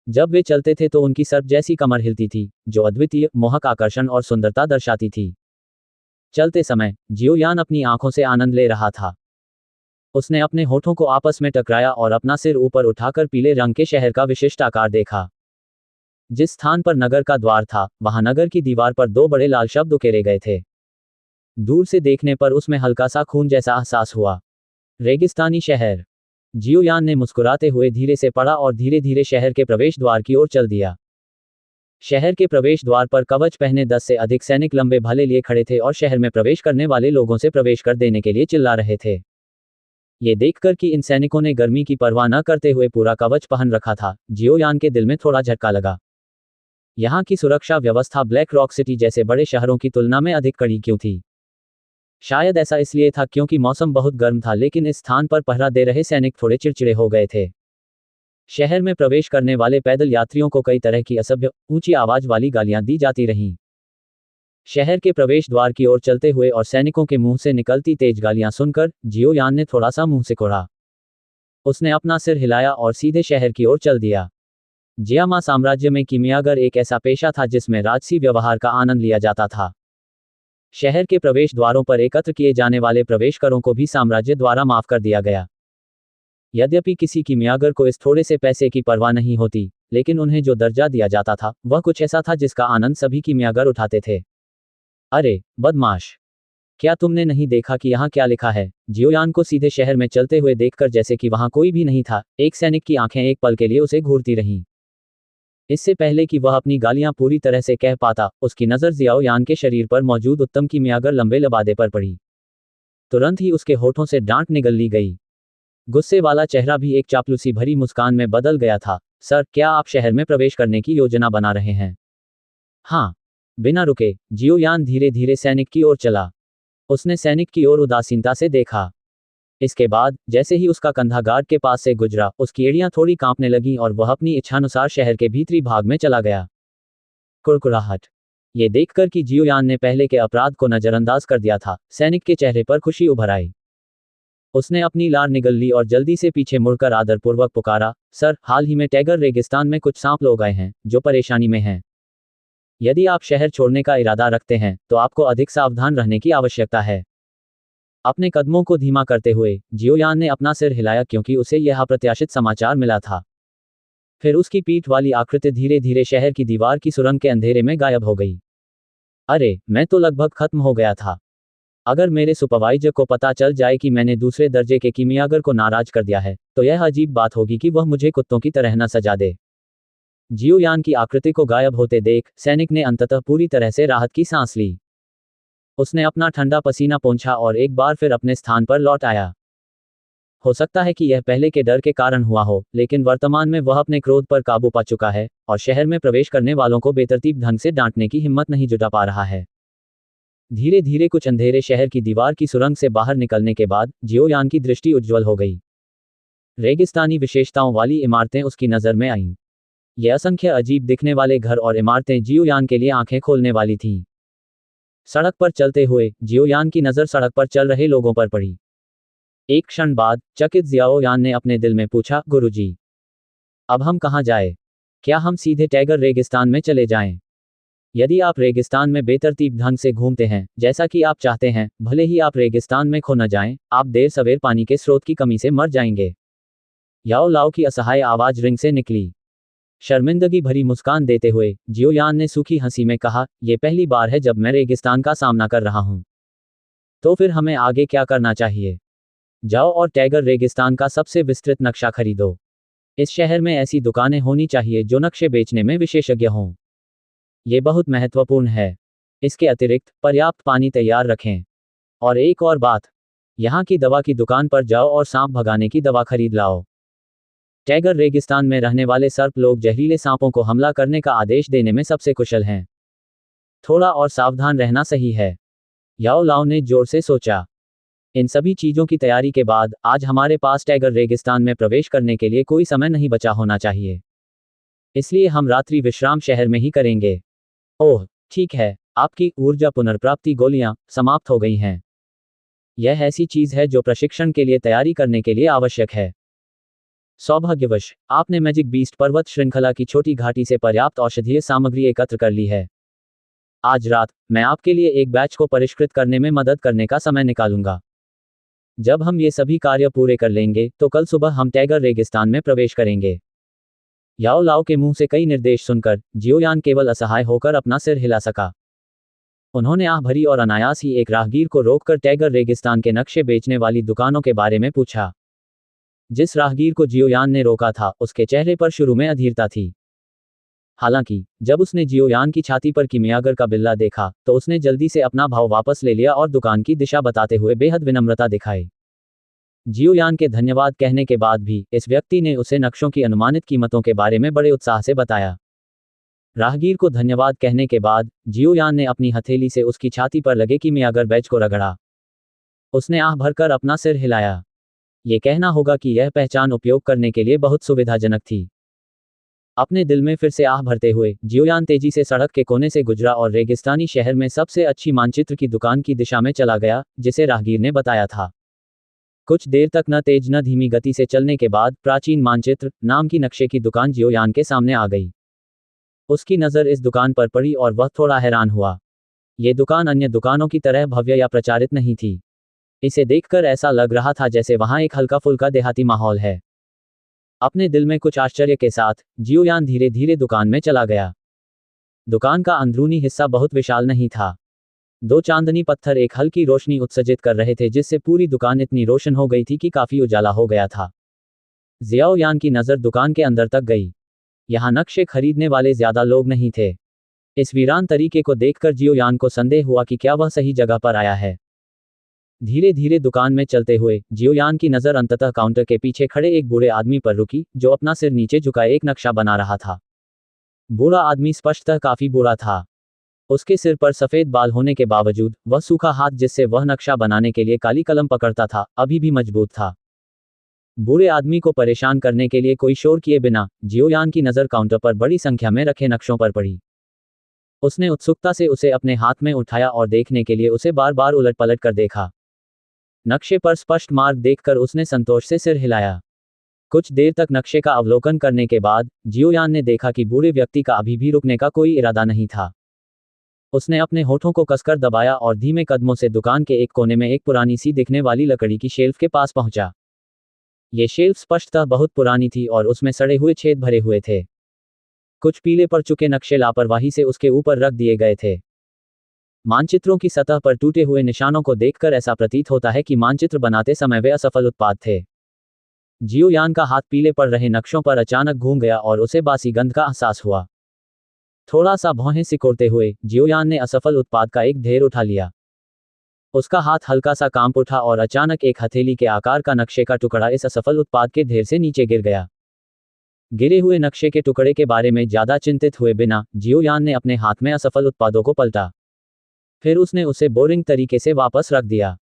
जब वे चलते थे तो उनकी सर्प जैसी कमर हिलती थी, जो अद्वितीय, मोहक आकर्षण और सुंदरता दर्शाती थी। चलते समय जियोयान अपनी आंखों से आनंद ले रहा था। उसने अपने होठों को आपस में टकराया और अपना सिर ऊपर उठाकर पीले रंग के शहर का विशिष्ट आकार देखा। जिस स्थान पर नगर का द्वार था, वहां नगर की दीवार पर 2 बड़े लाल शब्द उकेरे गए थे। दूर से देखने पर उसमें हल्का सा खून जैसा एहसास हुआ। रेगिस्तानी शहर। जियोयान ने मुस्कुराते हुए धीरे से पढ़ा और धीरे धीरे शहर के प्रवेश द्वार की ओर चल दिया। शहर के प्रवेश द्वार पर कवच पहने 10 से अधिक सैनिक लंबे भाले लिए खड़े थे और शहर में प्रवेश करने वाले लोगों से प्रवेश कर देने के लिए चिल्ला रहे थे। ये देखकर कि इन सैनिकों ने गर्मी की परवाह न करते हुए पूरा कवच पहन रखा था, जियोयान के दिल में थोड़ा झटका लगा। यहाँ की सुरक्षा व्यवस्था ब्लैक रॉक सिटी जैसे बड़े शहरों की तुलना में अधिक कड़ी क्यों थी? शायद ऐसा इसलिए था क्योंकि मौसम बहुत गर्म था, लेकिन इस स्थान पर पहरा दे रहे सैनिक थोड़े चिड़चिड़े हो गए थे। शहर में प्रवेश करने वाले पैदल यात्रियों को कई तरह की असभ्य, ऊंची आवाज वाली गालियां दी जाती रहीं। शहर के प्रवेश द्वार की ओर चलते हुए और सैनिकों के मुंह से निकलती तेज गालियां सुनकर जियोयान ने थोड़ा सा मुंह सिकोड़ा। उसने अपना सिर हिलाया और सीधे शहर की ओर चल दिया। जियामा साम्राज्य में कीमियागर एक ऐसा पेशा था जिसमें राजसी व्यवहार का आनंद लिया जाता था। शहर के प्रवेश द्वारों पर एकत्र किए जाने वाले प्रवेश करों को भी साम्राज्य द्वारा माफ कर दिया गया। यद्यपि किसी कीमियागर को इस थोड़े से पैसे की परवाह नहीं होती, लेकिन उन्हें जो दर्जा दिया जाता था वह कुछ ऐसा था जिसका आनंद सभी कीमियागर उठाते थे। अरे बदमाश, क्या तुमने नहीं देखा कि यहाँ क्या लिखा है? जियोयान को सीधे शहर में चलते हुए देखकर जैसे कि वहाँ कोई भी नहीं था, एक सैनिक की आंखें एक पल के लिए उसे घूरती रहीं। इससे पहले कि वह अपनी गालियां पूरी तरह से कह पाता, उसकी नज़र जियाओ यान के शरीर पर मौजूद उत्तम कीमियागर लंबे लबादे पर पड़ी। तुरंत ही उसके होठों से डांट निगल ली गई। गुस्से वाला चेहरा भी एक चापलूसी भरी मुस्कान में बदल गया था। सर, क्या आप शहर में प्रवेश करने की योजना बना रहे हैं? हाँ। बिना रुके जियोयान धीरे धीरे सैनिक की ओर चला। उसने सैनिक की ओर उदासीनता से देखा। इसके बाद जैसे ही उसका कंधा गार्ड के पास से गुजरा, उसकी एड़ियां थोड़ी कांपने लगीं और वह अपनी इच्छानुसार शहर के भीतरी भाग में चला गया। कुड़कुड़ाहट। ये देखकर कि जियोयान ने पहले के अपराध को नजरअंदाज कर दिया था, सैनिक के चेहरे पर खुशी उभर आई। उसने अपनी लार निगल ली और जल्दी से पीछे मुड़कर आदरपूर्वक पुकारा, सर, हाल ही में टैगर रेगिस्तान में कुछ सांप लोग आए हैं जो परेशानी में हैं। यदि आप शहर छोड़ने का इरादा रखते हैं तो आपको अधिक सावधान रहने की आवश्यकता है। अपने कदमों को धीमा करते हुए जियोयान ने अपना सिर हिलाया क्योंकि उसे यह अप्रत्याशित समाचार मिला था। फिर उसकी पीठ वाली आकृति धीरे धीरे शहर की दीवार की सुरंग के अंधेरे में गायब हो गई। अरे, मैं तो लगभग खत्म हो गया था। अगर मेरे सुपरवाइजर को पता चल जाए कि मैंने दूसरे दर्जे के कीमियागर को नाराज कर दिया है, तो यह अजीब बात होगी कि वह मुझे कुत्तों की तरह न सजा दे। जियोयान की आकृति को गायब होते देख सैनिक ने अंततः पूरी तरह से राहत की सांस ली। उसने अपना ठंडा पसीना पोंछा और एक बार फिर अपने स्थान पर लौट आया। हो सकता है कि यह पहले के डर के कारण हुआ हो, लेकिन वर्तमान में वह अपने क्रोध पर काबू पा चुका है और शहर में प्रवेश करने वालों को बेतरतीब ढंग से डांटने की हिम्मत नहीं जुटा पा रहा है। धीरे धीरे कुछ अंधेरे शहर की दीवार की सुरंग से बाहर निकलने के बाद जियोयान की दृष्टि उज्ज्वल हो गई। रेगिस्तानी विशेषताओं वाली इमारतें उसकी नज़र में आईं। ये असंख्य अजीब दिखने वाले घर और इमारतें जियोयान के लिए आंखें खोलने वाली थीं। सड़क पर चलते हुए जियोयान की नज़र सड़क पर चल रहे लोगों पर पड़ी। एक क्षण बाद चकित जियाओयान ने अपने दिल में पूछा, गुरुजी, अब हम कहाँ जाए? क्या हम सीधे टैगर रेगिस्तान में चले जाएं? यदि आप रेगिस्तान में बेतरतीब ढंग से घूमते हैं, जैसा कि आप चाहते हैं, भले ही आप रेगिस्तान में खो न जाएं, आप देर सवेर पानी के स्रोत की कमी से मर जाएंगे। याओ लाओ की असहाय आवाज रिंग से निकली। शर्मिंदगी भरी मुस्कान देते हुए जियोयान ने सूखी हंसी में कहा, यह पहली बार है जब मैं रेगिस्तान का सामना कर रहा हूं। तो फिर हमें आगे क्या करना चाहिए? जाओ और टैगर रेगिस्तान का सबसे विस्तृत नक्शा खरीदो। इस शहर में ऐसी दुकानें होनी चाहिए जो नक्शे बेचने में विशेषज्ञ हों। ये बहुत महत्वपूर्ण है। इसके अतिरिक्त पर्याप्त पानी तैयार रखें। और एक और बात, यहाँ की दवा की दुकान पर जाओ और सांप भगाने की दवा खरीद लाओ। टैगर रेगिस्तान में रहने वाले सर्प लोग जहरीले सांपों को हमला करने का आदेश देने में सबसे कुशल हैं। थोड़ा और सावधान रहना सही है। याओ लाओ ने जोर से सोचा। इन सभी चीजों की तैयारी के बाद आज हमारे पास टैगर रेगिस्तान में प्रवेश करने के लिए कोई समय नहीं बचा होना चाहिए। इसलिए हम रात्रि विश्राम शहर में ही करेंगे। ओह, ठीक है, आपकी ऊर्जा पुनर्प्राप्ति गोलियां समाप्त हो गई हैं। यह ऐसी चीज है जो प्रशिक्षण के लिए तैयारी करने के लिए आवश्यक है। सौभाग्यवश आपने मैजिक बीस्ट पर्वत श्रृंखला की छोटी घाटी से पर्याप्त औषधीय सामग्री एकत्र कर ली है। आज रात मैं आपके लिए एक बैच को परिष्कृत करने में मदद करने का समय निकालूंगा। जब हम ये सभी कार्य पूरे कर लेंगे तो कल सुबह हम टैगर रेगिस्तान में प्रवेश करेंगे। याओ लाओ के मुंह से कई निर्देश सुनकर जियोयान केवल असहाय होकर अपना सिर हिला सका। उन्होंने आह भरी और अनायास ही एक राहगीर को रोककर टैगर रेगिस्तान के नक्शे बेचने वाली दुकानों के बारे में पूछा। जिस राहगीर को जियोयान ने रोका था, उसके चेहरे पर शुरू में अधीरता थी। हालांकि जब उसने जियोयान की छाती पर कीमियागर का बिल्ला देखा तो उसने जल्दी से अपना भाव वापस ले लिया और दुकान की दिशा बताते हुए बेहद विनम्रता दिखाई। जियोयान के धन्यवाद कहने के बाद भी इस व्यक्ति ने उसे नक्शों की अनुमानित कीमतों के बारे में बड़े उत्साह से बताया। राहगीर को धन्यवाद कहने के बाद जियोयान ने अपनी हथेली से उसकी छाती पर लगे कीमियागर बैज को रगड़ा। उसने आह भरकर अपना सिर हिलाया। ये कहना होगा कि यह पहचान उपयोग करने के लिए बहुत सुविधाजनक थी। अपने दिल में फिर से आह भरते हुए जियोयान तेजी से सड़क के कोने से गुजरा और रेगिस्तानी शहर में सबसे अच्छी मानचित्र की दुकान की दिशा में चला गया, जिसे राहगीर ने बताया था। कुछ देर तक न तेज न धीमी गति से चलने के बाद प्राचीन मानचित्र नाम की नक्शे की दुकान जियोयान के सामने आ गई। उसकी नज़र इस दुकान पर पड़ी और वह थोड़ा हैरान हुआ। ये दुकान अन्य दुकानों की तरह भव्य या प्रचारित नहीं थी। इसे देखकर ऐसा लग रहा था जैसे वहाँ एक हल्का फुल्का देहाती माहौल है। अपने दिल में कुछ आश्चर्य के साथ जियोयान धीरे धीरे दुकान में चला गया। दुकान का अंदरूनी हिस्सा बहुत विशाल नहीं था। दो चांदनी पत्थर एक हल्की रोशनी उत्सर्जित कर रहे थे जिससे पूरी दुकान इतनी रोशन हो गई थी कि काफी उजाला हो गया था। जियाओयान की नज़र दुकान के अंदर तक गई। यहाँ नक्शे खरीदने वाले ज्यादा लोग नहीं थे। इस वीरान तरीके को देखकर जियोयान को संदेह हुआ कि क्या वह सही जगह पर आया है। धीरे धीरे दुकान में चलते हुए जियोयान की नज़र अंततः काउंटर के पीछे खड़े एक बूढ़े आदमी पर रुकी जो अपना सिर नीचे झुकाए एक नक्शा बना रहा था। बूढ़ा आदमी स्पष्टतः काफी बूढ़ा था। उसके सिर पर सफेद बाल होने के बावजूद वह सूखा हाथ जिससे वह नक्शा बनाने के लिए काली कलम पकड़ता था अभी भी मजबूत था। बूढ़े आदमी को परेशान करने के लिए कोई शोर किए बिना जियोयान की नज़र काउंटर पर बड़ी संख्या में रखे नक्शों पर पड़ी। उसने उत्सुकता से उसे अपने हाथ में उठाया और देखने के लिए उसे बार बार उलट पलट कर देखा। नक्शे पर स्पष्ट मार्ग देखकर उसने संतोष से सिर हिलाया। कुछ देर तक नक्शे का अवलोकन करने के बाद जियोयान ने देखा कि बूढ़े व्यक्ति का अभी भी रुकने का कोई इरादा नहीं था। उसने अपने होठों को कसकर दबाया और धीमे कदमों से दुकान के एक कोने में एक पुरानी सी दिखने वाली लकड़ी की शेल्फ के पास पहुंचा। ये शेल्फ स्पष्टतः बहुत पुरानी थी और उसमें सड़े हुए छेद भरे हुए थे। कुछ पीले पड़ चुके नक्शे लापरवाही से उसके ऊपर रख दिए गए थे। मानचित्रों की सतह पर टूटे हुए निशानों को देखकर ऐसा प्रतीत होता है कि मानचित्र बनाते समय वे असफल उत्पाद थे। जियोयान का हाथ पीले पड़ रहे नक्शों पर अचानक घूम गया और उसे बासी गंध का एहसास हुआ। थोड़ा सा भौहें सिकोड़ते हुए जियोयान ने असफल उत्पाद का एक ढेर उठा लिया। उसका हाथ हल्का सा कांप उठा और अचानक एक हथेली के आकार का नक्शे का टुकड़ा इस असफल उत्पाद के ढेर से नीचे गिर गया। गिरे हुए नक्शे के टुकड़े के बारे में ज्यादा चिंतित हुए बिना जियोयान ने अपने हाथ में असफल उत्पादों को पलटा। फिर उसने उसे बोरिंग तरीके से वापस रख दिया।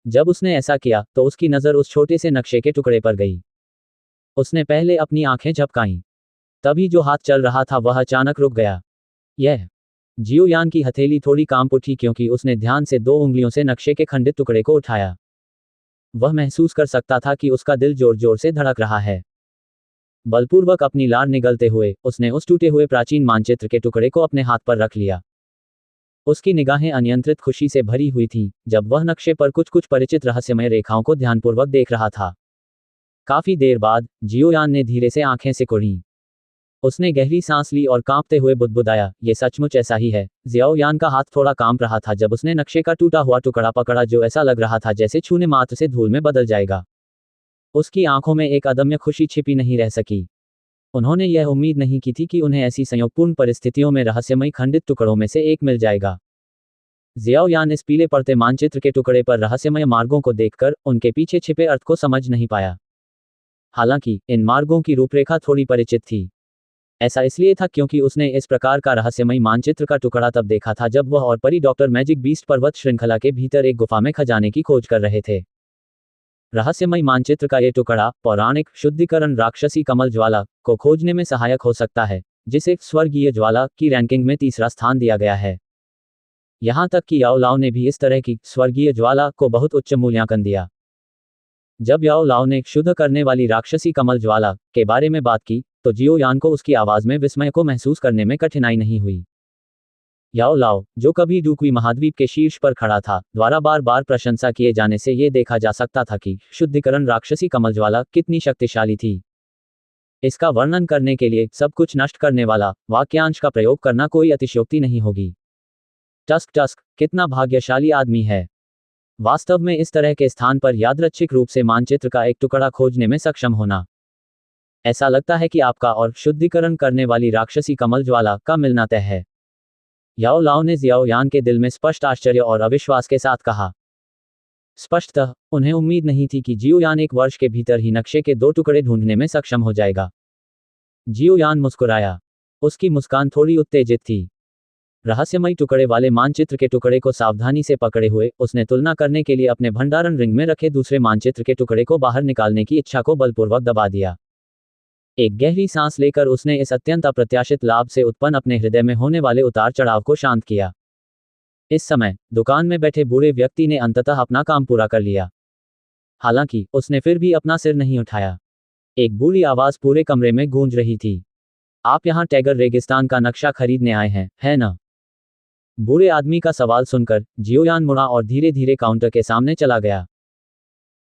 जब उसने ऐसा किया तो उसकी नज़र उस छोटे से नक्शे के टुकड़े पर गई। उसने पहले अपनी आंखें झपकाईं। तभी जो हाथ चल रहा था वह अचानक रुक गया। यह जियोयान की हथेली थोड़ी कांप उठी क्योंकि उसने ध्यान से 2 उंगलियों से नक्शे के खंडित टुकड़े को उठाया। वह महसूस कर सकता था कि उसका दिल जोर जोर से धड़क रहा है। बलपूर्वक अपनी लार निगलते हुए उसने उस टूटे हुए प्राचीन मानचित्र के टुकड़े को अपने हाथ पर रख लिया। उसकी निगाहें अनियंत्रित खुशी से भरी हुई थीं जब वह नक्शे पर कुछ कुछ परिचित रहस्यमय रेखाओं को ध्यानपूर्वक देख रहा था। काफी देर बाद जियोयान ने धीरे से आंखें सिकुड़ीं। उसने गहरी सांस ली और कांपते हुए बुदबुदाया, ये सचमुच ऐसा ही है। जियाओयान का हाथ थोड़ा कांप रहा था जब उसने नक्शे का टूटा हुआ टुकड़ा पकड़ा जो ऐसा लग रहा था जैसे छूने मात्र से धूल में बदल जाएगा। उसकी आंखों में एक अदम्य खुशी छिपी नहीं रह सकी। उन्होंने यह उम्मीद नहीं की थी कि उन्हें ऐसी संयोगपूर्ण परिस्थितियों में रहस्यमयी खंडित टुकड़ों में से एक मिल जाएगा। जियाओयान इस पीले पड़ते मानचित्र के टुकड़े पर रहस्यमय मार्गों को देखकर उनके पीछे छिपे अर्थ को समझ नहीं पाया। हालांकि इन मार्गों की रूपरेखा थोड़ी परिचित थी। ऐसा इसलिए था क्योंकि उसने इस प्रकार का रहस्यमयी मानचित्र का टुकड़ा तब देखा था जब वह और परी डॉक्टर मैजिक बीस्ट पर्वत श्रृंखला के भीतर एक गुफा में खजाने की खोज कर रहे थे। रहस्यमयी मानचित्र का ये टुकड़ा पौराणिक शुद्धिकरण राक्षसी कमल ज्वाला को खोजने में सहायक हो सकता है, जिसे स्वर्गीय ज्वाला की रैंकिंग में 3रा स्थान दिया गया है। यहां तक कि याओ लाओ ने भी इस तरह की स्वर्गीय ज्वाला को बहुत उच्च मूल्यांकन दिया। जब याओ लाओ ने शुद्ध करने वाली राक्षसी कमल ज्वाला के बारे में बात की तो जियोयान को उसकी आवाज में विस्मय को महसूस करने में कठिनाई नहीं हुई। याओ लाओ, जो कभी डूक्वी महाद्वीप के शीर्ष पर खड़ा था, द्वारा बार बार प्रशंसा किए जाने से यह देखा जा सकता था कि शुद्धिकरण राक्षसी कमल ज्वाला कितनी शक्तिशाली थी। इसका वर्णन करने के लिए सब कुछ नष्ट करने वाला वाक्यांश का प्रयोग करना कोई अतिशयोक्ति नहीं होगी। टस्क टस्क कितना भाग्यशाली आदमी है। वास्तव में इस तरह के स्थान पर यादृच्छिक रूप से मानचित्र का एक टुकड़ा खोजने में सक्षम होना। ऐसा लगता है कि आपका और शुद्धिकरण करने वाली राक्षसी कमल ज्वाला का मिलना तय है। याओ लाओ ने जियाओयान के दिल में स्पष्ट आश्चर्य और अविश्वास के साथ कहा। स्पष्टतः उन्हें उम्मीद नहीं थी कि जियोयान 1 वर्ष के भीतर ही नक्शे के 2 टुकड़े ढूंढने में सक्षम हो जाएगा। जियोयान मुस्कुराया। उसकी मुस्कान थोड़ी उत्तेजित थी। रहस्यमयी टुकड़े वाले मानचित्र के टुकड़े को सावधानी से पकड़े हुए उसने तुलना करने के लिए अपने भंडारण रिंग में रखे दूसरे मानचित्र के टुकड़े को बाहर निकालने की इच्छा को बलपूर्वक दबा दिया। एक गहरी सांस लेकर उसने इस अत्यंत अप्रत्याशित लाभ से उत्पन्न अपने हृदय में होने वाले उतार चढ़ाव को शांत किया। इस समय दुकान में बैठे बूढ़े व्यक्ति ने अंततः अपना काम पूरा कर लिया। हालांकि उसने फिर भी अपना सिर नहीं उठाया। एक बूढ़ी आवाज पूरे कमरे में गूंज रही थी। आप यहाँ टैगर रेगिस्तान का नक्शा खरीदने आए हैं, है ना? बूढ़े आदमी का सवाल सुनकर जियोयान मुड़ा और धीरे धीरे काउंटर के सामने चला गया।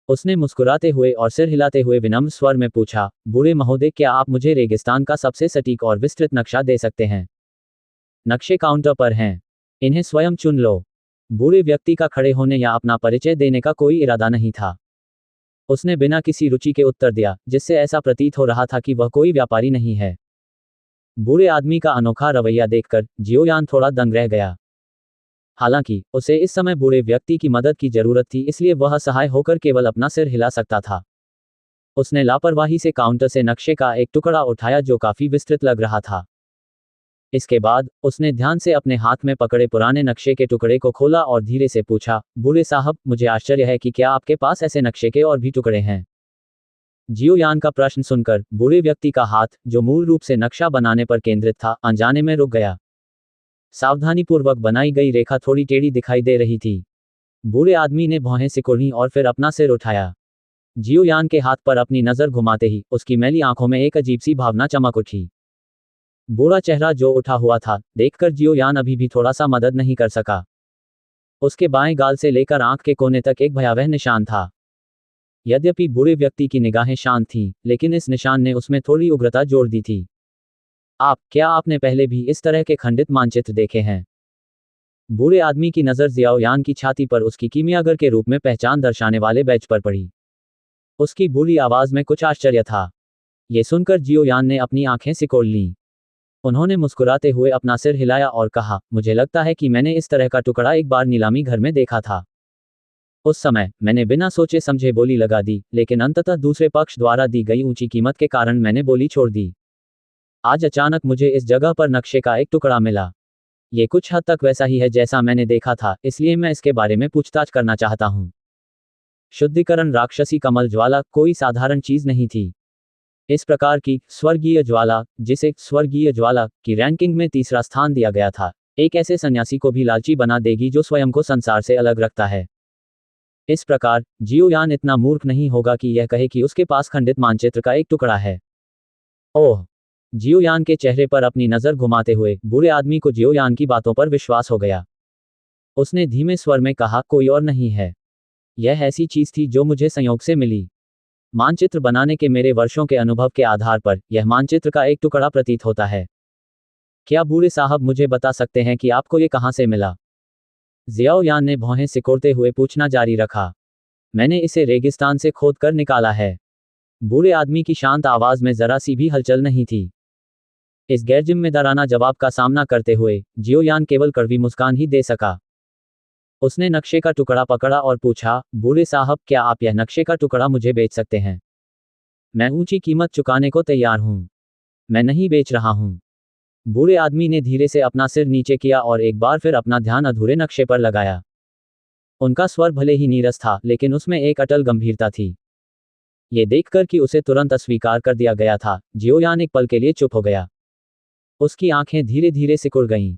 उसने मुस्कुराते हुए और सिर हिलाते हुए विनम्र स्वर में पूछा, बूढ़े महोदय, क्या आप मुझे रेगिस्तान का सबसे सटीक और विस्तृत नक्शा दे सकते हैं? नक्शे काउंटर पर हैं। इन्हें स्वयं चुन लो। बूढ़े व्यक्ति का खड़े होने या अपना परिचय देने का कोई इरादा नहीं था। उसने बिना किसी रुचि के उत्तर दिया, जिससे ऐसा प्रतीत हो रहा था कि वह कोई व्यापारी नहीं है। बूढ़े आदमी का अनोखा रवैया देखकर जियोयान थोड़ा दंग रह गया। हालांकि उसे इस समय बूढ़े व्यक्ति की मदद की जरूरत थी, इसलिए वह असहाय होकर केवल अपना सिर हिला सकता था। उसने लापरवाही से काउंटर से नक्शे का एक टुकड़ा उठाया जो काफी विस्तृत लग रहा था। इसके बाद उसने ध्यान से अपने हाथ में पकड़े पुराने नक्शे के टुकड़े को खोला और धीरे से पूछा, बूढ़े साहब, मुझे आश्चर्य है कि क्या आपके पास ऐसे नक्शे के और भी टुकड़े हैं? जियोयान का प्रश्न सुनकर बूढ़े व्यक्ति का हाथ, जो मूल रूप से नक्शा बनाने पर केंद्रित था, अनजाने में रुक गया। सावधानीपूर्वक बनाई गई रेखा थोड़ी टेढ़ी दिखाई दे रही थी। बूढ़े आदमी ने भौहें सिकुड़ी और फिर अपना सिर उठाया। जियोयान के हाथ पर अपनी नजर घुमाते ही उसकी मैली आंखों में एक अजीब सी भावना चमक उठी। बूढ़ा चेहरा जो उठा हुआ था, देखकर जियोयान अभी भी थोड़ा सा मदद नहीं कर सका। उसके बाएं गाल से लेकर आंख के कोने तक एक भयावह निशान था। यद्यपि बूढ़े व्यक्ति की निगाहें शांत थीं, लेकिन इस निशान ने उसमें थोड़ी उग्रता जोड़ दी थी। क्या आपने पहले भी इस तरह के खंडित मानचित्र देखे हैं? बूढ़े आदमी की नजर जियाओयान की छाती पर उसकी कीमियागर के रूप में पहचान दर्शाने वाले बैज पर पड़ी। उसकी बूढ़ी आवाज में कुछ आश्चर्य था। ये सुनकर जियोयान ने अपनी आंखें सिकोड़ लीं। उन्होंने मुस्कुराते हुए अपना सिर हिलाया और कहा, मुझे लगता है कि मैंने इस तरह का टुकड़ा एक बार नीलामी घर में देखा था। उस समय मैंने बिना सोचे समझे बोली लगा दी, लेकिन अंततः दूसरे पक्ष द्वारा दी गई ऊंची कीमत के कारण मैंने बोली छोड़ दी। आज अचानक मुझे इस जगह पर नक्शे का एक टुकड़ा मिला। ये कुछ हद तक वैसा ही है जैसा मैंने देखा था, इसलिए मैं इसके बारे में पूछताछ करना चाहता हूँ। शुद्धिकरण राक्षसी कमल ज्वाला कोई साधारण चीज नहीं थी। इस प्रकार की स्वर्गीय ज्वाला, जिसे स्वर्गीय ज्वाला की रैंकिंग में तीसरा स्थान दिया गया था, एक ऐसे सन्यासी को भी लालची बना देगी जो स्वयं को संसार से अलग रखता है। इस प्रकार जियोयान इतना मूर्ख नहीं होगा कि यह कहे कि उसके पास खंडित मानचित्र का एक टुकड़ा है। ओह! जियोयान के चेहरे पर अपनी नजर घुमाते हुए बूढ़े आदमी को जियोयान की बातों पर विश्वास हो गया। उसने धीमे स्वर में कहा, कोई और नहीं है। यह ऐसी चीज थी जो मुझे संयोग से मिली। मानचित्र बनाने के मेरे वर्षों के अनुभव के आधार पर यह मानचित्र का एक टुकड़ा प्रतीत होता है। क्या बूढ़े साहब मुझे बता सकते हैं कि आपको ये कहां से मिला? जियाओयान ने भौहें सिकोड़ते हुए पूछना जारी रखा। मैंने इसे रेगिस्तान से खोद कर निकाला है। बूढ़े आदमी की शांत आवाज में जरा सी भी हलचल नहीं थी। इस गैरजिम्मेदाराना जवाब का सामना करते हुए जियोयान केवल कड़वी मुस्कान ही दे सका। उसने नक्शे का टुकड़ा पकड़ा और पूछा, बूढ़े साहब, क्या आप यह नक्शे का टुकड़ा मुझे बेच सकते हैं? मैं ऊंची कीमत चुकाने को तैयार हूं। मैं नहीं बेच रहा हूं। बूढ़े आदमी ने धीरे से अपना सिर नीचे किया और एक बार फिर अपना ध्यान अधूरे नक्शे पर लगाया। उनका स्वर भले ही नीरस था, लेकिन उसमें एक अटल गंभीरता थी। ये देखकर कि उसे तुरंत अस्वीकार कर दिया गया था, जियोयान एक पल के लिए चुप हो गया। उसकी आंखें धीरे धीरे सिकुड़ गईं।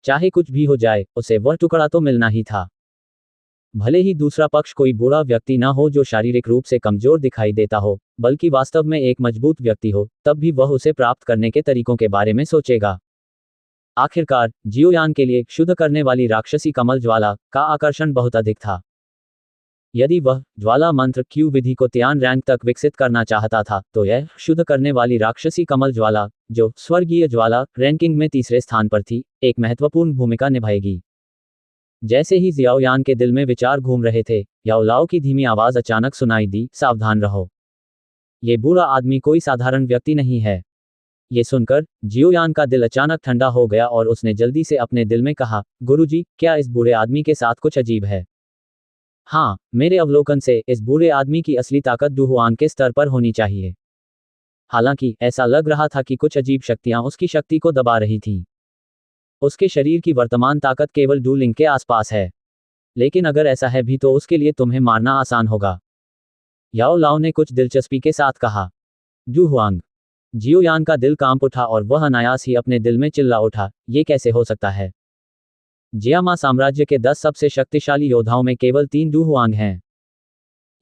चाहे कुछ भी हो जाए, उसे वह टुकड़ा तो मिलना ही था। भले ही दूसरा पक्ष कोई बूढ़ा व्यक्ति ना हो जो शारीरिक रूप से कमजोर दिखाई देता हो, बल्कि वास्तव में एक मजबूत व्यक्ति हो, तब भी वह उसे प्राप्त करने के तरीकों के बारे में सोचेगा। आखिरकार जियोयान के लिए शुद्ध करने वाली राक्षसी कमल ज्वाला का आकर्षण बहुत अधिक था। यदि वह ज्वाला मंत्र क्यू विधि को त्यान रैंक तक विकसित करना चाहता था, तो यह शुद्ध करने वाली राक्षसी कमल ज्वाला, जो स्वर्गीय ज्वाला रैंकिंग में तीसरे स्थान पर थी, एक महत्वपूर्ण भूमिका निभाएगी। जैसे ही जियाओयान के दिल में विचार घूम रहे थे, याओलाओ की धीमी आवाज अचानक सुनाई दी, सावधान रहो। ये बूढ़ा आदमी कोई साधारण व्यक्ति नहीं है। ये सुनकर जियोयान का दिल अचानक ठंडा हो गया और उसने जल्दी से अपने दिल में कहा, गुरुजी, क्या इस बूढ़े आदमी के साथ कुछ अजीब है? हाँ, मेरे अवलोकन से इस बूढ़े आदमी की असली ताकत डुहुआन के स्तर पर होनी चाहिए। हालांकि ऐसा लग रहा था कि कुछ अजीब शक्तियां उसकी शक्ति को दबा रही थीं। उसके शरीर की वर्तमान ताकत केवल डू लिंग के आसपास है। लेकिन अगर ऐसा है भी तो उसके लिए तुम्हें मारना आसान होगा। याओ लाओ ने कुछ दिलचस्पी के साथ कहा। डुहुआंग। जियोयान का दिल कांप उठा और वह अनायास ही अपने दिल में चिल्ला उठा, ये कैसे हो सकता है? जियामा साम्राज्य के 10 सबसे शक्तिशाली योद्धाओं में केवल 3 डुहुआंग हैं।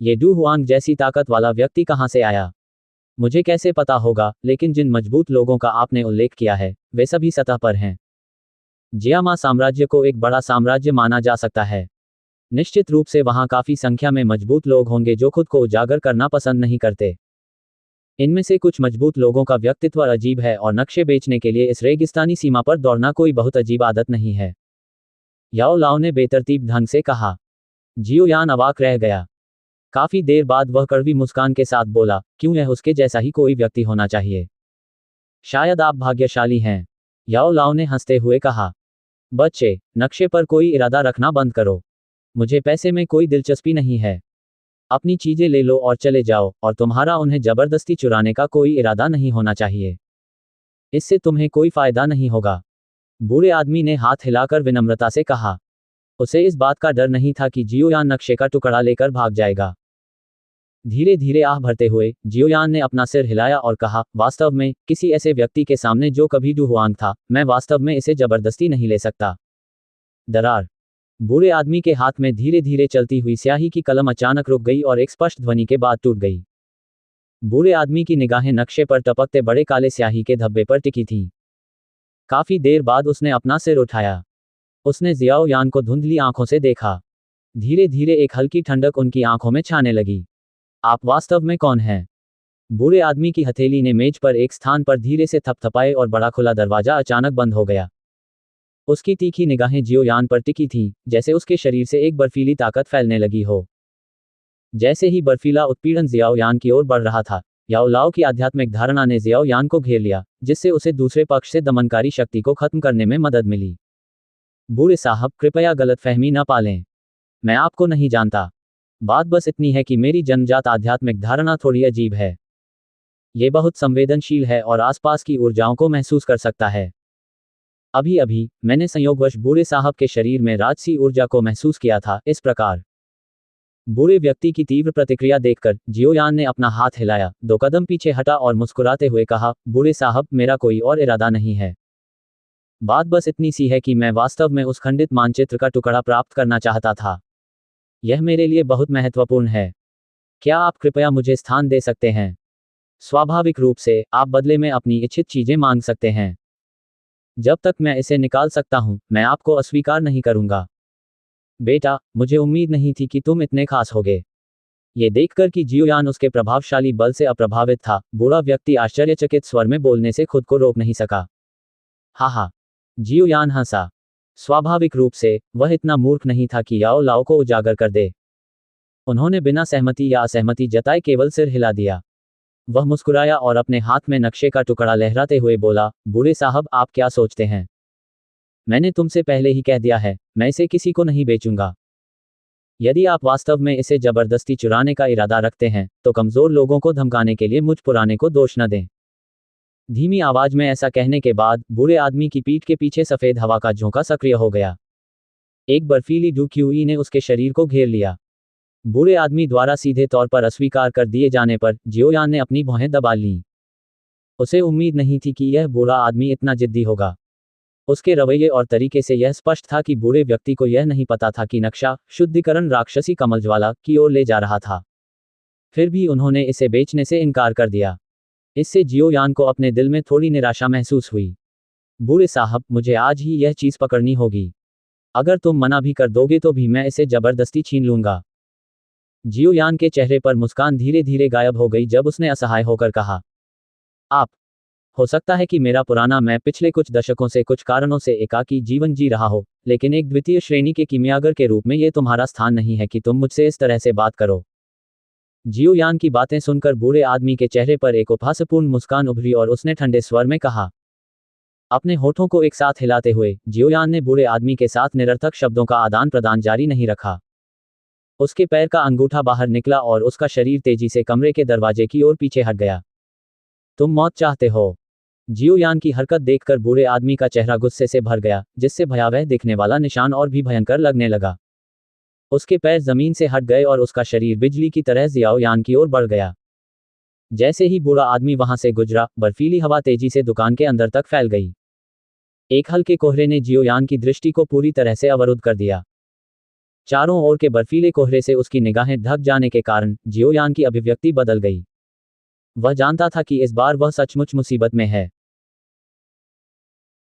ये डुहुआंग जैसी ताकत वाला व्यक्ति कहां से आया? मुझे कैसे पता होगा, लेकिन जिन मजबूत लोगों का आपने उल्लेख किया है, वे सभी सतह पर हैं। जियामा साम्राज्य को एक बड़ा साम्राज्य माना जा सकता है। निश्चित रूप से वहां काफी संख्या में मजबूत लोग होंगे जो खुद को उजागर करना पसंद नहीं करते। इनमें से कुछ मजबूत लोगों का व्यक्तित्व अजीब है और नक्शे बेचने के लिए इस रेगिस्तानी सीमा पर दौड़ना कोई बहुत अजीब आदत नहीं है। याओ लाओ ने बेतरतीब ढंग से कहा। जियोयान अवाक रह गया। काफी देर बाद वह कड़वी मुस्कान के साथ बोला, क्यों यह उसके जैसा ही कोई व्यक्ति होना चाहिए। शायद आप भाग्यशाली हैं, याओ लाओ ने हंसते हुए कहा। बच्चे, नक्शे पर कोई इरादा रखना बंद करो। मुझे पैसे में कोई दिलचस्पी नहीं है। अपनी चीजें ले लो और चले जाओ, और तुम्हारा उन्हें जबरदस्ती चुराने का कोई इरादा नहीं होना चाहिए। इससे तुम्हें कोई फायदा नहीं होगा। बूढ़े आदमी ने हाथ हिलाकर विनम्रता से कहा। उसे इस बात का डर नहीं था कि जियोयान नक्शे का टुकड़ा लेकर भाग जाएगा। धीरे धीरे आह भरते हुए जियोयान ने अपना सिर हिलाया और कहा, वास्तव में किसी ऐसे व्यक्ति के सामने जो कभी डू हुआंग था, मैं वास्तव में इसे जबरदस्ती नहीं ले सकता। दरार। बूढ़े आदमी के हाथ में धीरे धीरे चलती हुई स्याही की कलम अचानक रुक गई और एक स्पष्ट ध्वनि के बाद टूट गई। बूढ़े आदमी की निगाहें नक्शे पर टपकते बड़े काले स्याही के धब्बे पर टिकी थीं। काफी देर बाद उसने अपना सिर उठाया। उसने जियाओ यान को धुंधली आंखों से देखा। धीरे धीरे एक हल्की ठंडक उनकी आंखों में छाने लगी। आप वास्तव में कौन हैं? बूढ़े आदमी की हथेली ने मेज पर एक स्थान पर धीरे से थपथपाए और बड़ा खुला दरवाजा अचानक बंद हो गया। उसकी तीखी निगाहें जियोयान पर टिकी थीं, जैसे उसके शरीर से एक बर्फीली ताकत फैलने लगी हो। जैसे ही बर्फीला उत्पीड़न जियाओयान की ओर बढ़ रहा था, याओ लाओ की आध्यात्मिक धारणा ने जियाओयान को घेर लिया, जिससे उसे दूसरे पक्ष से दमनकारी शक्ति को खत्म करने में मदद मिली। बूढ़े साहब, कृपया गलतफहमी न पालें। मैं आपको नहीं जानता। बात बस इतनी है कि मेरी जन्मजात आध्यात्मिक धारणा थोड़ी अजीब है। ये बहुत संवेदनशील है और आसपास की ऊर्जाओं को महसूस कर सकता है। अभी अभी मैंने संयोगवश बूढ़े साहब के शरीर में राजसी ऊर्जा को महसूस किया था। इस प्रकार बूढ़े व्यक्ति की तीव्र प्रतिक्रिया देखकर जियोयान ने अपना हाथ हिलाया, 2 कदम पीछे हटा और मुस्कुराते हुए कहा, बूढ़े साहब, मेरा कोई और इरादा नहीं है। बात बस इतनी सी है कि मैं वास्तव में उस खंडित मानचित्र का टुकड़ा प्राप्त करना चाहता था। यह मेरे लिए बहुत महत्वपूर्ण है। क्या आप कृपया मुझे स्थान दे सकते हैं? स्वाभाविक रूप से आप बदले में अपनी इच्छित चीजें मांग सकते हैं। जब तक मैं इसे निकाल सकता हूं, मैं आपको अस्वीकार नहीं करूंगा। बेटा, मुझे उम्मीद नहीं थी कि तुम इतने खास होगे। ये देखकर कि जियोयान उसके प्रभावशाली बल से अप्रभावित था, बूढ़ा व्यक्ति आश्चर्यचकित स्वर में बोलने से खुद को रोक नहीं सका। हा। जियोयान हंसा। स्वाभाविक रूप से वह इतना मूर्ख नहीं था कि याओ लाओ को उजागर कर दे। उन्होंने बिना सहमति या असहमति जताए केवल सिर हिला दिया। वह मुस्कुराया और अपने हाथ में नक्शे का टुकड़ा लहराते हुए बोला, बूढ़े साहब, आप क्या सोचते हैं? मैंने तुमसे पहले ही कह दिया है, मैं इसे किसी को नहीं बेचूंगा। यदि आप वास्तव में इसे जबरदस्ती चुराने का इरादा रखते हैं, तो कमजोर लोगों को धमकाने के लिए मुझ पुराने को दोष न दें। धीमी आवाज में ऐसा कहने के बाद बूढ़े आदमी की पीठ के पीछे सफेद हवा का झोंका सक्रिय हो गया। एक बर्फीली डुक्यूई ने उसके शरीर को घेर लिया। बूढ़े आदमी द्वारा सीधे तौर पर अस्वीकार कर दिए जाने पर जियोयान ने अपनी भौहें दबा लीं। उसे उम्मीद नहीं थी कि यह बूढ़ा आदमी इतना जिद्दी होगा। उसके रवैये और तरीके से यह स्पष्ट था कि बूढ़े व्यक्ति को यह नहीं पता था कि नक्शा शुद्धिकरण राक्षसी कमलज्वाला की ओर ले जा रहा था। फिर भी उन्होंने इसे बेचने से इनकार कर दिया। इससे जियोयान को अपने दिल में थोड़ी निराशा महसूस हुई। बूढ़े साहब, मुझे आज ही यह चीज पकड़नी होगी। अगर तुम मना भी कर दोगे तो भी मैं इसे जबरदस्ती छीन लूंगा। जियोयान के चेहरे पर मुस्कान धीरे धीरे गायब हो गई जब उसने असहाय होकर कहा, आप। हो सकता है कि मेरा पुराना मैं पिछले कुछ दशकों से कुछ कारणों से एकाकी जीवन जी रहा हो, लेकिन एक द्वितीय श्रेणी के कीमियागर के रूप में यह तुम्हारा स्थान नहीं है कि तुम मुझसे इस तरह से बात करो। जियोयान की बातें सुनकर बूढ़े आदमी के चेहरे पर एक उपहासपूर्ण मुस्कान उभरी और उसने ठंडे स्वर में कहा। अपने होठों को एक साथ हिलाते हुए जियोयान ने बूढ़े आदमी के साथ निरर्थक शब्दों का आदान प्रदान जारी नहीं रखा। उसके पैर का अंगूठा बाहर निकला और उसका शरीर तेजी से कमरे के दरवाजे की ओर पीछे हट गया। तुम मौत चाहते हो? जियोयान की हरकत देखकर बूढ़े आदमी का चेहरा गुस्से से भर गया, जिससे भयावह दिखने वाला निशान और भी भयंकर लगने लगा। उसके पैर जमीन से हट गए और उसका शरीर बिजली की तरह जियाओयान की ओर बढ़ गया। जैसे ही बूढ़ा आदमी वहां से गुजरा, बर्फीली हवा तेजी से दुकान के अंदर तक फैल गई। एक हल्के कोहरे ने जियोयान की दृष्टि को पूरी तरह से अवरुद्ध कर दिया। चारों ओर के बर्फीले कोहरे से उसकी निगाहें ढक जाने के कारण जियोयान की अभिव्यक्ति बदल गई। वह जानता था कि इस बार वह सचमुच मुसीबत में है।